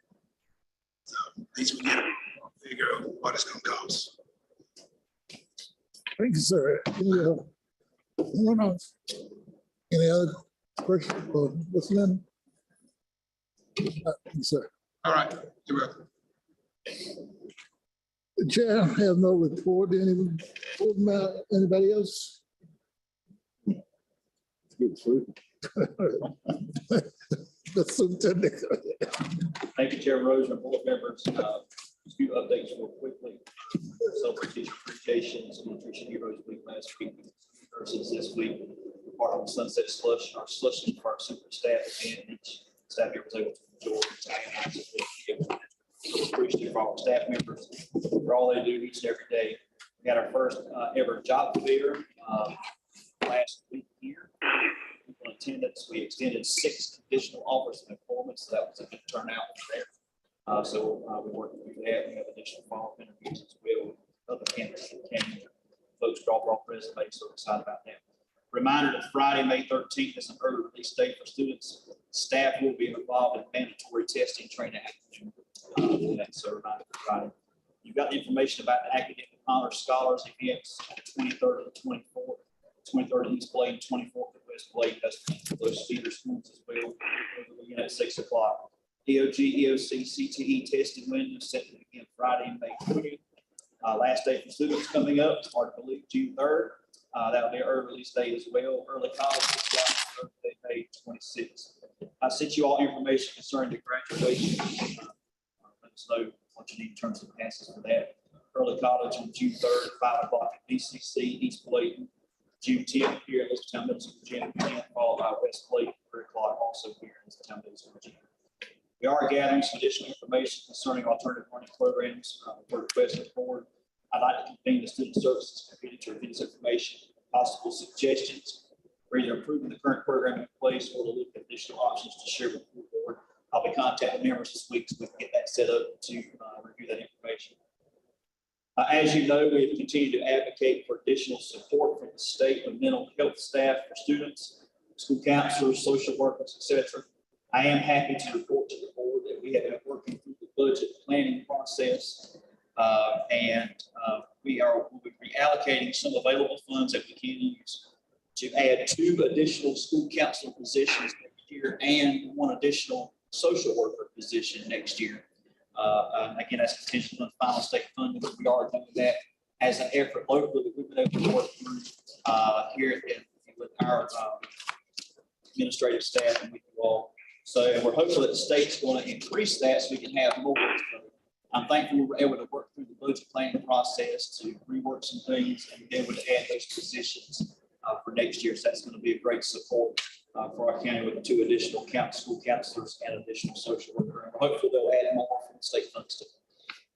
So at least we get a figure of what it's going to cost. Thank you, sir. Any other questions for Mr. Lennon? Sir. All right, you're welcome. The chair has no report. Anybody else? Good food. The superintendent. Thank you, Chair Rose and board members. Just a few updates real quickly. Celebrate Teacher Appreciation and Nutrition Heroes Week last week versus this week. Part of the Sunset Slush, our slushing for our super staff, and each staff here was able to enjoy. Appreciative for all our staff members for all they do each and every day. We had our first ever job fair last week here. People in attendance. We extended 6 additional offers of employment, so that was a good turnout there. So we're working through that. We have additional follow-up interviews as well with other candidates that came. Folks drop off resumes, so we're excited about that. Reminder that Friday, May 13th is an early release day for students. Staff will be involved in mandatory testing training. That's a reminder for Friday. You've got the information about the academic honor scholars events, 23rd and 24th. 23rd at East Bladen, 24th at West Bladen. That's those feeder schools as well. We'll begin at 6 o'clock. EOG, EOC, CTE testing window set to begin Friday, May 20th. Last day for students coming up, hard to believe, June 3rd. That'll be an early release day as well. Early college is Thursday, May 26th. I sent you all information concerning the graduation. Let us know what you need in terms of passes for that. Early college on June 3rd, 5 o'clock at BCC, East Bladen. June 10th here in Elizabethtown, Middle School, Virginia, followed by West Bladen, 3 o'clock also here in Elizabethtown, Middle School, Virginia. We are gathering some additional information concerning alternative learning programs for request of the board. I'd like to convene the Student Services Committee to review this information, possible suggestions for either improving the current program in place or to look at additional options to share with the board. I'll be contacting members this week so we can get that set up to review that information. As you know, we have continued to advocate for additional support from the state of mental health staff for students, school counselors, social workers, etc. I am happy to report to the board that we have been working through the budget planning process, and we will be reallocating some available funds that we can use to add 2 additional school counselor positions next year and 1 additional social worker position next year. Again, that's contingent on final state funding, but we are doing that as an effort locally that we've been able to work through here with our administrative staff and with you all. So we're hopeful that the state's going to increase that so we can have more. So I'm thankful we were able to work through the budget planning process to rework some things and be able to add those positions for next year. So that's going to be a great support for our county with 2 additional school counselors and additional social worker. And hopefully they'll add more from the state funds too.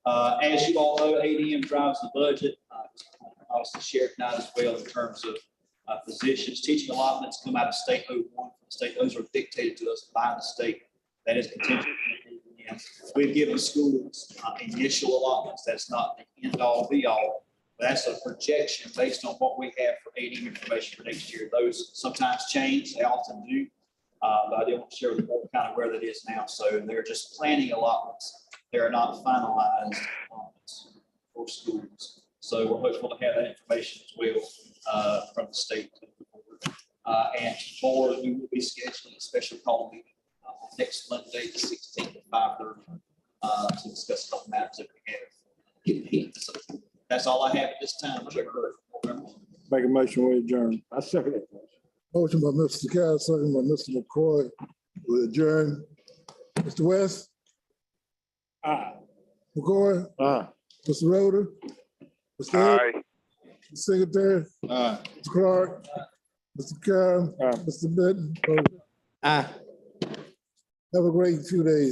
As you all know, ADM drives the budget. Obviously shared tonight as well in terms of positions. Teaching allotments come out of state 01 from the state. Those are dictated to us by the state. That is contingent. We've given schools initial allotments. That's not the end all be all. That's a projection based on what we have for ADM information for next year. Those sometimes change. They often do. But I didn't want to share with the board kind of where that is now. So they're just planning allotments. They are not finalized allotments for schools. So we're hopeful to have that information as well from the state. And for we will be scheduling a special call meeting next Monday, the 16th at 5:30 to discuss a couple matters that we have. So that's all I have at this time. Make a motion, we adjourn. I second it. Motion by Mr. Carroll, second by Mr. McCoy. We adjourn. Mr. West? Aye. McCoy? Aye. Mr. Roder? Mr. Ed? Mr. Secretary? Aye. Mr. Clark? Mr. Carroll? Aye. Mr. Benton? Aye. Have a great few days.